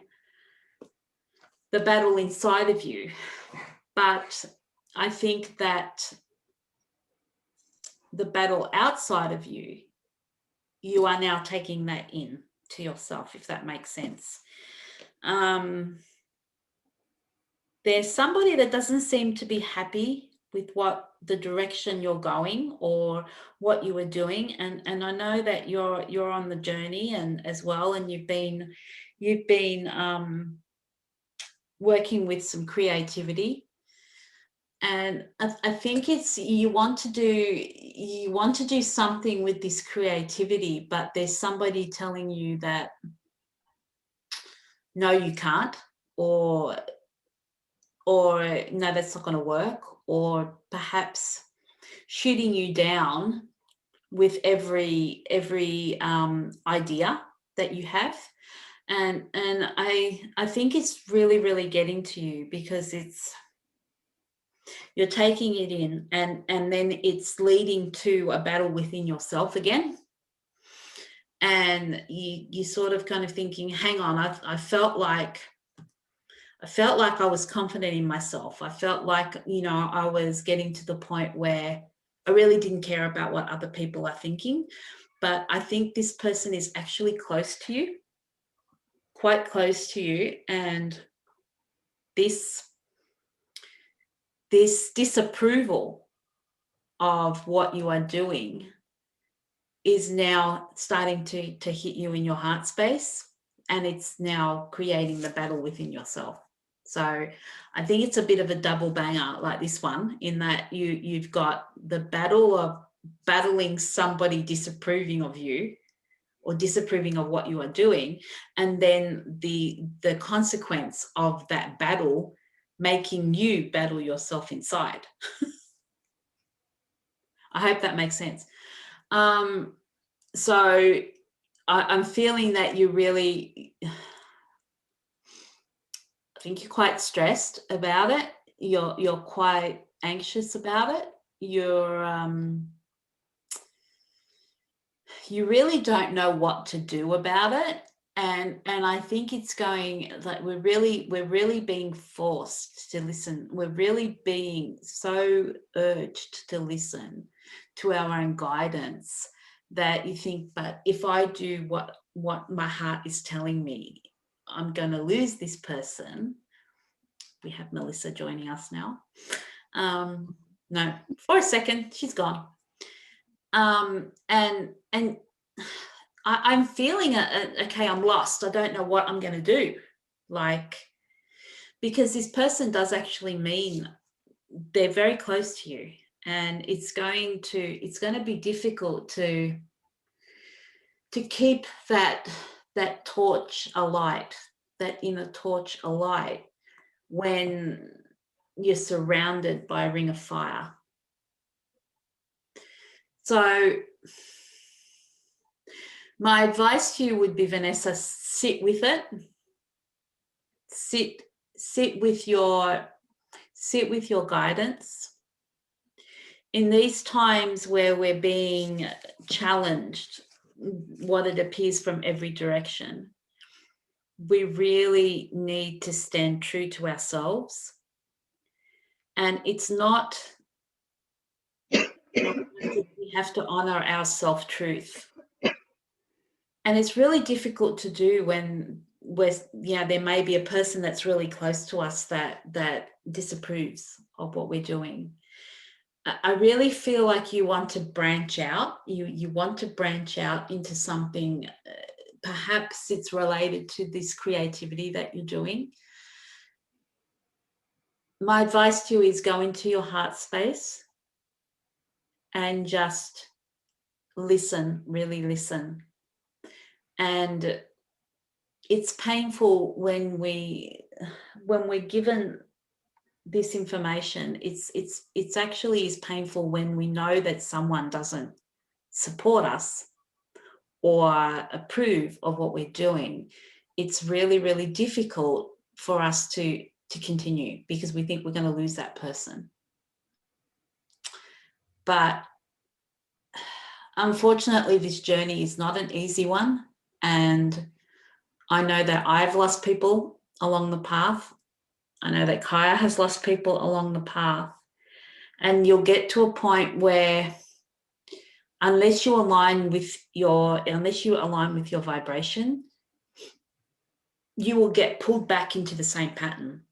the battle inside of you, but I think that the battle outside of you, you are now taking that in to yourself, if that makes sense. There's somebody that doesn't seem to be happy with what the direction you're going or what you are doing, and I know that you're on the journey and as well, and you've been working with some creativity, and I think it's you want to do something with this creativity, but there's somebody telling you that no, you can't, or no, that's not going to work, or perhaps shooting you down with every idea that you have. And I think it's really getting to you, because you're taking it in, and then it's leading to a battle within yourself again. And you sort of kind of thinking, hang on, I felt like I was confident in myself. I felt like, I was getting to the point where I really didn't care about what other people are thinking. But I think this person is actually close to you, quite close to you. And this disapproval of what you are doing is now starting to hit you in your heart space, and it's now creating the battle within yourself. So I think it's a bit of a double banger, like this one, in that you've got the battle of battling somebody disapproving of you or disapproving of what you are doing, and then the consequence of that battle making you battle yourself inside. I hope that makes sense. So I'm feeling that you really, I think you're quite stressed about it. You're quite anxious about it. You really don't know what to do about it. And I think it's going like we're really being forced to listen. We're really being so urged to listen to our own guidance, that you think, but if I do what my heart is telling me, I'm going to lose this person. We have Melissa joining us now. No, for a second, she's gone. And I'm feeling okay, I'm lost. I don't know what I'm going to do. Because this person does actually mean they're very close to you, and it's going to be difficult to keep that torch alight, that inner torch alight, when you're surrounded by a ring of fire. So my advice to you would be, Vanessa, sit with it. Sit with your guidance. In these times where we're being challenged, what it appears from every direction, we really need to stand true to ourselves. And it's not, we have to honor our self-truth. And it's really difficult to do when there may be a person that's really close to us that disapproves of what we're doing. I really feel like you want to branch out. You want to branch out into something, perhaps it's related to this creativity that you're doing. My advice to you is go into your heart space and just listen, really listen. And it's painful when we're given this information. It's actually is painful when we know that someone doesn't support us or approve of what we're doing. It's really, really difficult for us to continue because we think we're going to lose that person. But unfortunately, this journey is not an easy one. And I know that I've lost people along the path. I know that Kaija has lost people along the path. And you'll get to a point where unless you align with your vibration, you will get pulled back into the same pattern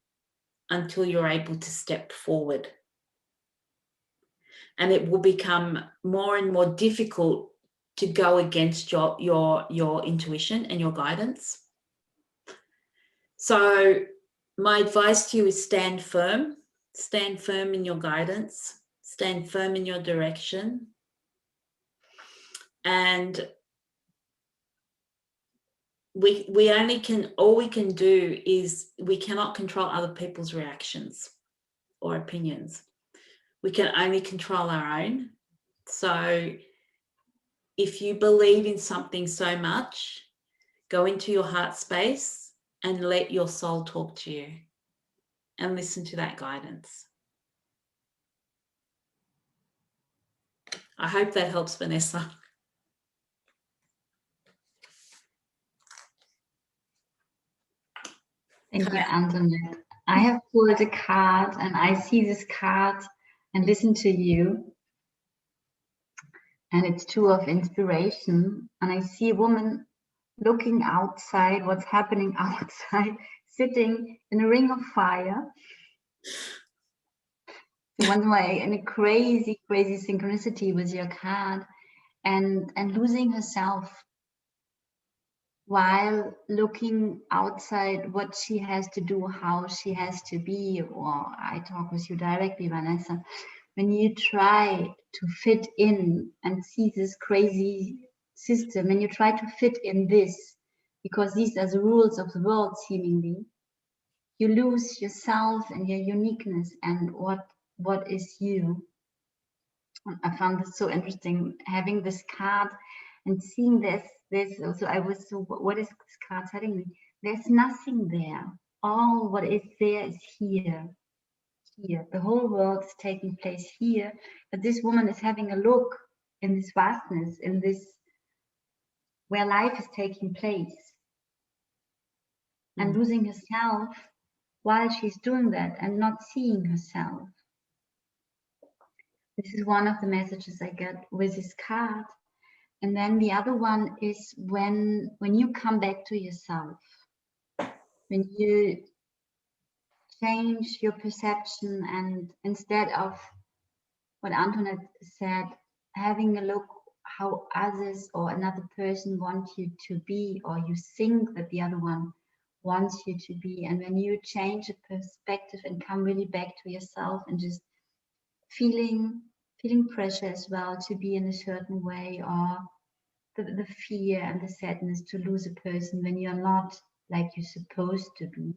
until you're able to step forward. And it will become more and more difficult to go against your intuition and your guidance. So my advice to you is stand firm in your guidance, stand firm in your direction. And all we can do is, we cannot control other people's reactions or opinions. We can only control our own. So if you believe in something so much, go into your heart space and let your soul talk to you and listen to that guidance. I hope that helps, Vanessa. Thank you, Antoinette. I have pulled a card and I see this card and listen to you. And it's two of inspiration. And I see a woman looking outside, what's happening outside, sitting in a ring of fire. So once more, in a crazy, crazy synchronicity with your card, and losing herself while looking outside what she has to do, how she has to be. Or I talk with you directly, Vanessa. When you try to fit in and see this crazy system, and you try to fit in this, because these are the rules of the world seemingly, you lose yourself and your uniqueness and what is you. I found this so interesting, having this card and seeing this. Also, I was so, what is this card telling me? There's nothing there. All what is there is here. Here, the whole world is taking place here, but this woman is having a look in this vastness, in this where life is taking place, and losing herself while she's doing that and not seeing herself. This is one of the messages I get with this card. And then the other one is when you come back to yourself, when you change your perception, and instead of what Antoinette said, having a look how others or another person want you to be, or you think that the other one wants you to be. And when you change the perspective and come really back to yourself and just feeling feeling pressure as well to be in a certain way, or the fear and the sadness to lose a person when you're not like you're supposed to be.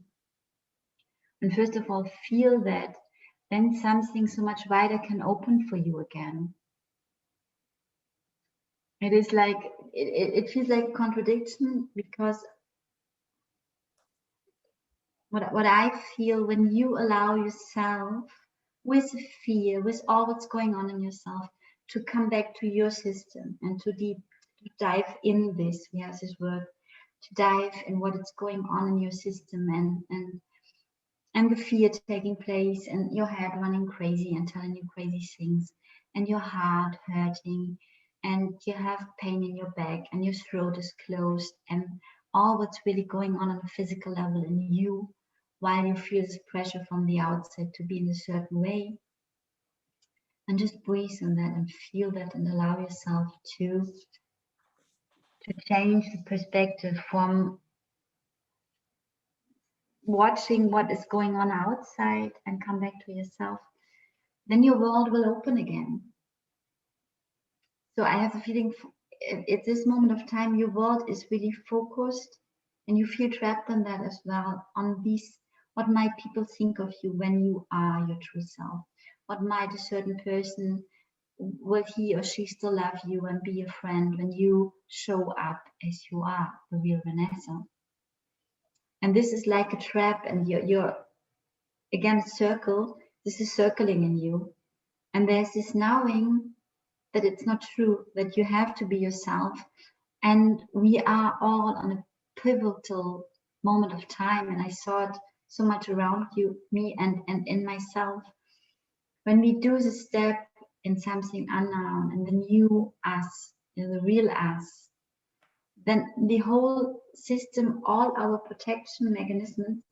And first of all, feel that, then something so much wider can open for you again. It is like, it feels like a contradiction, because what I feel when you allow yourself with fear, with all what's going on in yourself, to come back to your system and to dive in this, we have this word, to dive in what is going on in your system, and the fear taking place, and your head running crazy and telling you crazy things, and your heart hurting, and you have pain in your back, and your throat is closed, and all what's really going on a physical level in you, while you feel this pressure from the outside to be in a certain way. And just breathe on that and feel that, and allow yourself to change the perspective from watching what is going on outside and come back to yourself. Then your world will open again. So I have a feeling at this moment of time, your world is really focused, and you feel trapped in that as well, on these, what might people think of you when you are your true self? What might a certain person, will he or she still love you and be a friend when you show up as you are, the real Vanessa? And this is like a trap, and you're again circle. This is circling in you, and there's this knowing that it's not true, that you have to be yourself. And we are all on a pivotal moment of time, and I saw it so much around you, me, and in myself. When we do the step in something unknown, and the new us, the real us, then the whole system, all our protection mechanisms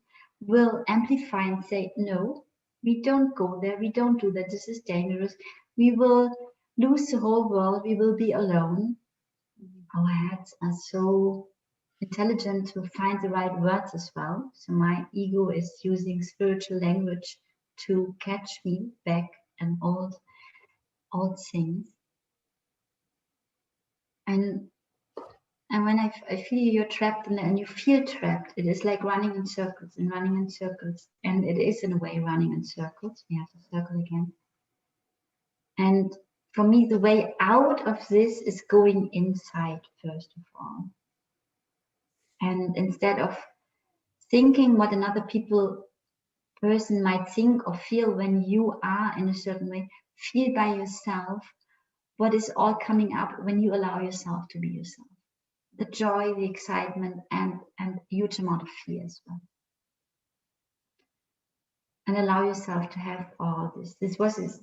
will amplify and say, no, we don't go there, we don't do that, this is dangerous, we will lose the whole world, we will be alone. Our heads are so intelligent to find the right words as well. So my ego is using spiritual language to catch me back and old things. And when I feel you're trapped in there, and you feel trapped, it is like running in circles and running in circles. And it is in a way running in circles. We have to circle again. And for me, the way out of this is going inside, first of all. And instead of thinking what another person might think or feel when you are in a certain way, feel by yourself what is all coming up when you allow yourself to be yourself. The joy, the excitement, and a huge amount of fear as well. And allow yourself to have all this. This was this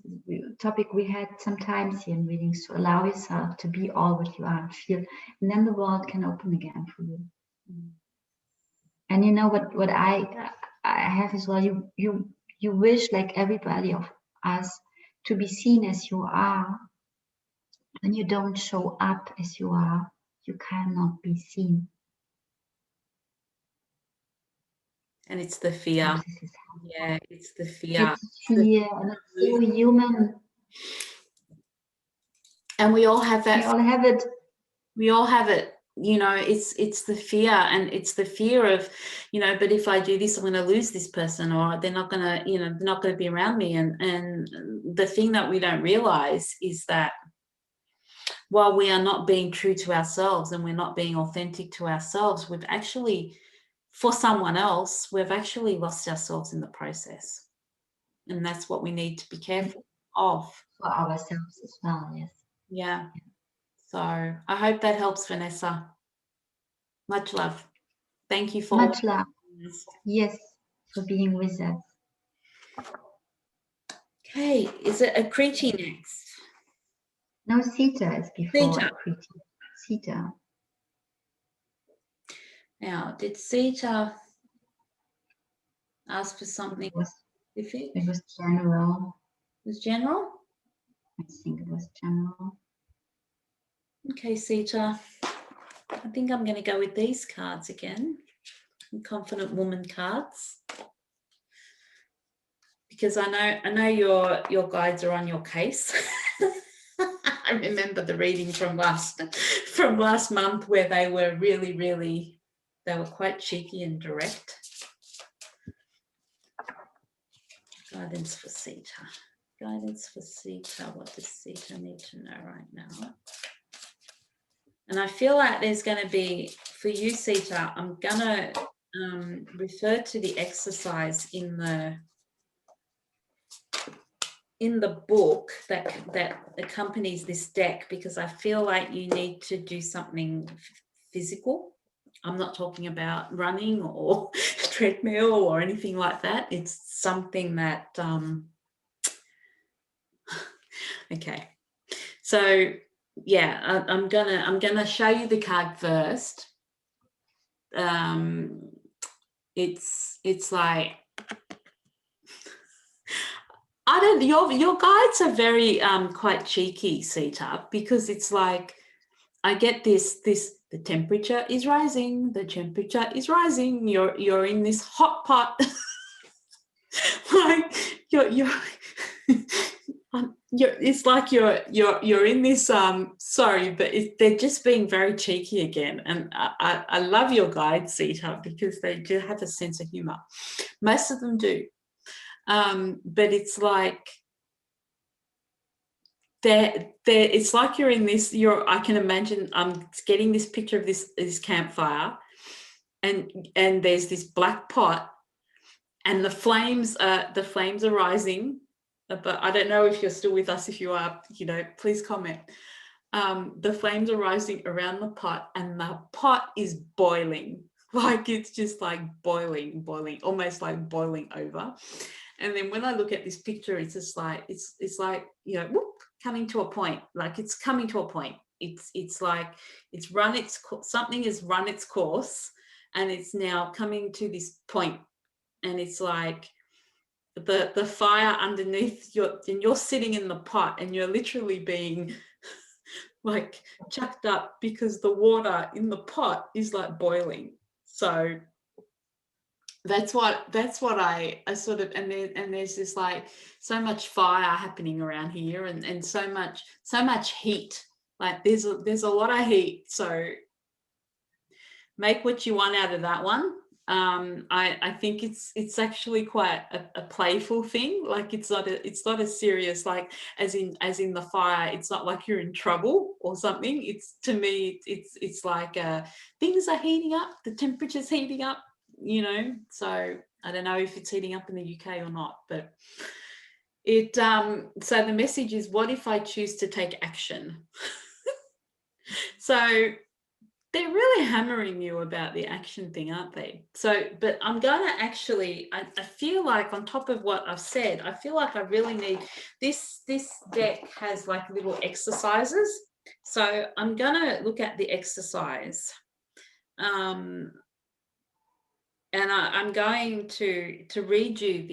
topic we had sometimes here in readings, to allow yourself to be all what you are and feel, and then the world can open again for you. And you know what I have as well, you wish, like everybody of us, to be seen as you are. When you don't show up as you are, you cannot be seen. And it's the fear. Yeah, it's the fear. It's fear, and it's so human. And we all have that. We all have it. We all have it. You know, it's the fear, and it's the fear of, you know, but if I do this, I'm going to lose this person, or they're not going to, you know, they're not going to be around me. And the thing that we don't realize is that while we are not being true to ourselves, and we're not being authentic to ourselves, we've actually, for someone else, we've actually lost ourselves in the process. And that's what we need to be careful of. For ourselves as well, yes. Yeah. So I hope that helps, Vanessa. Much love. Thank you for much love. Yes, for being with us. Okay, is it Akriti next? No, Sita is before Sita. Akriti. Sita. Now, did Sita ask for something specific? It was general. It was general? I think it was general. Okay, Sita. I think I'm going to go with these cards again. Confident Woman cards. Because I know your guides are on your case. remember the reading from last month where they were really, they were quite cheeky and direct. Guidance for Sita. Guidance for Sita. What does Sita need to know right now? And I feel like there's going to be, for you, Sita, I'm going to refer to the exercise in the book that accompanies this deck, because I feel like you need to do something physical. I'm not talking about running or treadmill or anything like that. It's something that, okay. So yeah, I'm gonna show you the card first. It's like, I don't, your guides are very quite cheeky, Sita, because it's like, I get this the temperature is rising, the temperature is rising, you're in this hot pot. Like you're it's like you're in this sorry, but they're just being very cheeky again. And I love your guides, Sita, because they do have a sense of humor. Most of them do. But it's like it's like you're in this, I can imagine I'm getting this picture of this campfire, and there's this black pot, and the flames are rising. But I don't know if you're still with us. If you are, please comment. The flames are rising around the pot, and the pot is boiling. Like it's just like boiling, almost like boiling over. And then when I look at this picture, it's just like, it's like, whoop, coming to a point. Like it's coming to a point. It's like something has run its course, and it's now coming to this point. And it's like the fire underneath and you're sitting in the pot, and you're literally being like chucked up because the water in the pot is like boiling. So that's what I sort of, and there's this like so much fire happening around here, and so much heat. Like there's a lot of heat. So make what you want out of that one. I think it's actually quite a playful thing. Like it's not a serious, like as in the fire. It's not like you're in trouble or something. It's, to me, it's like things are heating up. The temperature's heating up. So I don't know if it's heating up in the UK or not, but it so the message is, what if I choose to take action? So they're really hammering you about the action thing, aren't they? So, but I'm going to actually, I feel like on top of what I've said, I feel like I really need, this deck has like little exercises. So I'm going to look at the exercise. And I'm going to read you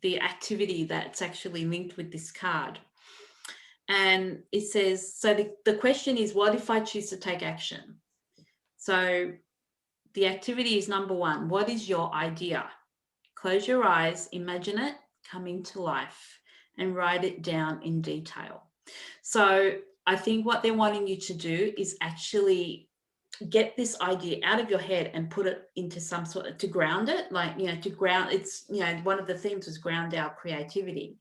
the activity that's actually linked with this card. And it says, so the question is, what if I choose to take action? So the activity is number 1. What is your idea? Close your eyes, imagine it coming to life, and write it down in detail. So I think what they're wanting you to do is actually get this idea out of your head and put it into some sort of, to ground it, like, to ground, it's, one of the themes was ground our creativity.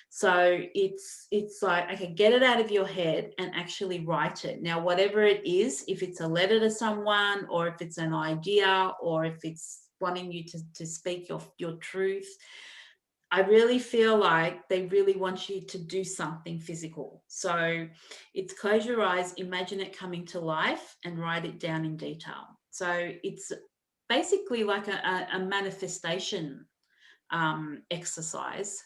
So it's like, okay, get it out of your head and actually write it. Now, whatever it is, if it's a letter to someone, or if it's an idea, or if it's wanting you to speak your truth, I really feel like they really want you to do something physical. So it's close your eyes, imagine it coming to life, and write it down in detail. So it's basically like a manifestation exercise.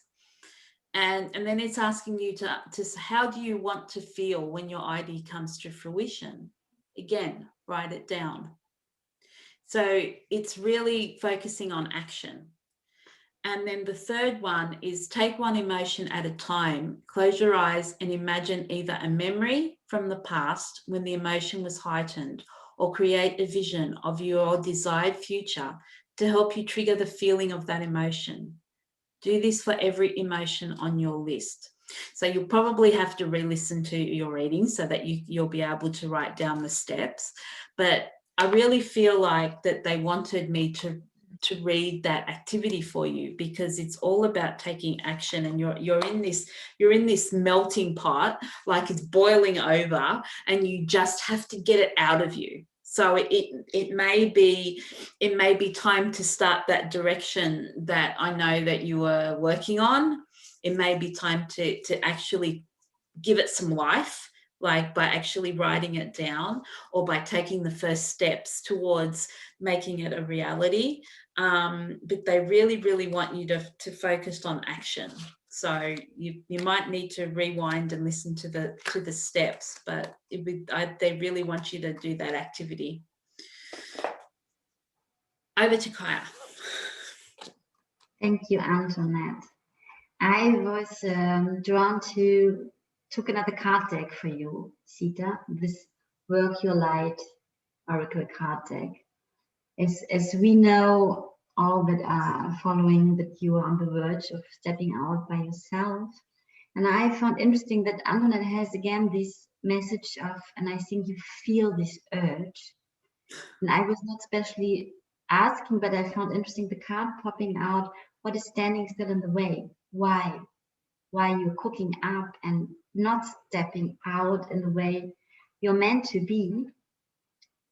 And then it's asking you to how do you want to feel when your idea comes to fruition? Again, write it down. So it's really focusing on action. And then the third one is take one emotion at a time. Close your eyes and imagine either a memory from the past when the emotion was heightened, or create a vision of your desired future to help you trigger the feeling of that emotion. Do this for every emotion on your list. So you'll probably have to re-listen to your reading so that you'll be able to write down the steps. But I really feel like that they wanted me to read that activity for you, because it's all about taking action, and you're in this melting pot, like it's boiling over, and you just have to get it out of you. So it may be time to start that direction that I know that you were working on. It may be time to actually give it some life, like by actually writing it down, or by taking the first steps towards making it a reality. But they really, really want you to focus on action. So you might need to rewind and listen to the steps, but they really want you to do that activity. Over to Kaija. Thank you, Antoinette. I was drawn to took another card deck for you, Sita. This Work Your Light Oracle card deck. As we know, all that are following, that you are on the verge of stepping out by yourself. And I found interesting that Antoinette has again this message of, and I think you feel this urge. And I was not specially asking, but I found interesting the card popping out. What is standing still in the way? Why? Why you're cooking up and not stepping out in the way you're meant to be?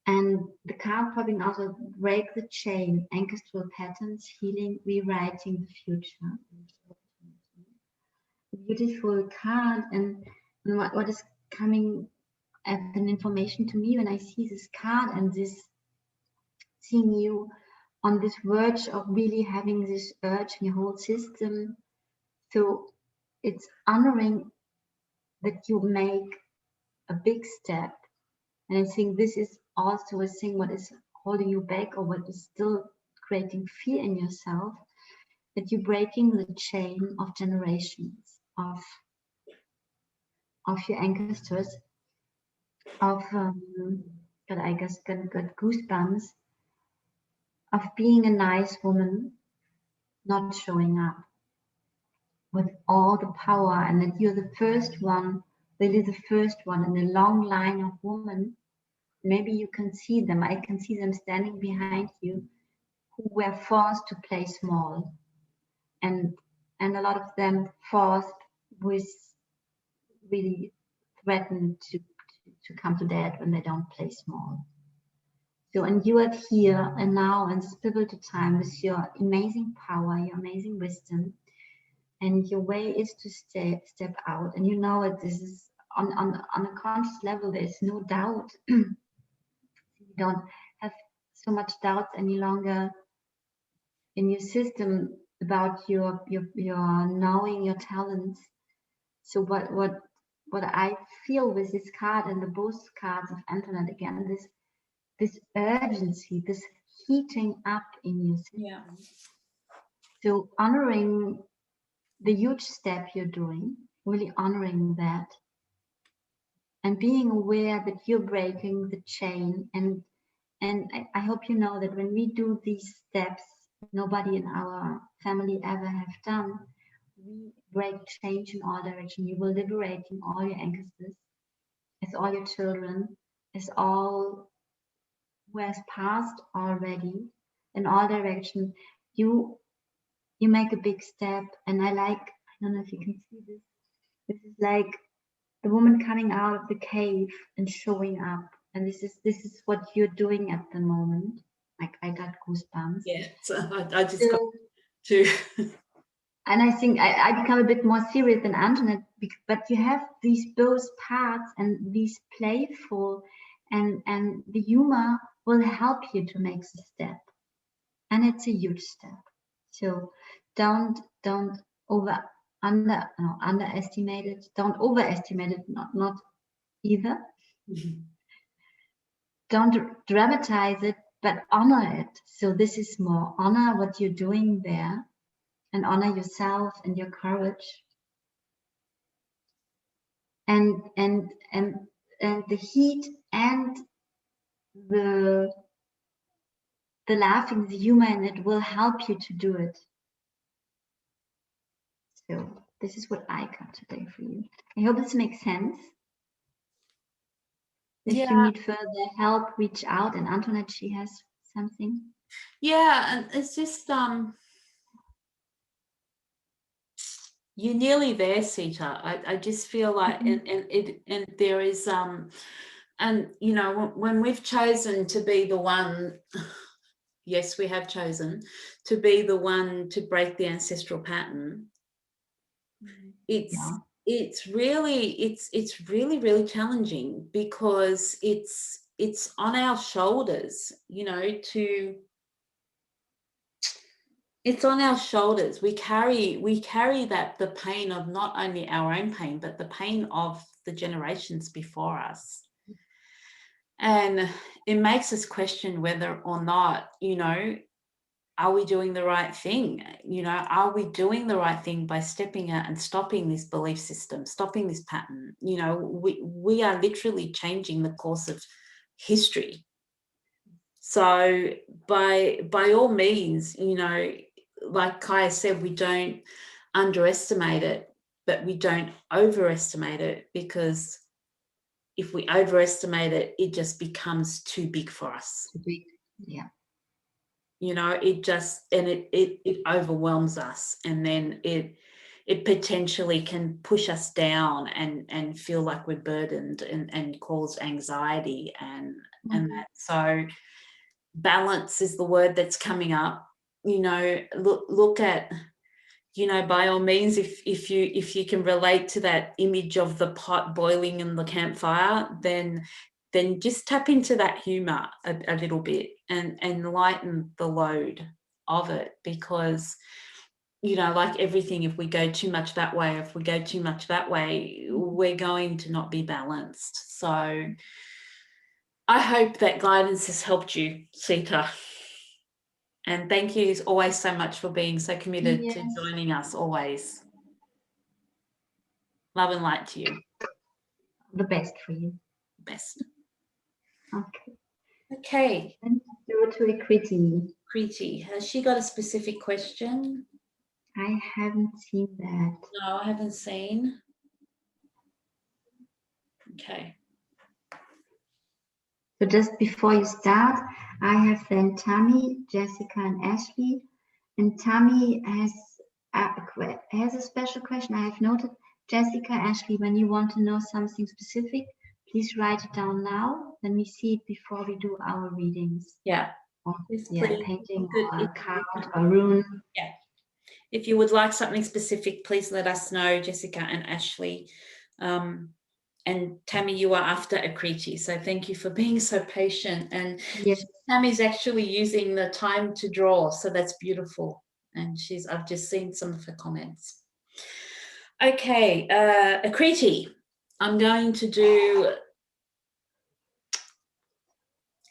And the card popping out will break the chain, anchors to patterns, healing, rewriting the future. Beautiful card. And what is coming as an information to me when I see this card and this seeing you on this verge of really having this urge in your whole system. So it's honoring that you make a big step. And I think this is also a thing what is holding you back, or what is still creating fear in yourself, that you're breaking the chain of generations of your ancestors, of that I guess got goosebumps, of being a nice woman, not showing up with all the power, and that you're the first one, really the first one in a long line of women. Maybe you can see them. I can see them standing behind you, who were forced to play small, and a lot of them forced with really threatened to come to death when they don't play small. So, and you are here and now in this pivotal time with your amazing power, your amazing wisdom, and your way is to step out. And you know it. This is on a conscious level. There is no doubt. You don't have so much doubt any longer in your system about your knowing your talents. So what I feel with this card and the both cards of Antoinette again, this urgency, this heating up in your system. Yeah. So honoring the huge step you're doing, really honoring that, and being aware that you're breaking the chain. And I hope you know that when we do these steps, nobody in our family ever have done, we break change in all directions. You will liberating all your ancestors, as all your children, as all who has passed already, in all directions. You make a big step, and I don't know if you can see this. This is like the woman coming out of the cave and showing up, and this is what you're doing at the moment. Like, I got goosebumps. Yeah, so I just got to. And I think I become a bit more serious than Antoinette, but you have these both parts, and these playful and the humor will help you to make the step, and it's a huge step. So don't underestimate it. Don't overestimate it. Not either. Mm-hmm. Don't dramatize it, but honor it. So this is more honor what you're doing there, and honor yourself and your courage. And the heat and the laughing, the humor in it will help you to do it. So This is what I got today for you. I hope this makes sense. If you need further help, reach out. And Antoinette, she has something. Yeah, and it's just you're nearly there, Sita. I just feel like, and there is and you know, when we've chosen to be the one, yes, we have chosen to be the one to break the ancestral pattern. It's really challenging, because it's on our shoulders, you know, it's on our shoulders. We carry that, the pain of not only our own pain, but the pain of the generations before us. And it makes us question whether or not, you know, are we doing the right thing? You know, are we doing the right thing by stepping out and stopping this belief system, stopping this pattern? You know, we are literally changing the course of history. So by all means, you know, like Kaija said, we don't underestimate it, but we don't overestimate it, because if we overestimate it, it just becomes too big for us. Too big, yeah. You know, it just, and it overwhelms us, and then it potentially can push us down and feel like we're burdened and cause anxiety and that. So balance is the word that's coming up. You know, look at, you know, by all means, if you can relate to that image of the pot boiling in the campfire, then just tap into that humor a little bit and lighten the load of it, because, you know, like everything, if we go too much that way, if we go too much that way, we're going to not be balanced. So I hope that guidance has helped you, Sita. And thank you always so much for being so committed to joining us always. Love and light to you. The best for you. Best. Okay. Okay. Then go to Akriti. Akriti, has she got a specific question? I haven't seen that. No, I haven't seen. Okay. So just before you start, I have then Tamy, Jessica, and Ashley. And Tamy has a special question. I have noted, Jessica, Ashley, when you want to know something specific, please write it down now. Then we see it before we do our readings. Yeah. Or, yes, painting or a card or rune. Yeah. If you would like something specific, please let us know, Jessica and Ashley. And Tamy, you are after Akriti, so thank you for being so patient. And yes, Tammy's actually using the time to draw, so that's beautiful. And I've just seen some of her comments. Okay, Akriti, I'm going to do,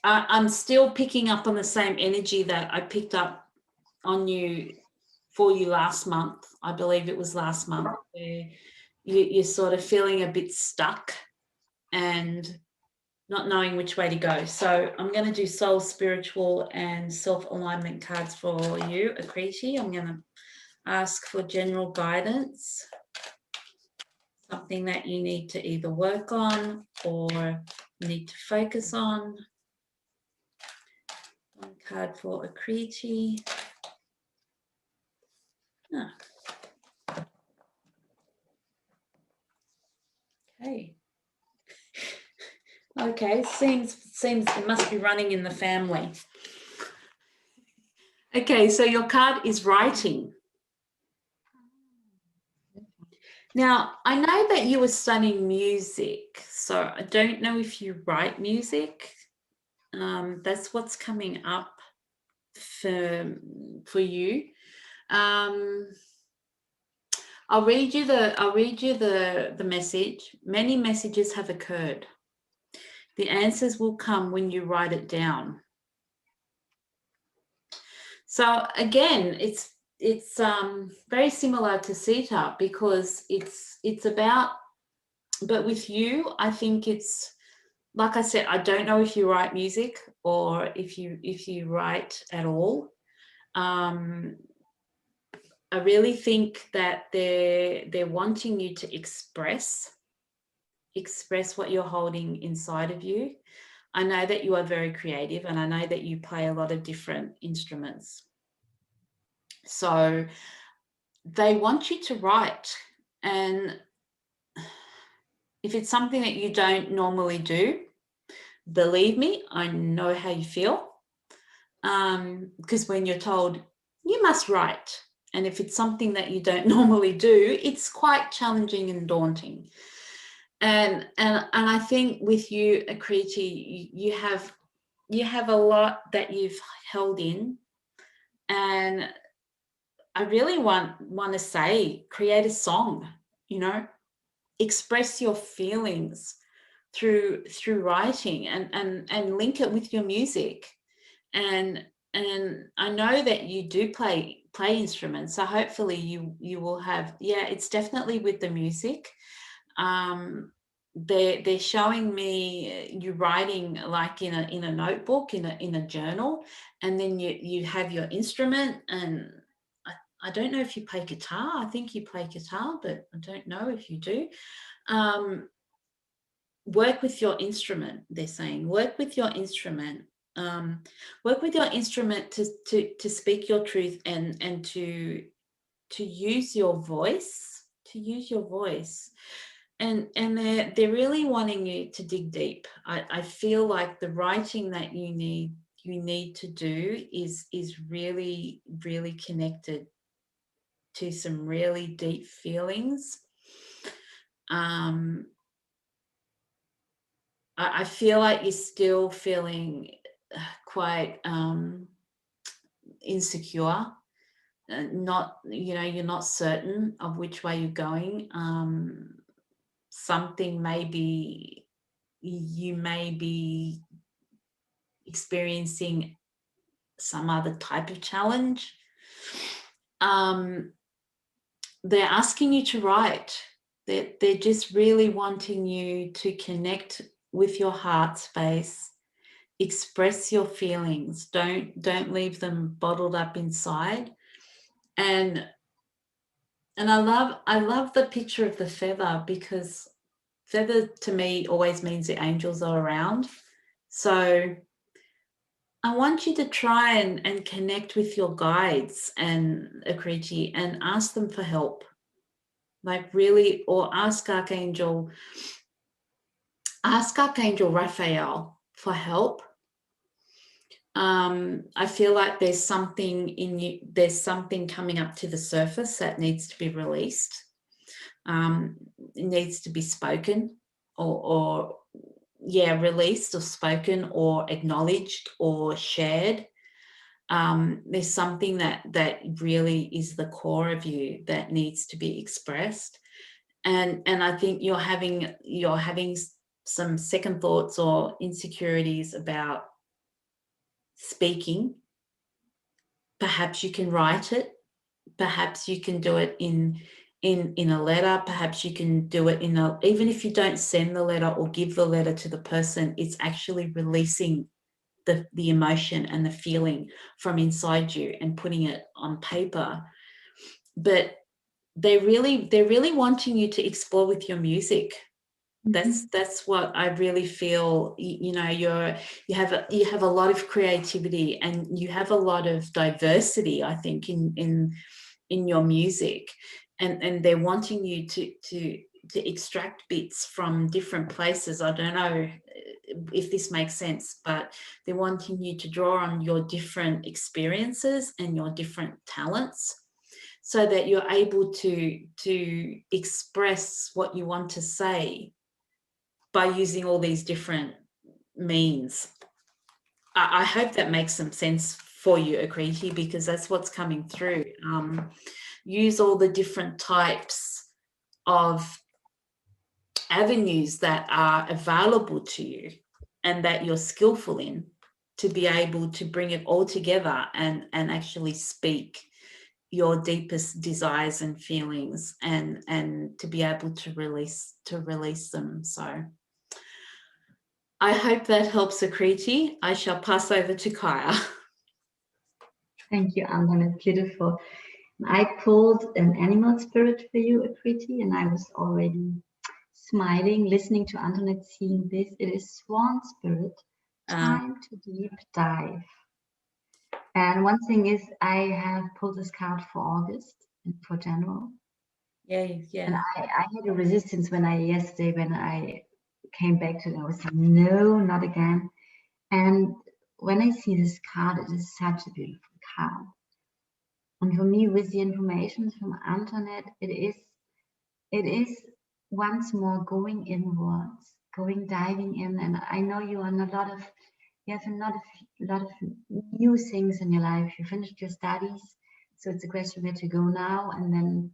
I'm still picking up on the same energy that I picked up on you for you last month. I believe it was last month, where you're sort of feeling a bit stuck and not knowing which way to go. So I'm going to do soul, spiritual, and self-alignment cards for you, Akriti. I'm going to ask for general guidance, something that you need to either work on or need to focus on. One card for Akriti. Okay. Okay, seems it must be running in the family. Okay, so your card is writing. Now, I know that you were studying music, so I don't know if you write music. That's what's coming up for you. I'll read you the message. Many messages have occurred. The answers will come when you write it down. So again, it's very similar to Sita, because it's about, but with you, I think it's, like I said, I don't know if you write music or if you write at all. I really think that they're wanting you to express what you're holding inside of you. I know that you are very creative, and I know that you play a lot of different instruments. So they want you to write, and if it's something that you don't normally do, believe me, I know how you feel. Because when you're told you must write, and if it's something that you don't normally do, it's quite challenging and daunting. And I think with you, Akriti, you have a lot that you've held in, and I really want to say, create a song, express your feelings through writing, and link it with your music. And I know that you do play instruments, so hopefully you will have, it's definitely with the music. They're showing me you writing like in a notebook, in a journal, and then you have your instrument. And I don't know if you play guitar. I think you play guitar, but I don't know if you do. Work with your instrument, they're saying. Work with your instrument. Work with your instrument to speak your truth, and to use your voice. And they're really wanting you to dig deep. I feel like the writing that you need to do is really, really connected to some really deep feelings. I feel like you're still feeling quite insecure. You're not certain of which way you're going. Something you may be experiencing some other type of challenge. They're asking you to write. They're just really wanting you to connect with your heart space, express your feelings. Don't leave them bottled up inside. And I love the picture of the feather, because feather to me always means the angels are around. So I want you to try and connect with your guides and Akriti, and ask them for help. Like really, or ask Archangel Raphael for help. I feel like there's something in you, there's something coming up to the surface that needs to be released. It needs to be spoken, or released, or spoken, or acknowledged, or shared. There's something that really is the core of you that needs to be expressed. And I think you're having some second thoughts or insecurities about speaking. Perhaps you can write it. Perhaps you can do it in a letter. Perhaps you can do it even if you don't send the letter or give the letter to the person, it's actually releasing the emotion and the feeling from inside you and putting it on paper. But they're really wanting you to explore with your music. That's what I really feel. You have a lot of creativity, and you have a lot of diversity, I think, in your music, and they're wanting you to extract bits from different places. I don't know if this makes sense, but they're wanting you to draw on your different experiences and your different talents, so that you're able to express what you want to say by using all these different means. I hope that makes some sense for you, Akriti, because that's what's coming through. Use all the different types of avenues that are available to you and that you're skillful in, to be able to bring it all together and actually speak your deepest desires and feelings, and to be able to release them. So I hope that helps, Akriti. I shall pass over to Kaija. Thank you, Anca. It's beautiful. I pulled an animal spirit for you, Akriti, and I was already smiling, listening to Antoinette, seeing this. It is Swan Spirit, time to deep dive. And one thing is, I have pulled this card for August and for January. Yeah. And I had a resistance when I came back to it. I was like, no, not again. And when I see this card, it is such a beautiful card. And for me, with the information from Antoinette, it is once more going inwards, diving in. And I know you have a lot of new things in your life. You finished your studies, so it's a question where to go now. And then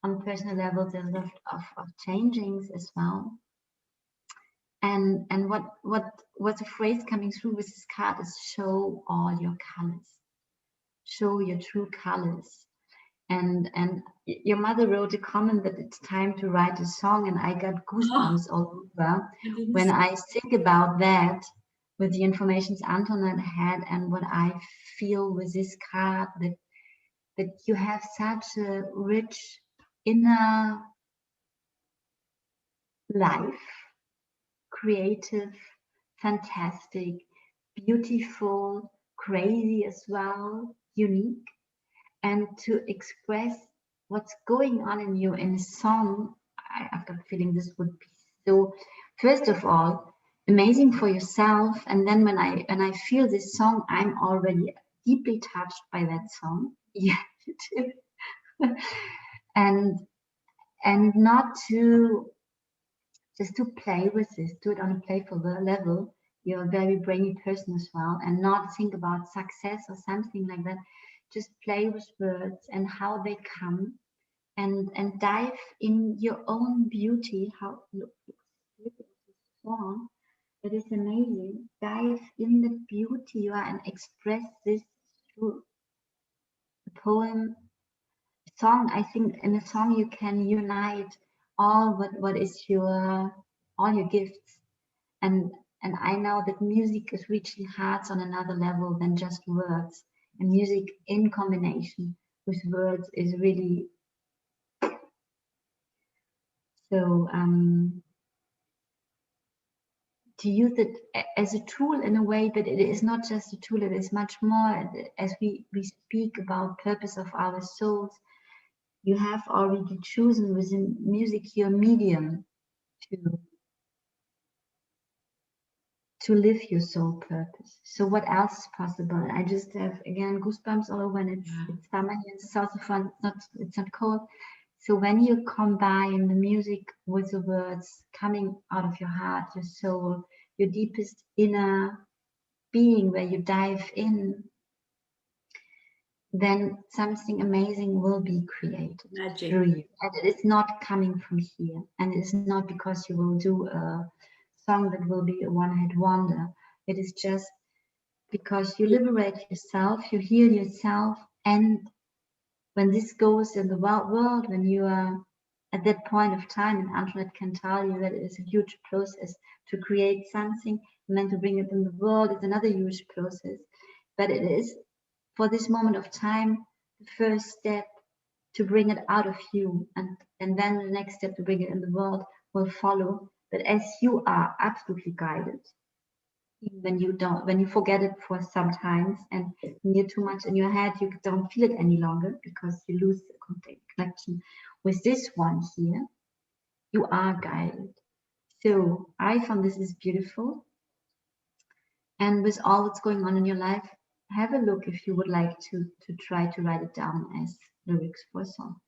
on personal level, there's a lot of changings as well. And what's a phrase coming through with this card is show all your colors, show your true colors. And your mother wrote a comment that it's time to write a song, and I got goosebumps all over when I think about that with the information Antoinette had and what I feel with this card, that you have such a rich inner life, creative, fantastic, beautiful, crazy as well, unique. And to express what's going on in you in a song, I've got a feeling this would be so, first of all, amazing for yourself. And then when I feel this song, I'm already deeply touched by that song. Yeah, you too. and not to just to play with this, do it on a playful level. You're a very brainy person as well, and not think about success or something like that. Just play with words and how they come, and dive in your own beauty. How look song, it is amazing. Dive in the beauty you are and express this through the poem, song. I think in a song you can unite all what is all your gifts, and I know that music is reaching hearts on another level than just words, and music in combination with words is really so to use it as a tool in a way that it is not just a tool, it is much more. As we speak about purpose of our souls, you have already chosen within music your medium to live your soul purpose. So what else is possible? I just have again goosebumps all over when it's summer here in the south of France. It's not cold. So when you combine the music with the words coming out of your heart, your soul, your deepest inner being, where you dive in, then something amazing will be created through you. And it is not coming from here. And it is not because you will do a song that will be a one-hit wonder. It is just because you liberate yourself, you heal yourself, and when this goes in the world, when you are at that point of time, and Antoinette can tell you that it is a huge process to create something, and then to bring it in the world is another huge process. But it is, for this moment of time, the first step to bring it out of you, and then the next step to bring it in the world will follow. But as you are absolutely guided, when you forget it for some times, and when you're too much in your head, you don't feel it any longer because you lose the connection with this one here. You are guided. So I found this is beautiful, and with all that's going on in your life, have a look if you would like to try to write it down as lyrics for a song.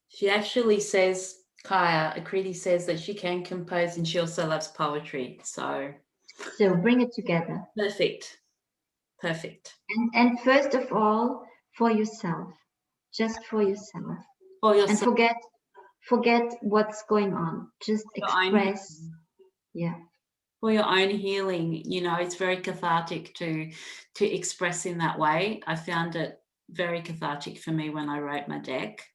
She actually says, Akriti says that she can compose, and she also loves poetry. So bring it together. Perfect. And first of all, for yourself, just for yourself. And forget what's going on. Just express. Yeah. For your own healing, it's very cathartic to express in that way. I found it very cathartic for me when I wrote my deck.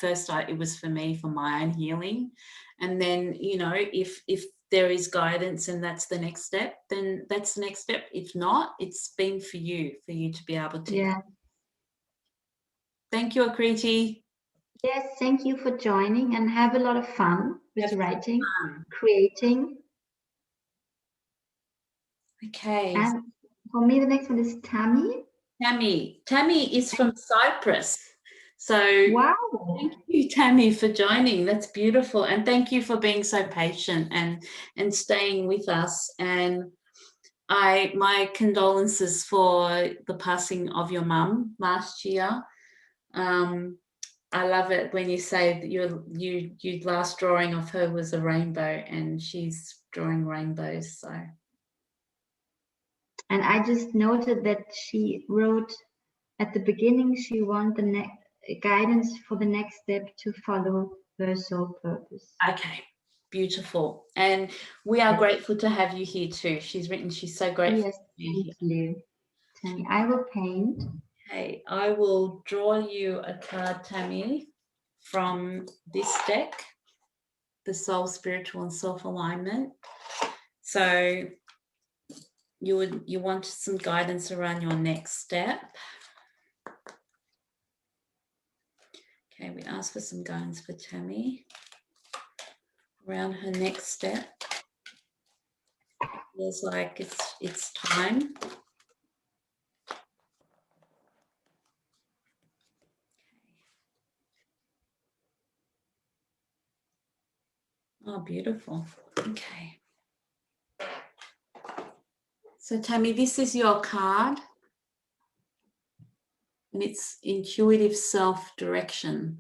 First it was for me, for my own healing, and then if there is guidance and that's the next step, then that's the next step. If not, it's been for you to be able to Thank you, Akriti. Yes, thank you for joining, and have a lot of fun with writing, creating. Okay. And for me, the next one is Tamy. Tamy is from Cyprus. So wow. Thank you, Tamy, for joining. That's beautiful. And thank you for being so patient and staying with us. And my condolences for the passing of your mum last year. I love it when you say that your last drawing of her was a rainbow, and she's drawing rainbows. So. And I just noted that she wrote at the beginning she wanted the guidance for the next step to follow her soul purpose. Okay, beautiful. And we are grateful to have you here too. She's written, she's so grateful. Yes, thank you. Tamy, I will paint. Okay, I will draw you a card, Tamy, from this deck, the Soul, Spiritual and Self-Alignment. So you want some guidance around your next step. Okay, we ask for some guidance for Tamy around her next step. It feels like it's time. Oh, beautiful. Okay. So Tamy, this is your card, and it's intuitive self-direction.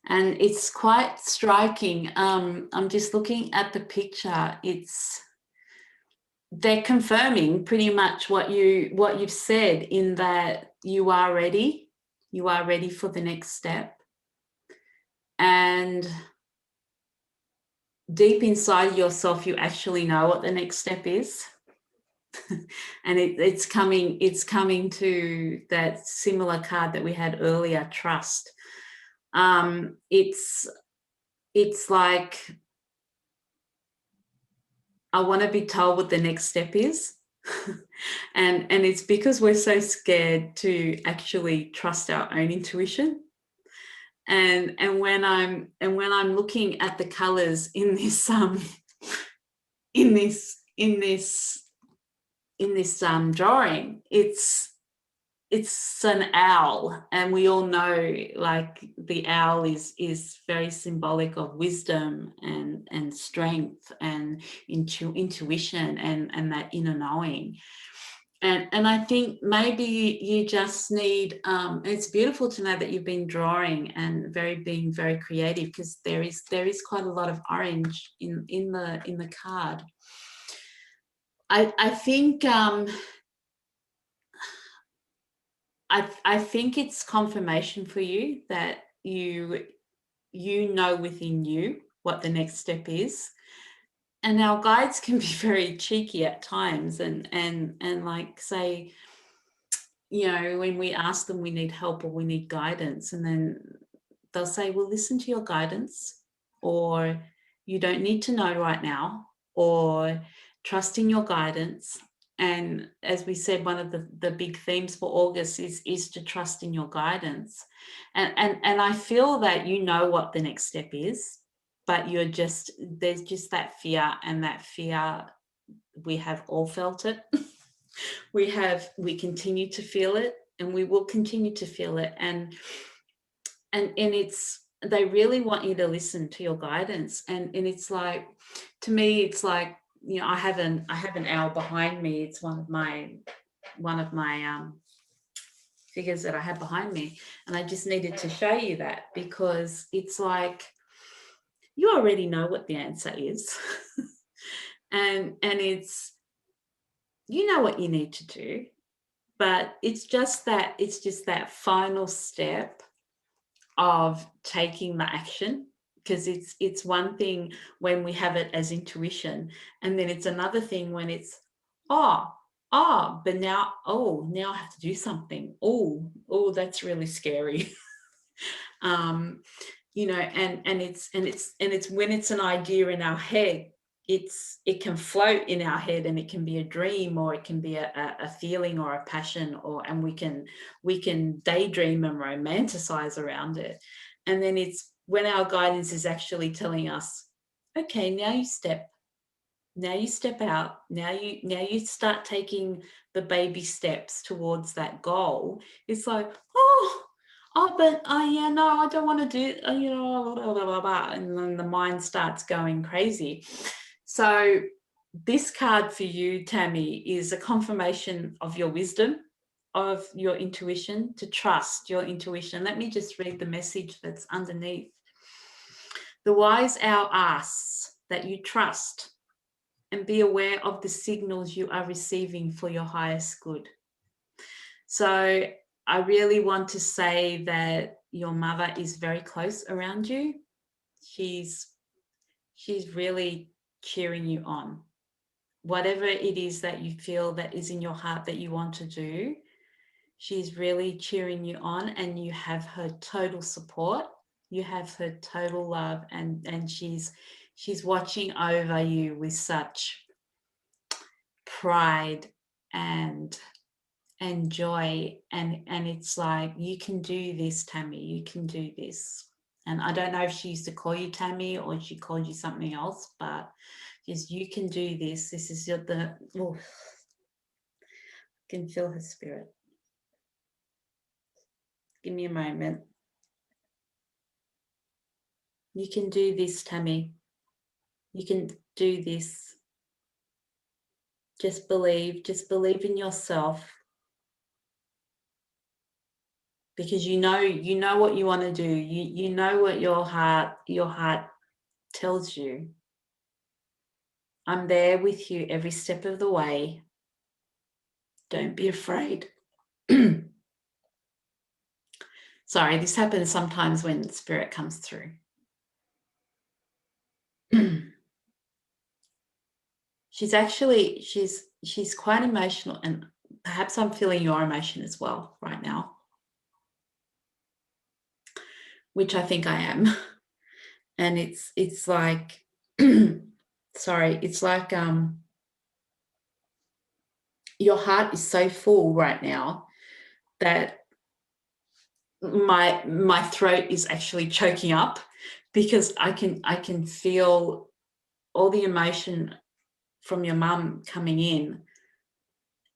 And it's quite striking. I'm just looking at the picture. They're confirming pretty much what you've said, in that you are ready. You are ready for the next step. And deep inside yourself, you actually know what the next step is. And it's coming to that similar card that we had earlier, trust. It's like, I want to be told what the next step is. and it's because we're so scared to actually trust our own intuition. And when I'm looking at the colors in this drawing, it's an owl, and we all know, like, the owl is very symbolic of wisdom and strength and intuition and that inner knowing. And I think maybe you just need, it's beautiful to know that you've been drawing and being very creative, because there is quite a lot of orange in the card. I think I think it's confirmation for you that you know within you what the next step is. And our guides can be very cheeky at times and like say, you know, when we ask them we need help or we need guidance, and then they'll say, well, listen to your guidance, or you don't need to know right now, or trust in your guidance. And as we said, one of the big themes for August is to trust in your guidance. And I feel that you know what the next step is, but there's just that fear, and that fear, we have all felt it. we continue to feel it, and we will continue to feel it. And they really want you to listen to your guidance. And it's like, to me, it's like, you know, I have an owl behind me. It's one of my figures that I have behind me, and I just needed to show you that, because it's like, you already know what the answer is. and it's, you know what you need to do, but it's just that final step of taking the action. Because it's one thing when we have it as intuition, and then it's another thing when it's but now I have to do something. That's really scary. You know, and it's when it's an idea in our head, it can float in our head, and it can be a dream, or it can be a feeling or a passion, and we can daydream and romanticize around it. And then it's when our guidance is actually telling us, okay, now you step out, now you start taking the baby steps towards that goal. It's like, but yeah, no, I don't want to do, blah, blah, blah, blah, and then the mind starts going crazy. So this card for you, Tamy, is a confirmation of your wisdom, of your intuition, to trust your intuition. Let me just read the message that's underneath. The wise owl asks that you trust and be aware of the signals you are receiving for your highest good. So I really want to say that your mother is very close around you. She's really cheering you on. Whatever it is that you feel that is in your heart that you want to do, she's really cheering you on, and you have her total support. You have her total love, and she's watching over you with such pride and joy, and it's like, you can do this, Tamy, you can do this. And I don't know if she used to call you Tamy or she called you something else, but just, you can do this. This is I can feel her spirit. Give me a moment. You can do this, Tamy. You can do this. Just believe in yourself, because you know what you want to do. You know what your heart tells you. I'm there with you every step of the way. Don't be afraid. Sorry, this happens sometimes when spirit comes through. She's quite emotional, and perhaps I'm feeling your emotion as well right now, which I think I am. And it's like sorry, it's like your heart is so full right now that my throat is actually choking up, because I can feel all the emotion from your mum coming in,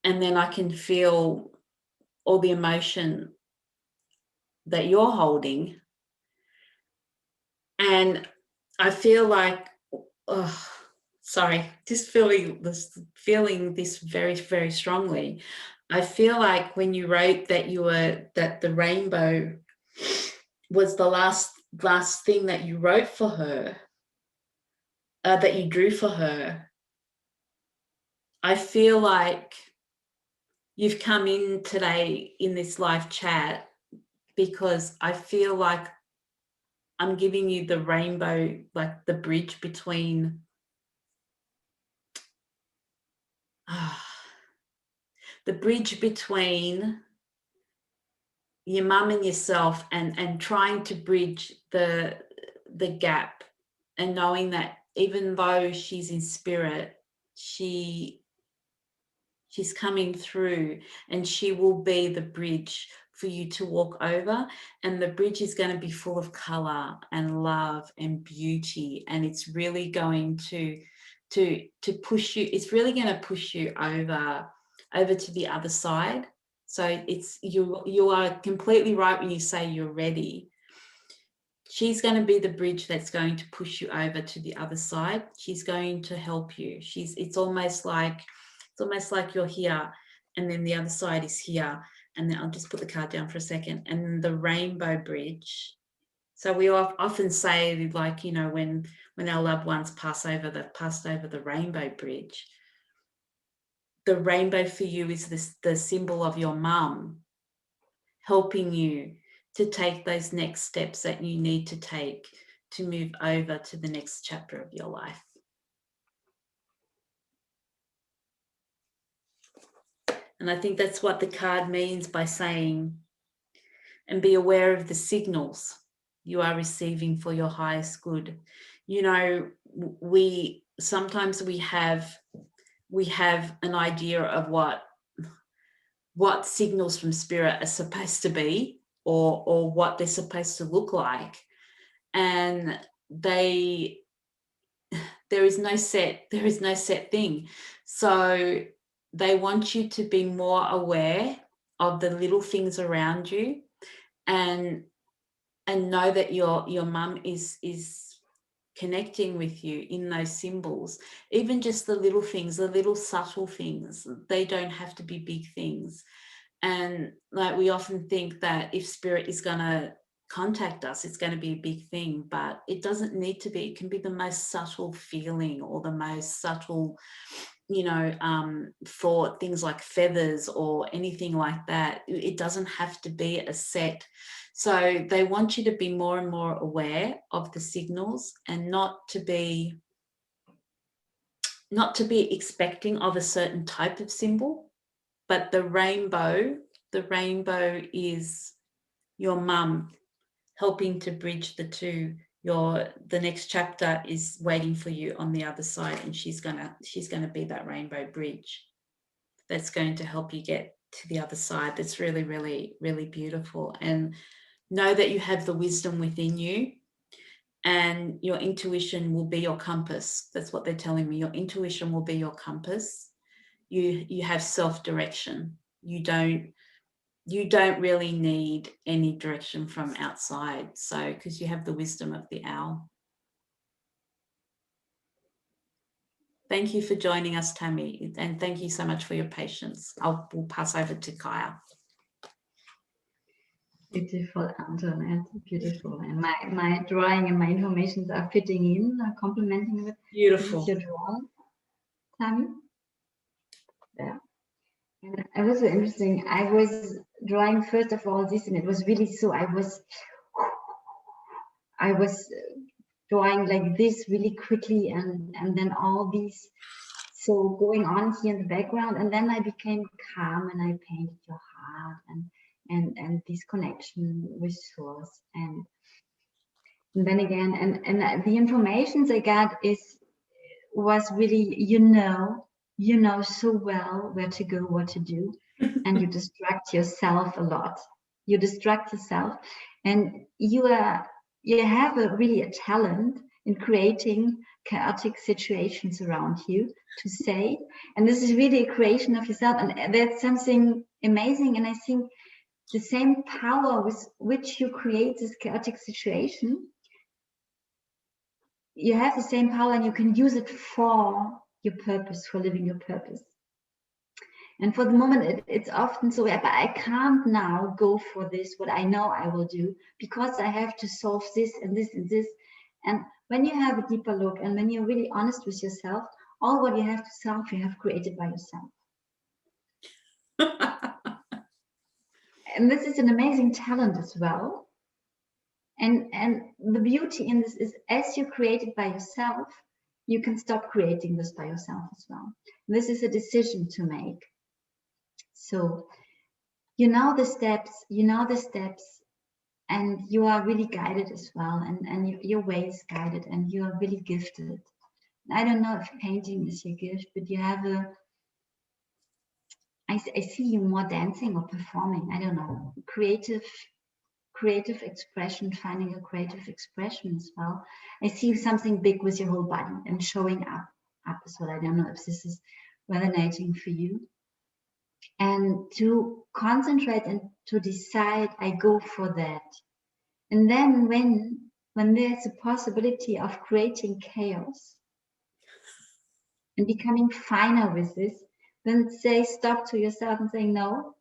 and then I can feel all the emotion that you're holding, and I feel like, just feeling this very, very strongly. I feel like when you wrote that the rainbow was the last thing that you wrote for her, that you drew for her, I feel like you've come in today in this live chat because I feel like I'm giving you the rainbow, like the bridge between your mum and yourself, and trying to bridge the gap, and knowing that even though she's in spirit, she's coming through, and she will be the bridge for you to walk over, and the bridge is going to be full of color and love and beauty, and it's really going to push you. It's really going to push you over to the other side. So it's you are completely right when you say you're ready. She's going to be the bridge that's going to push you over to the other side. She's going to help you. It's almost like you're here, and then the other side is here. And then I'll just put the card down for a second. And then the rainbow bridge. So we often say, like, when our loved ones passed over the rainbow bridge. The rainbow for you is the symbol of your mum, helping you to take those next steps that you need to take to move over to the next chapter of your life. And I think that's what the card means by saying, and be aware of the signals you are receiving for your highest good. We sometimes we have an idea of what signals from spirit are supposed to be, or what they're supposed to look like, and there is no set thing. So they want you to be more aware of the little things around you, and know that your mum is connecting with you in those symbols, even just the little things, the little subtle things. They don't have to be big things. And like, we often think that if spirit is going to contact us, it's going to be a big thing, but it doesn't need to be. It can be the most subtle feeling, or the most subtle, thought, things like feathers or anything like that. It doesn't have to be a set. So they want you to be more and more aware of the signals, and not to be expecting of a certain type of symbol. But the rainbow is your mum helping to bridge the two. The next chapter is waiting for you on the other side, and she's gonna be that rainbow bridge that's going to help you get to the other side. That's really, really, really beautiful. And know that you have the wisdom within you, and your intuition will be your compass. That's what they're telling me. Your intuition will be your compass. You have self-direction. You don't really need any direction from outside. So, because you have the wisdom of the owl. Thank you for joining us, Tamy, and thank you so much for your patience. We'll pass over to Kaija. Beautiful, Antoinette, beautiful. And my drawing and my informations are fitting in, complementing with beautiful. Your drawing, Tamy. Yeah. And it was so interesting. I was drawing first of all this, and it was really so. I was drawing like this really quickly, and then all these so going on here in the background, and then I became calm, and I painted your heart and this connection with source, and then again, and the information I got was really, you know so well where to go, what to do, and you distract yourself a lot. You distract yourself, and you have a talent in creating chaotic situations around you to say, and this is really a creation of yourself, and that's something amazing. And I think the same power with which you create this chaotic situation, you have the same power, and you can use it for your purpose, for living your purpose. And for the moment, it's often so, but I can't now go for this, what I know I will do, because I have to solve this and this and this. And when you have a deeper look, and when you're really honest with yourself, all what you have to solve, you have created by yourself. And this is an amazing talent as well. And the beauty in this is, as you create it by yourself, you can stop creating this by yourself as well. This is a decision to make. So you know the steps, and you are really guided as well, and your way is guided, and you are really gifted. I don't know if painting is your gift, but you have I see you more dancing or performing. I don't know, creative expression, finding a creative expression as well. I see something big with your whole body and showing up as well. I don't know if this is resonating for you. And to concentrate and to decide, I go for that. And then when there's a possibility of creating chaos and becoming finer with this, then say stop to yourself and saying no,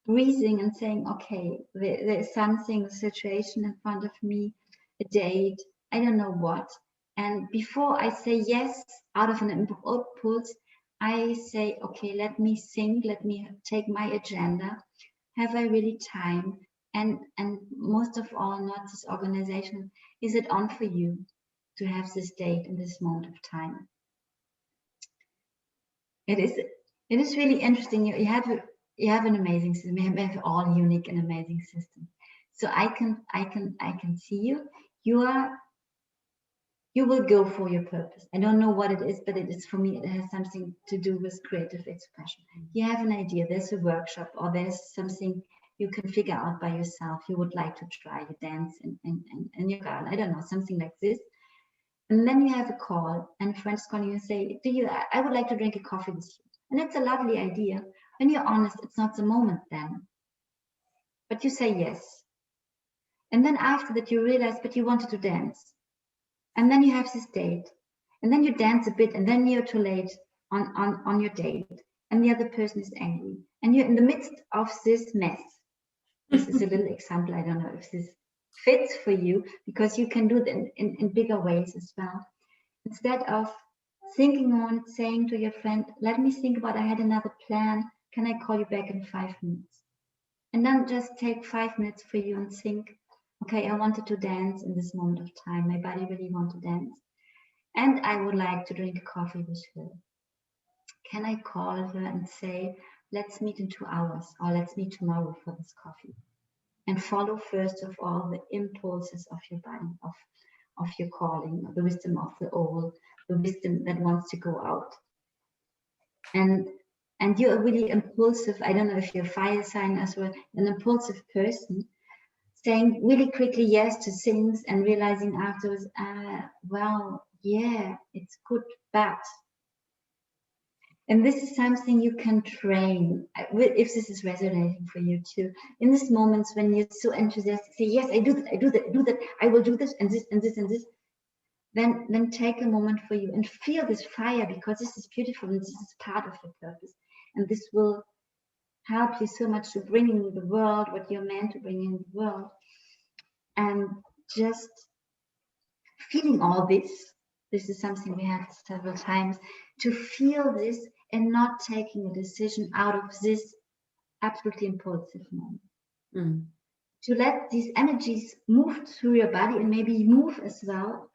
breathing and saying, okay, there is something, a situation in front of me, a date, I don't know what. And before I say yes out of an impulse, I say, okay, let me think, let me take my agenda. Have I really time? And most of all, not this organization, is it on for you to have this date in this moment of time? It is really interesting. You have an amazing system. We have all unique and amazing systems. So I can see you. You you will go for your purpose. I don't know what it is, but it is, for me, it has something to do with creative expression. You have an idea, there's a workshop, or there's something you can figure out by yourself. You would like to try, you dance in your garden, I don't know, something like this. And then you have a call, and a friend's calling you and say, I would like to drink a coffee with you. And it's a lovely idea. When you're honest, it's not the moment then. But you say yes. And then after that you realize, but you wanted to dance. And then you have this date. And then you dance a bit, and then you're too late on your date. And the other person is angry. And you're in the midst of this mess. This is a little example. I don't know if this fits for you, because you can do it in bigger ways as well. Instead of thinking on it, saying to your friend, let me think about, I had another plan. Can I call you back in 5 minutes? And then just take 5 minutes for you and think, okay, I wanted to dance in this moment of time. My body really wants to dance. And I would like to drink a coffee with her. Can I call her and say, let's meet in 2 hours, or let's meet tomorrow for this coffee? And follow first of all the impulses of your body, of your calling, the wisdom of the owl, the wisdom that wants to go out. And you're a really impulsive, I don't know if you're a fire sign as well, an impulsive person, saying really quickly yes to things and realizing afterwards, well, yeah, it's good, but. And this is something you can train, if this is resonating for you too. In these moments when you're so enthusiastic, say, yes, I do that, I will do this and this and this and this. Then take a moment for you and feel this fire, because this is beautiful and this is part of your purpose. And this will help you so much to bring in the world what you're meant to bring in the world. And just feeling all this is something we had several times, to feel this and not taking a decision out of this absolutely impulsive moment. To let these energies move through your body and maybe move as well.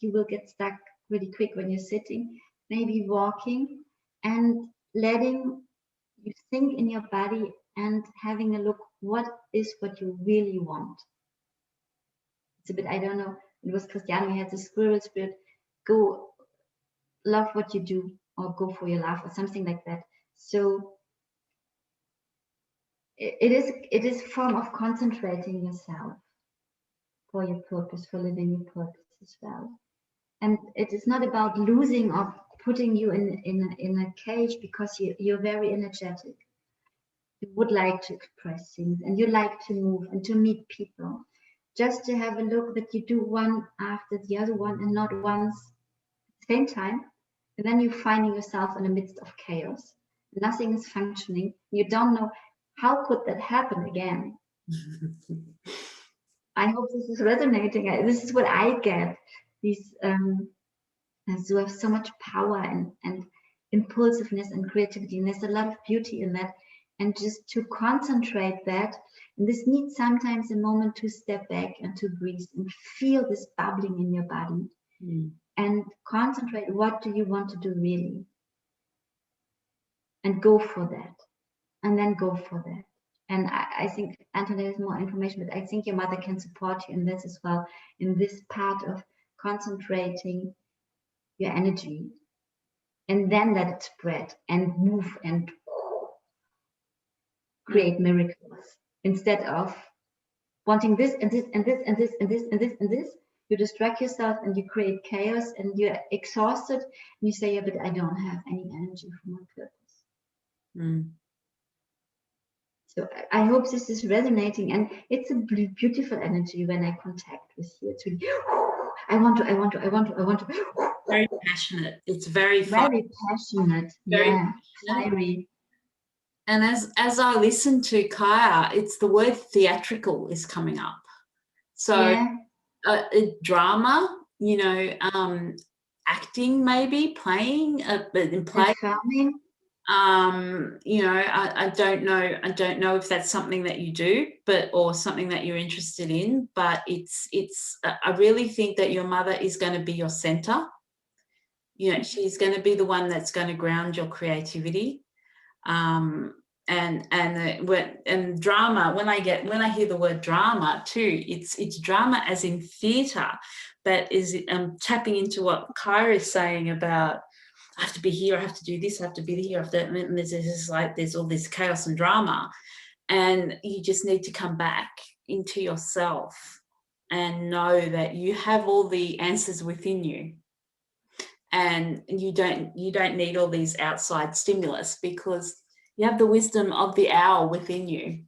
You will get stuck really quick when you're sitting, maybe walking, and letting you think in your body and having a look, what is what you really want? It's a bit, I don't know, it was Christiane, we had the squirrel spirit, go love what you do, or go for your love, or something like that. So it is a form of concentrating yourself for your purpose, for living your purpose as well. And it is not about losing or putting you in a cage, because you're very energetic. You would like to express things, and you like to move and to meet people. Just to have a look that you do one after the other one, and not once at the same time. And then you're finding yourself in the midst of chaos. Nothing is functioning. You don't know, how could that happen again? I hope this is resonating. This is what I get. These who have so much power and impulsiveness and creativity. And there's a lot of beauty in that. And just to concentrate that. And this needs sometimes a moment to step back and to breathe and feel this bubbling in your body. And concentrate, what do you want to do really? And go for that. And then go for that. And I think Anthony has more information, but I think your mother can support you in this as well, in this part of concentrating your energy, and then let it spread and move and create miracles, instead of wanting this and this and this and this and this and this and this. You distract yourself and you create chaos, and you're exhausted, and you say, yeah, but I don't have any energy for my purpose. So I hope this is resonating, and it's a beautiful energy when I contact with you. It's really, I want to. Very passionate. It's very passionate. Very fiery. And as I listen to Kaija, it's the word theatrical is coming up. So drama, acting, maybe playing, performing. I don't know if that's something that you do, or something that you're interested in, but I really think that your mother is going to be your center. She's going to be the one that's going to ground your creativity. And drama, when I hear the word drama too, it's drama as in theatre, that is tapping into what Kaija is saying about, I have to be here, I have to do this, I have to be here, I have to, and there's just like, there's all this chaos and drama, and you just need to come back into yourself and know that you have all the answers within you, and you don't need all these outside stimulus, because you have the wisdom of the owl within you,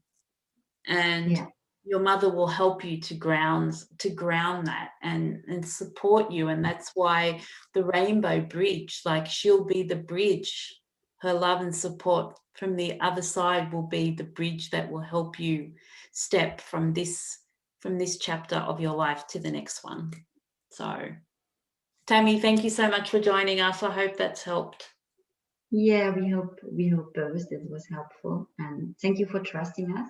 and your mother will help you to ground that and support you. And that's why the rainbow bridge, like, she'll be the bridge. Her love and support from the other side will be the bridge that will help you step from this chapter of your life to the next one. So, Tamy, thank you so much for joining us. I hope that's helped. Yeah, we hope both it was helpful, and thank you for trusting us.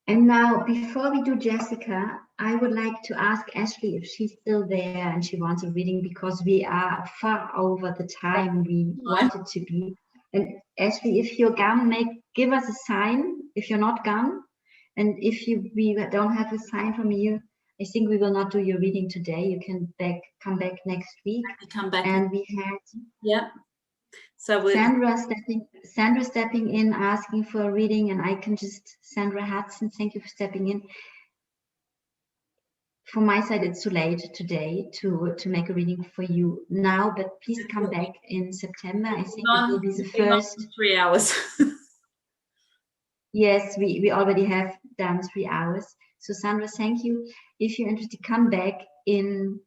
And now, before we do Jessica, I would like to ask Ashley if she's still there and she wants a reading, because we are far over the time we wanted to be. And Ashley, if you're gone, give us a sign if you're not gone. And if we don't have a sign from you, I think we will not do your reading today. You can come back next week. Come back. And we had so Sandra stepping in, asking for a reading, and I can just, Sandra Hudson, thank you for stepping in. From my side, it's too late today to make a reading for you now, but please come back in September. I think it will be the first 3 hours. Yes, we already have done 3 hours. So Sandra, thank you. If you're interested, come back in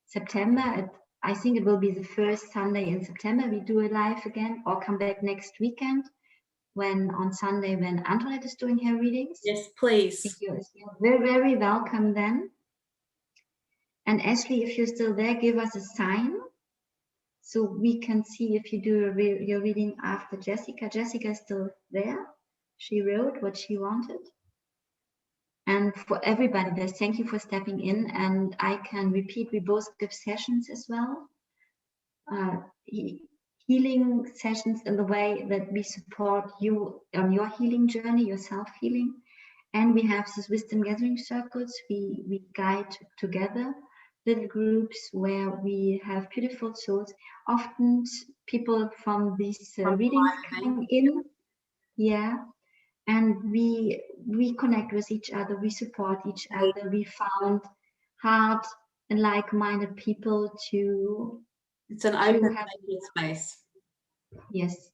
September. I think it will be the first Sunday in September we do a live again, or come back next weekend on Sunday when Antoinette is doing her readings. Yes, please. You're very, very welcome then. And Ashley, if you're still there, give us a sign so we can see if you do your reading after Jessica. Jessica is still there. She wrote what she wanted. And for everybody there, thank you for stepping in. And I can repeat, we both give sessions as well. Healing sessions in the way that we support you on your healing journey, your self-healing. And we have these wisdom gathering circles. We guide together little groups where we have beautiful souls. Often people from these readings come in. Yeah. And we connect with each other, we support each other. We found heart and like-minded people to... It's an open space. Yes.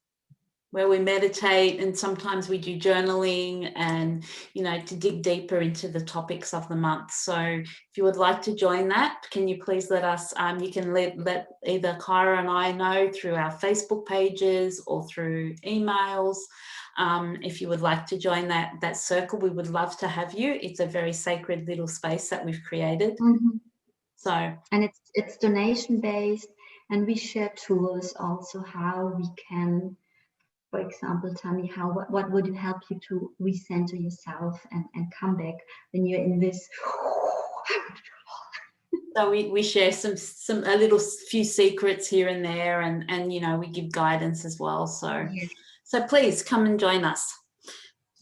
Where we meditate, and sometimes we do journaling, and, to dig deeper into the topics of the month. So if you would like to join that, can you please let us, you can let either Kaija and I know through our Facebook pages or through emails. If you would like to join that circle, we would love to have you. It's a very sacred little space that we've created. Mm-hmm. So, and it's donation based, and we share tools also, how we can, for example, Tamy, what would help you to recenter yourself and come back when you're in this. So we share a little few secrets here and there, and we give guidance as well. So yes. So please come and join us.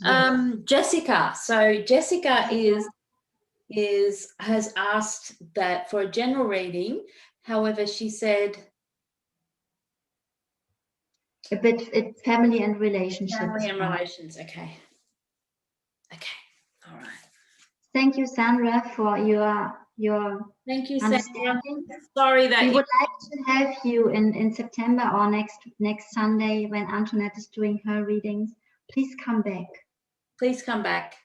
Yes. Jessica. So Jessica has asked that for a general reading. However, she said a bit, it's family and relationships. Family and relations. Okay. All right. Thank you, Sandra, for your Thank you, understanding. Sandra. Sorry that we would like to have you in September or next Sunday when Antoinette is doing her readings. Please come back. Please come back.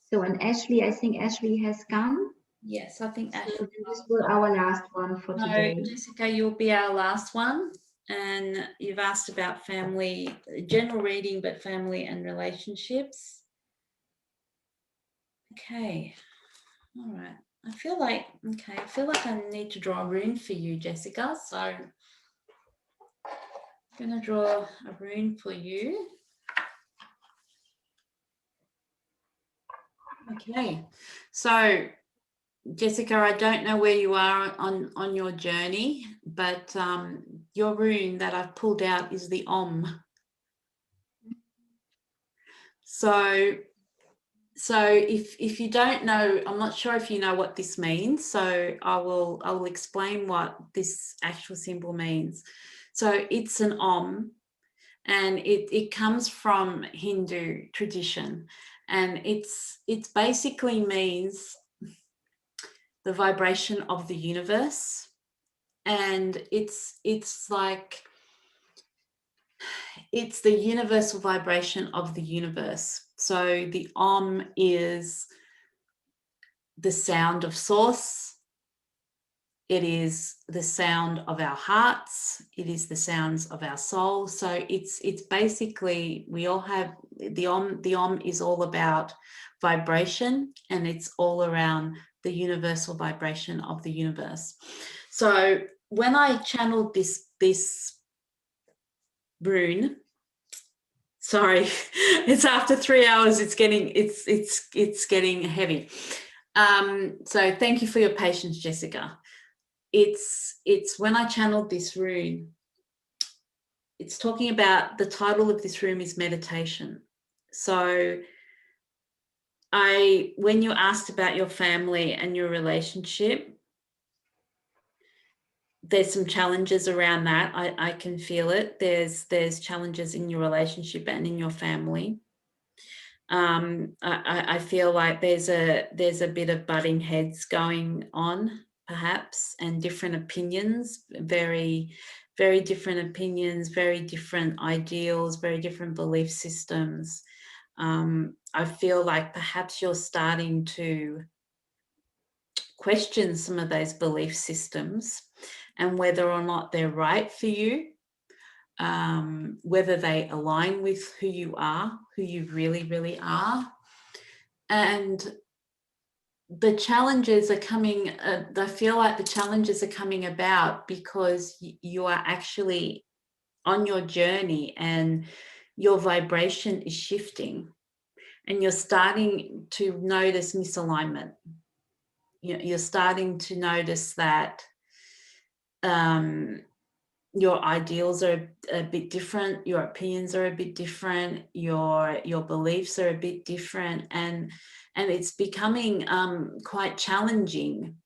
So, and Ashley, I think Ashley has gone. Yes, I think Ashley. So this was our last one for today. Jessica, you'll be our last one. And you've asked about family, general reading, but family and relationships. Okay. All right. I feel like I need to draw a rune for you, Jessica. So I'm going to draw a rune for you. Okay. So Jessica, I don't know where you are on your journey, but your rune that I've pulled out is the Om. So So if you don't know, I'm not sure if you know what this means, so I will explain what this actual symbol means. So it's an Om, and it comes from Hindu tradition, and it's basically means the vibration of the universe, and it's like it's the universal vibration of the universe. So the Om is the sound of source. It is the sound of our hearts. It is the sounds of our soul. So it's basically, we all have the Om. The Om is all about vibration, and it's all around the universal vibration of the universe. So when I channeled this rune, sorry, it's after 3 hours. It's getting heavy. So thank you for your patience, Jessica. It's when I channeled this rune, it's talking about, the title of this room is meditation. So when you asked about your family and your relationship, there's some challenges around that. I can feel it. There's challenges in your relationship and in your family. I feel like there's a bit of butting heads going on, perhaps, and different opinions, very, very different opinions, very different ideals, very different belief systems. I feel like perhaps you're starting to question some of those belief systems and whether or not they're right for you, whether they align with who you are, who you really, really are. And the challenges are coming, I feel like the challenges are coming about because you are actually on your journey and your vibration is shifting, and you're starting to notice misalignment. You're starting to notice that your ideals are a bit different, your opinions are a bit different, your beliefs are a bit different, and it's becoming quite challenging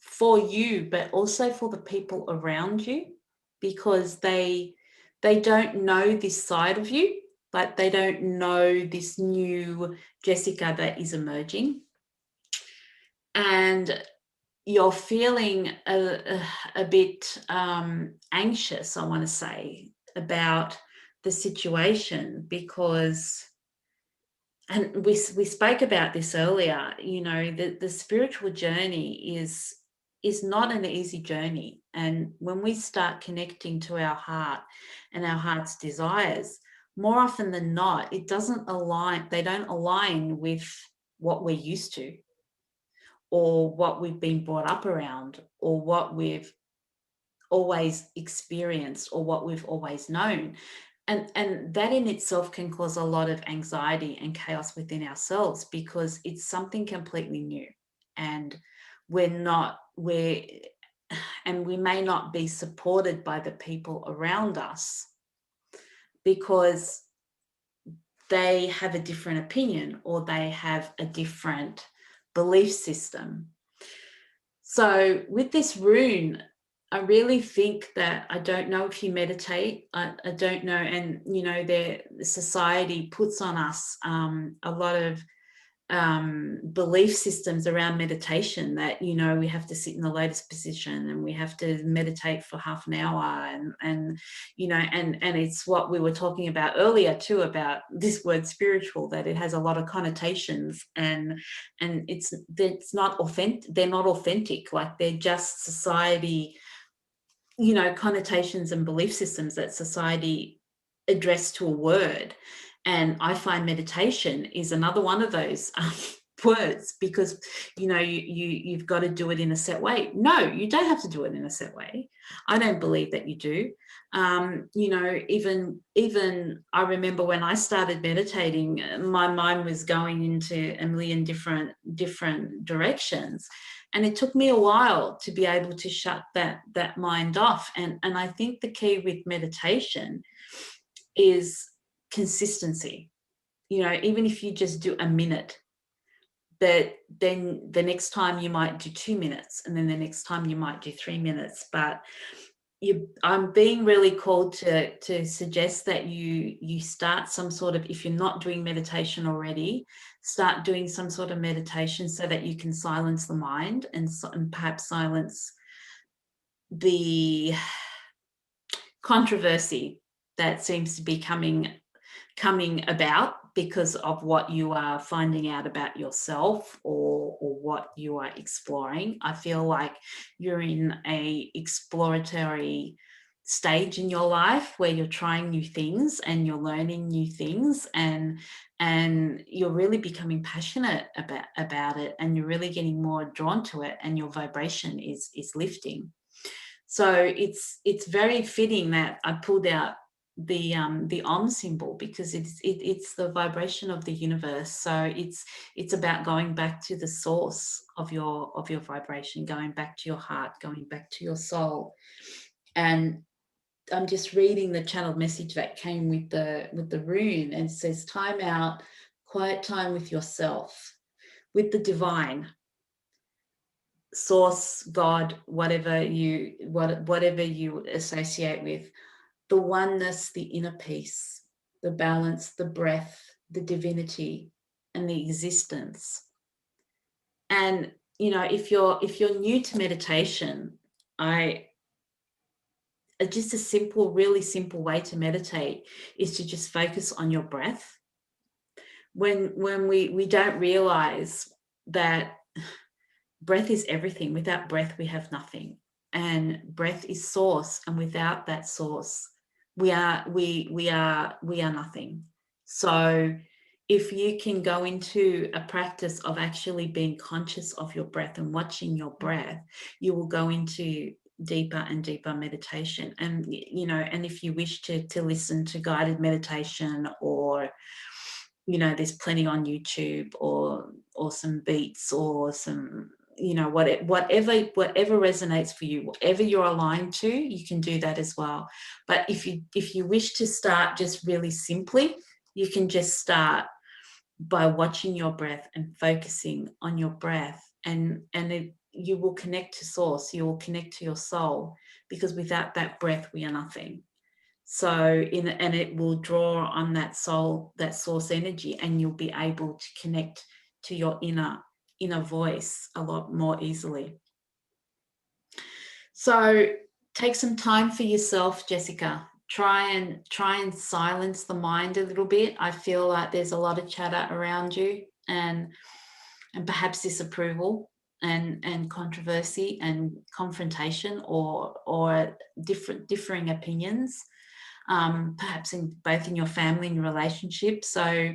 for you, but also for the people around you, because they don't know this side of you, but they don't know this new Jessica that is emerging. And you're feeling a bit anxious, I want to say, about the situation, because, and we spoke about this earlier, the spiritual journey is not an easy journey. And when we start connecting to our heart and our heart's desires, more often than not, it doesn't align. They don't align with what we're used to, or what we've been brought up around, or what we've always experienced, or what we've always known. And that in itself can cause a lot of anxiety and chaos within ourselves, because it's something completely new, and we may not be supported by the people around us because they have a different opinion, or they have a different belief system. So with this rune, I really think that, I don't know if you meditate, I don't know, and the society puts on us a lot of belief systems around meditation, that we have to sit in the lotus position, and we have to meditate for half an hour, and it's what we were talking about earlier too, about this word spiritual, that it has a lot of connotations, and it's not authentic. They're not authentic, like they're just society connotations and belief systems that society address to a word. And I find meditation is another one of those words, because you've got to do it in a set way. No, you don't have to do it in a set way. I don't believe that you do. Even I remember when I started meditating, my mind was going into a million different directions, and it took me a while to be able to shut that mind off. And I think the key with meditation is consistency. you know, even if you just do a minute, but then the next time you might do 2 minutes, and then the next time you might do 3 minutes. But I'm being really called to suggest that you start some sort of, if you're not doing meditation already, start doing some sort of meditation so that you can silence the mind and perhaps silence the controversy that seems to be coming about because of what you are finding out about yourself, or what you are exploring. I feel like you're in a exploratory stage in your life where you're trying new things and you're learning new things, and you're really becoming passionate about it, and you're really getting more drawn to it, and your vibration is lifting. So it's very fitting that I pulled out the OM symbol, because it's the vibration of the universe. So it's about going back to the source of your vibration, going back to your heart, going back to your soul. And I'm just reading the channeled message that came with the rune, and it says, time out, quiet time with yourself, with the divine, source, God, whatever you associate with, the oneness, the inner peace, the balance, the breath, the divinity, and the existence. And you know, if you're new to meditation, just a simple, really simple way to meditate is to just focus on your breath. When we don't realize that breath is everything. Without breath, we have nothing. And breath is source, and without that source, we are nothing. So if you can go into a practice of actually being conscious of your breath and watching your breath, you will go into deeper and deeper meditation. And you know, and if you wish to listen to guided meditation, or you know, there's plenty on YouTube, or some beats, or some, you know, whatever resonates for you, whatever you're aligned to, you can do that as well. But if you wish to start just really simply, you can just start by watching your breath and focusing on your breath, and you will connect to source, you will connect to your soul, because without that breath, we are nothing. So and it will draw on that soul, that source energy, and you'll be able to connect to your inner voice a lot more easily. So take some time for yourself, Jessica. Try and silence the mind a little bit. I feel like there's a lot of chatter around you, and perhaps disapproval and controversy and confrontation, or differing opinions, perhaps both in your family and your relationship. So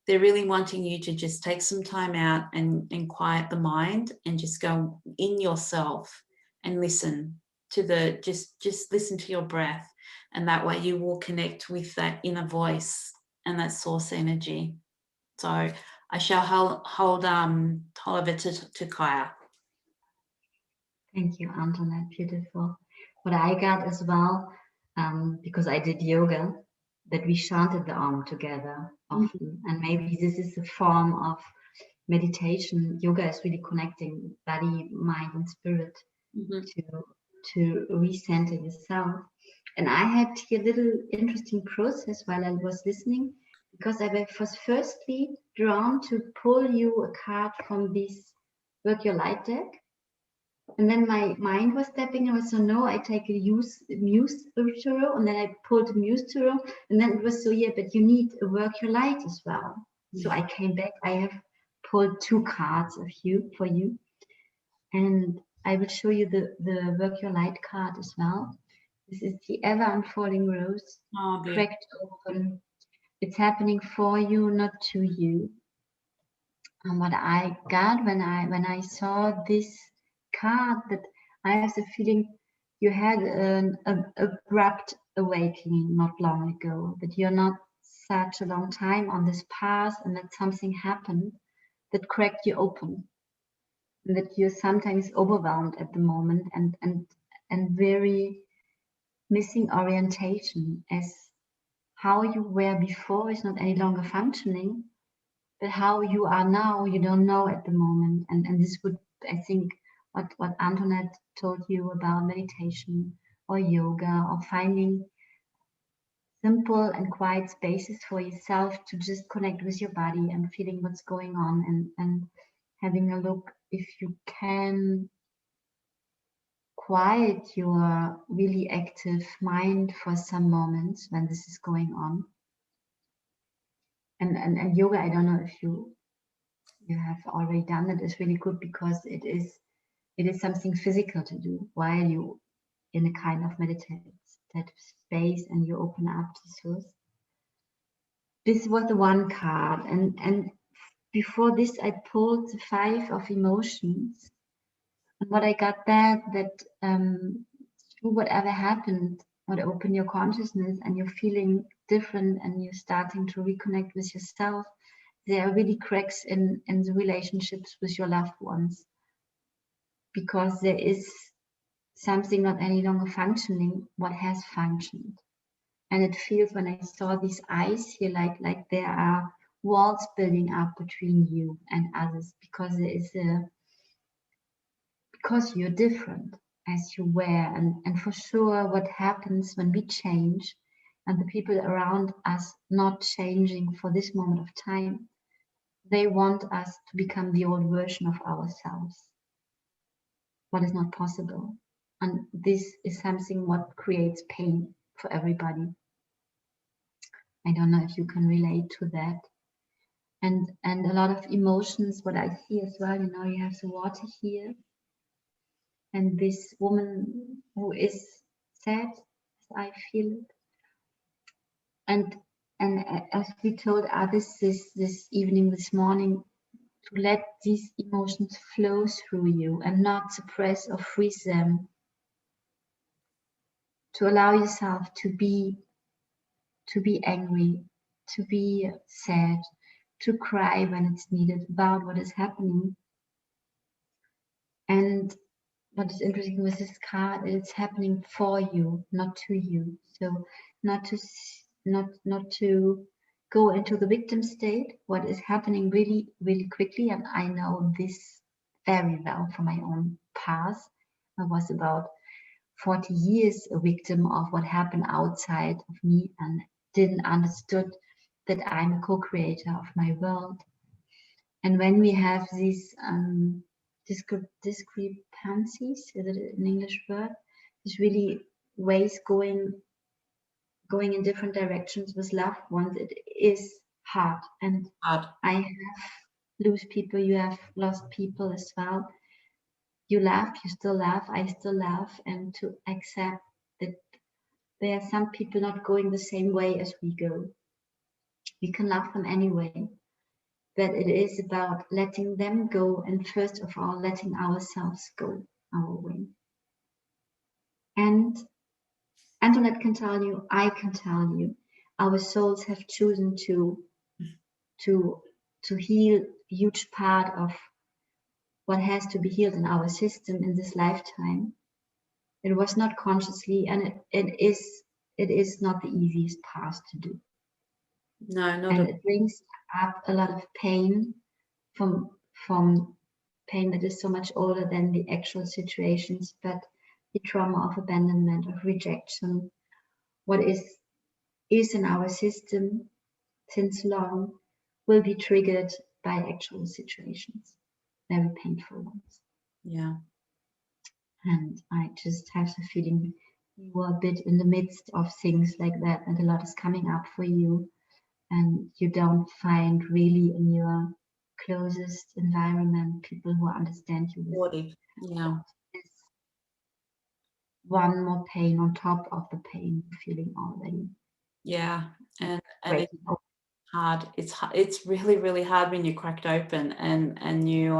they're really wanting you to just take some time out and quiet the mind, and just go in yourself and listen to just listen to your breath. And that way you will connect with that inner voice and that source energy. So I shall hold over to Kaija. Thank you, Antoinette. Beautiful. What I got as well, because I did yoga, that we chanted the OM together often. And maybe this is a form of meditation. Yoga is really connecting body, mind, and spirit to recenter yourself. And I had here a little interesting process while I was listening, because I was firstly drawn to pull you a card from this Work Your Light deck. And then my mind was stepping in. So no, I take a Muse tarot, and then I pulled a Muse tarot, and then it was so, yeah, but you need a Work Your Light as well. So I came back. I have pulled 2 cards for you, and I will show you the Work Your Light card as well. This is the ever unfolding rose, cracked open. It's happening for you, not to you. And what I got when I saw this card, that I have the feeling you had an abrupt awakening not long ago, that you're not such a long time on this path, and that something happened that cracked you open, and that you're sometimes overwhelmed at the moment, and very missing orientation as how you were before is not any longer functioning, but how you are now, you don't know at the moment. And this would, I think, what Antoinette told you about meditation or yoga, or finding simple and quiet spaces for yourself to just connect with your body and feeling what's going on, and having a look if you can quiet your really active mind for some moments when this is going on. And yoga, I don't know if you have already done it, is really good, because it is something physical to do while you in a kind of meditative space and you open up to source. This was the one card, and before this I pulled the 5 of emotions, and what I got that through whatever happened, what open your consciousness and you're feeling different and you're starting to reconnect with yourself, there are really cracks in the relationships with your loved ones, because there is something not any longer functioning what has functioned. And it feels, when I saw these eyes here, like there are walls building up between you and others, because there is because you're different as you were. And for sure, what happens when we change and the people around us not changing for this moment of time, they want us to become the old version of ourselves, what is not possible. And this is something what creates pain for everybody. I don't know if you can relate to that. And a lot of emotions, what I see as well, you have the water here. And this woman who is sad, as I feel it. And as we told others this evening, this morning, to let these emotions flow through you and not suppress or freeze them. To allow yourself to be angry, to be sad, to cry when it's needed about what is happening. And what is interesting with this card, it's happening for you, not to you. So not to go into the victim state, what is happening really, really quickly. And I know this very well from my own past. I was about 40 years a victim of what happened outside of me, and didn't understood that I'm a co-creator of my world. And when we have these discrepancies, is it an English word? There's really ways going in different directions with loved ones. It is hard, and I have lose people. You have lost people as well. You laugh, you still laugh, I still laugh, and to accept that there are some people not going the same way as we go. We can love them anyway. But it is about letting them go, and first of all, letting ourselves go our way. And Antoinette can tell you, I can tell you, our souls have chosen to heal a huge part of what has to be healed in our system in this lifetime. It was not consciously, and it is not the easiest path to do. No, not and it brings up a lot of pain from pain that is so much older than the actual situations, but the trauma of abandonment, of rejection, what is in our system since long, will be triggered by actual situations, very painful ones. Yeah. And I just have the feeling you are a bit in the midst of things like that, and a lot is coming up for you, and you don't find really in your closest environment people who understand you. Yeah. One more pain on top of the pain you're feeling already. Yeah, and it's hard. It's really, really hard when you're cracked open and you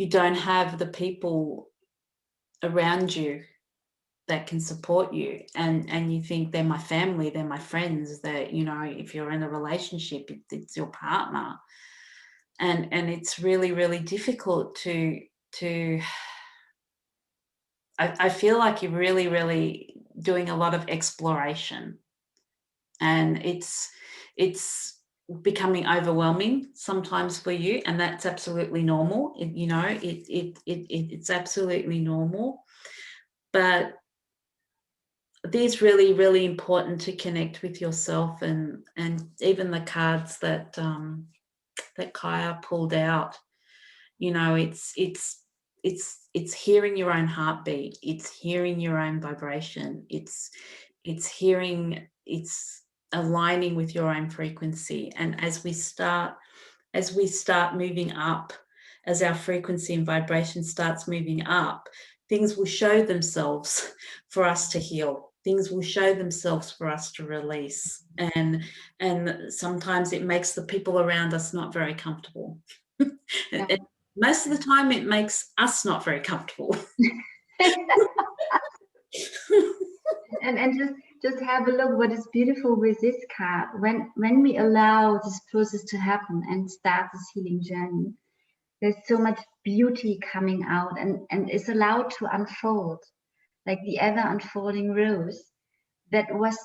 don't have the people around you that can support you, and you think they're my family, they're my friends, that, if you're in a relationship, it's your partner, and it's really, really difficult to I feel like you're really, really doing a lot of exploration and it's becoming overwhelming sometimes for you, and that's absolutely normal. It's absolutely normal, but it is really, really important to connect with yourself, and even the cards that that Kaija pulled out, it's hearing your own heartbeat, it's hearing your own vibration, it's aligning with your own frequency. And as we start moving up, as our frequency and vibration starts moving up, things will show themselves for us to heal. Things will show themselves for us to release. And sometimes it makes the people around us not very comfortable. Yeah. And most of the time it makes us not very comfortable. and just have a look what is beautiful with this card. When we allow this process to happen and start this healing journey, there's so much beauty coming out, and it's allowed to unfold like the ever unfolding rose that was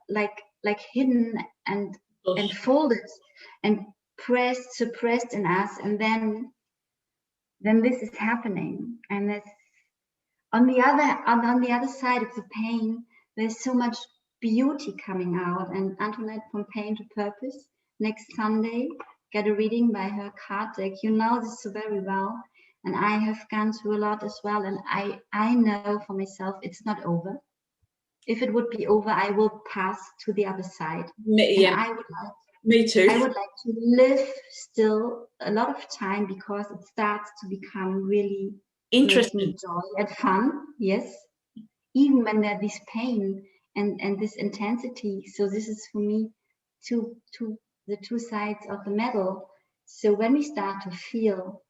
like hidden and folded and suppressed in us, and then this is happening. And that's on the other side of the pain, there's so much beauty coming out. And Antoinette from Pain to Purpose, next Sunday, get a reading by her card deck. You know this so very well, and I have gone through a lot as well, and I know for myself it's not over. If it would be over, I will pass to the other side. Yeah, and me too. I would like to live still a lot of time, because it starts to become really interesting, joy and fun. Yes, even when there's this pain and this intensity. So this is for me the two sides of the medal. So when we start to feel,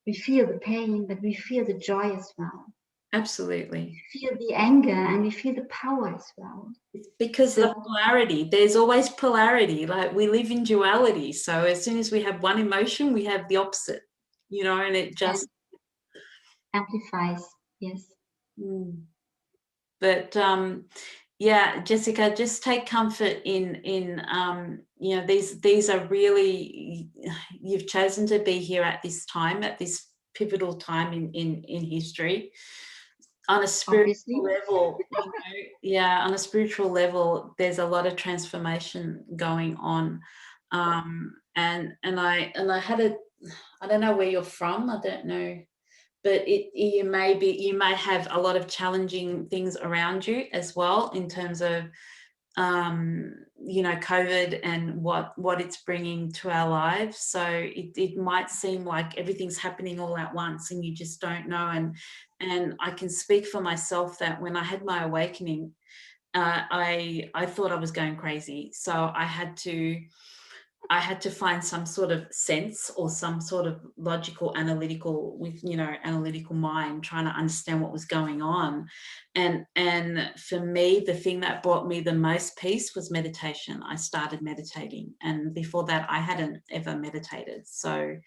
we feel the pain, but we feel the joy as well. Absolutely. We feel the anger and we feel the power as well. It's because the polarity, there's always polarity. Like, we live in duality. So as soon as we have one emotion, we have the opposite, and it just amplifies. Yes. But yeah, Jessica, just take comfort in these are really, you've chosen to be here at this time, at this pivotal time in history. On a spiritual level, on a spiritual level, there's a lot of transformation going on. And I had I don't know where you're from, I don't know, but you may have a lot of challenging things around you as well, in terms of COVID and what it's bringing to our lives. So it might seem like everything's happening all at once and you just don't know. And I can speak for myself that when I had my awakening, I thought I was going crazy. So I had to find some sort of sense or some sort of logical, analytical mind, trying to understand what was going on. And for me, the thing that brought me the most peace was meditation. I started meditating, and before that I hadn't ever meditated. So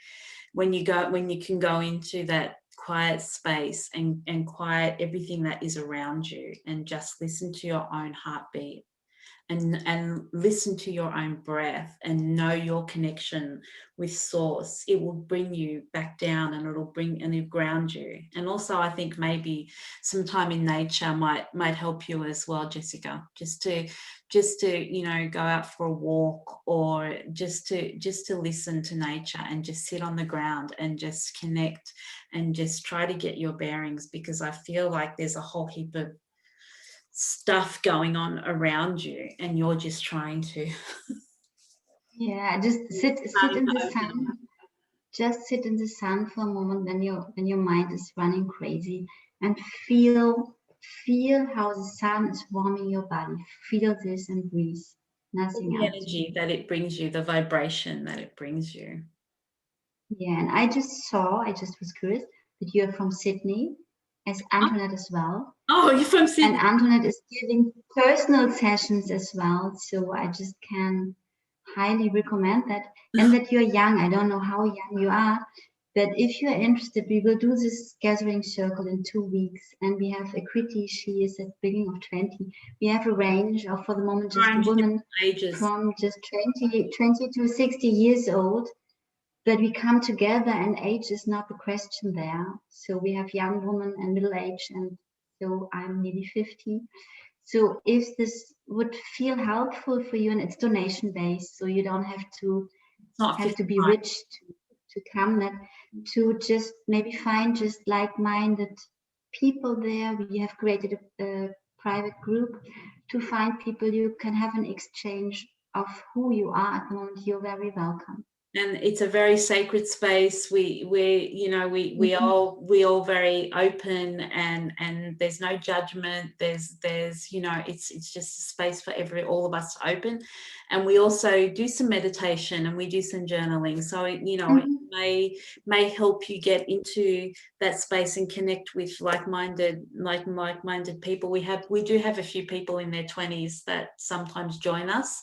when you can go into that quiet space and quiet everything that is around you and just listen to your own heartbeat, and listen to your own breath and know your connection with source, it will bring you back down, and it'll ground you. And also, I think maybe some time in nature might help you as well, Jessica, just to go out for a walk, or just to listen to nature and just sit on the ground and just connect and just try to get your bearings, because I feel like there's a whole heap of stuff going on around you and you're just trying to just sit in the sun. Just sit in the sun for a moment when your mind is running crazy, and feel how the sun is warming your body. Feel this and breathe. Nothing else. The energy that it brings you, the vibration that it brings you. Yeah, and I just was curious that you're from Sydney, as Antoinette as well. Oh, you're from Sydney. And Antoinette is giving personal sessions as well. So I just can highly recommend that. And that you're young. I don't know how young you are, But if you're interested, we will do this gathering circle in 2 weeks. And we have Akriti, she is at the beginning of 20. We have a range of, for the moment, just women from just 20 to 60 years old. But we come together and age is not the question there. So we have young women and middle age, and so I'm nearly 50. So if this would feel helpful for you, and it's donation based, so you don't have to be rich to come, that to just maybe find just like-minded people there. We have created a private group to find people you can have an exchange of who you are at the moment. You're very welcome. And it's a very sacred space. We all very open, and there's no judgment. There's it's just a space for all of us to open. And we also do some meditation and we do some journaling. So it may help you get into that space and connect with like-minded people. We do have a few people in their 20s that sometimes join us.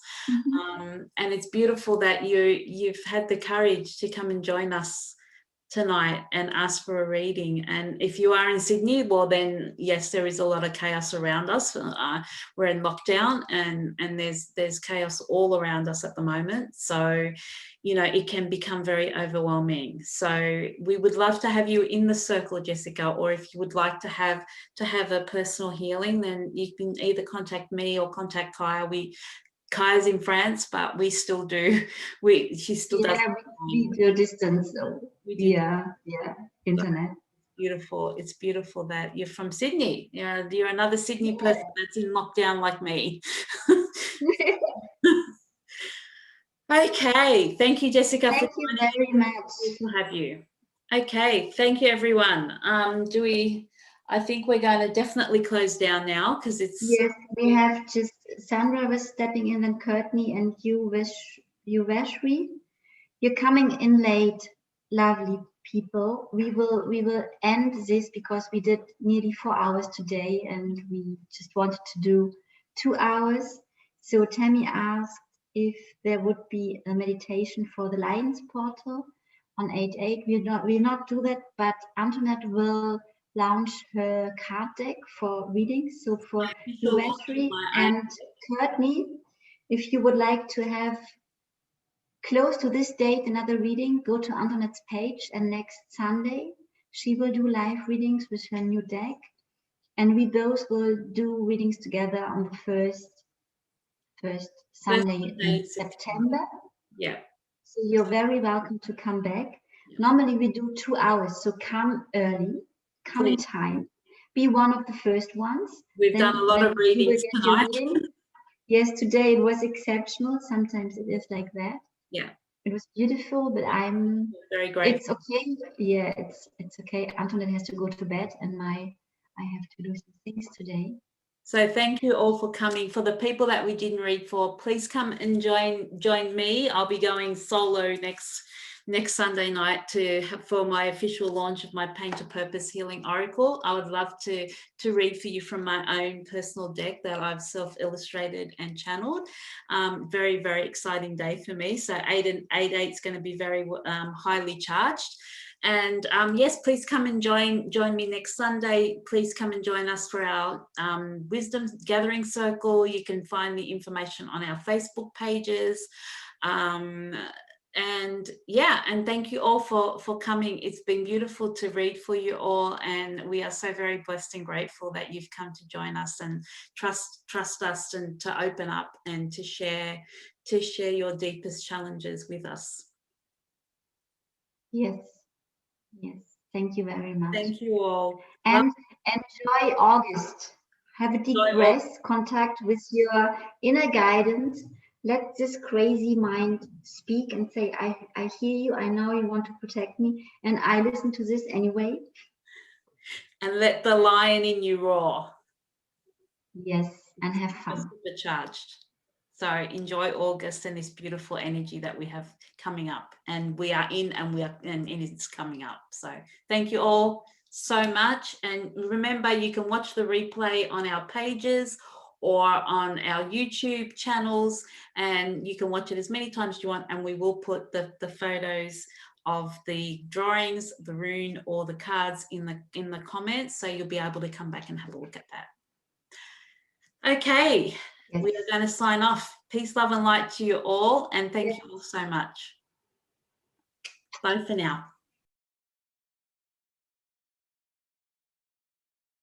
And it's beautiful that you've had the courage to come and join us tonight and ask for a reading. And if you are in Sydney, well then yes, there is a lot of chaos around us. We're in lockdown, and there's chaos all around us at the moment, so it can become very overwhelming. So we would love to have you in the circle, Jessica, or if you would like to have a personal healing, then you can either contact me or contact Kaija. Kai's in France, but we still do. She still does. We do distance. So internet. Beautiful. It's beautiful that you're from Sydney. You're another Sydney person that's in lockdown like me. Okay. Thank you, Jessica. Thank you very much. Good to have you. Okay. Thank you, everyone. I think we're going to definitely close down now because it's... Yes, we have just Sandra was stepping in, and Courtney and you, Vashri. You're coming in late, lovely people. We will end this because we did nearly 4 hours today and we just wanted to do 2 hours. So Tamy asked if there would be a meditation for the Lions portal on 8/8. We'll not do that, but Antoinette will launch her card deck for readings. So for you, Vashri and Courtney, if you would like to have close to this date another reading, go to Antoinette's page, and next Sunday she will do live readings with her new deck, and we both will do readings together on the first Sunday in September. Yeah. So you're very welcome to come back. Normally we do 2 hours, so come early. Come in time. Be one of the first ones. We've done a lot of readings tonight. Yes, today it was exceptional. Sometimes it is like that. Yeah. It was beautiful, but I'm very grateful. It's okay. Yeah, it's okay. Antoinette has to go to bed, and I have to do some things today. So thank you all for coming. For the people that we didn't read for, please come and join me. I'll be going solo next Sunday night for my official launch of my Pain to Purpose Healing Oracle. I would love to read for you from my own personal deck that I've self-illustrated and channeled. Very, very exciting day for me. So 8/8 is going to be very highly charged. And yes, please come and join me next Sunday. Please come and join us for our Wisdom Gathering Circle. You can find the information on our Facebook pages. And thank you all for coming. It's been beautiful to read for you all, and we are so very blessed and grateful that you've come to join us and trust us and to open up and to share your deepest challenges with us. Yes. Thank you very much. Thank you all. And enjoy August. Have a deep breath, contact with your inner guidance. Let this crazy mind speak and say, I hear you, I know you want to protect me, and I listen to this anyway. And let the lion in you roar. Yes, and have fun. Supercharged. So enjoy August and this beautiful energy that we have coming up. And we are in, and it's coming up. So thank you all so much. And remember, you can watch the replay on our pages or on our YouTube channels, and you can watch it as many times as you want, and we will put the photos the drawings, the rune, or the cards in the comments, so you'll be able to come back and have a look at that. Okay, we are going to sign off. Peace, love, and light to you all, and thank you all so much. Bye for now.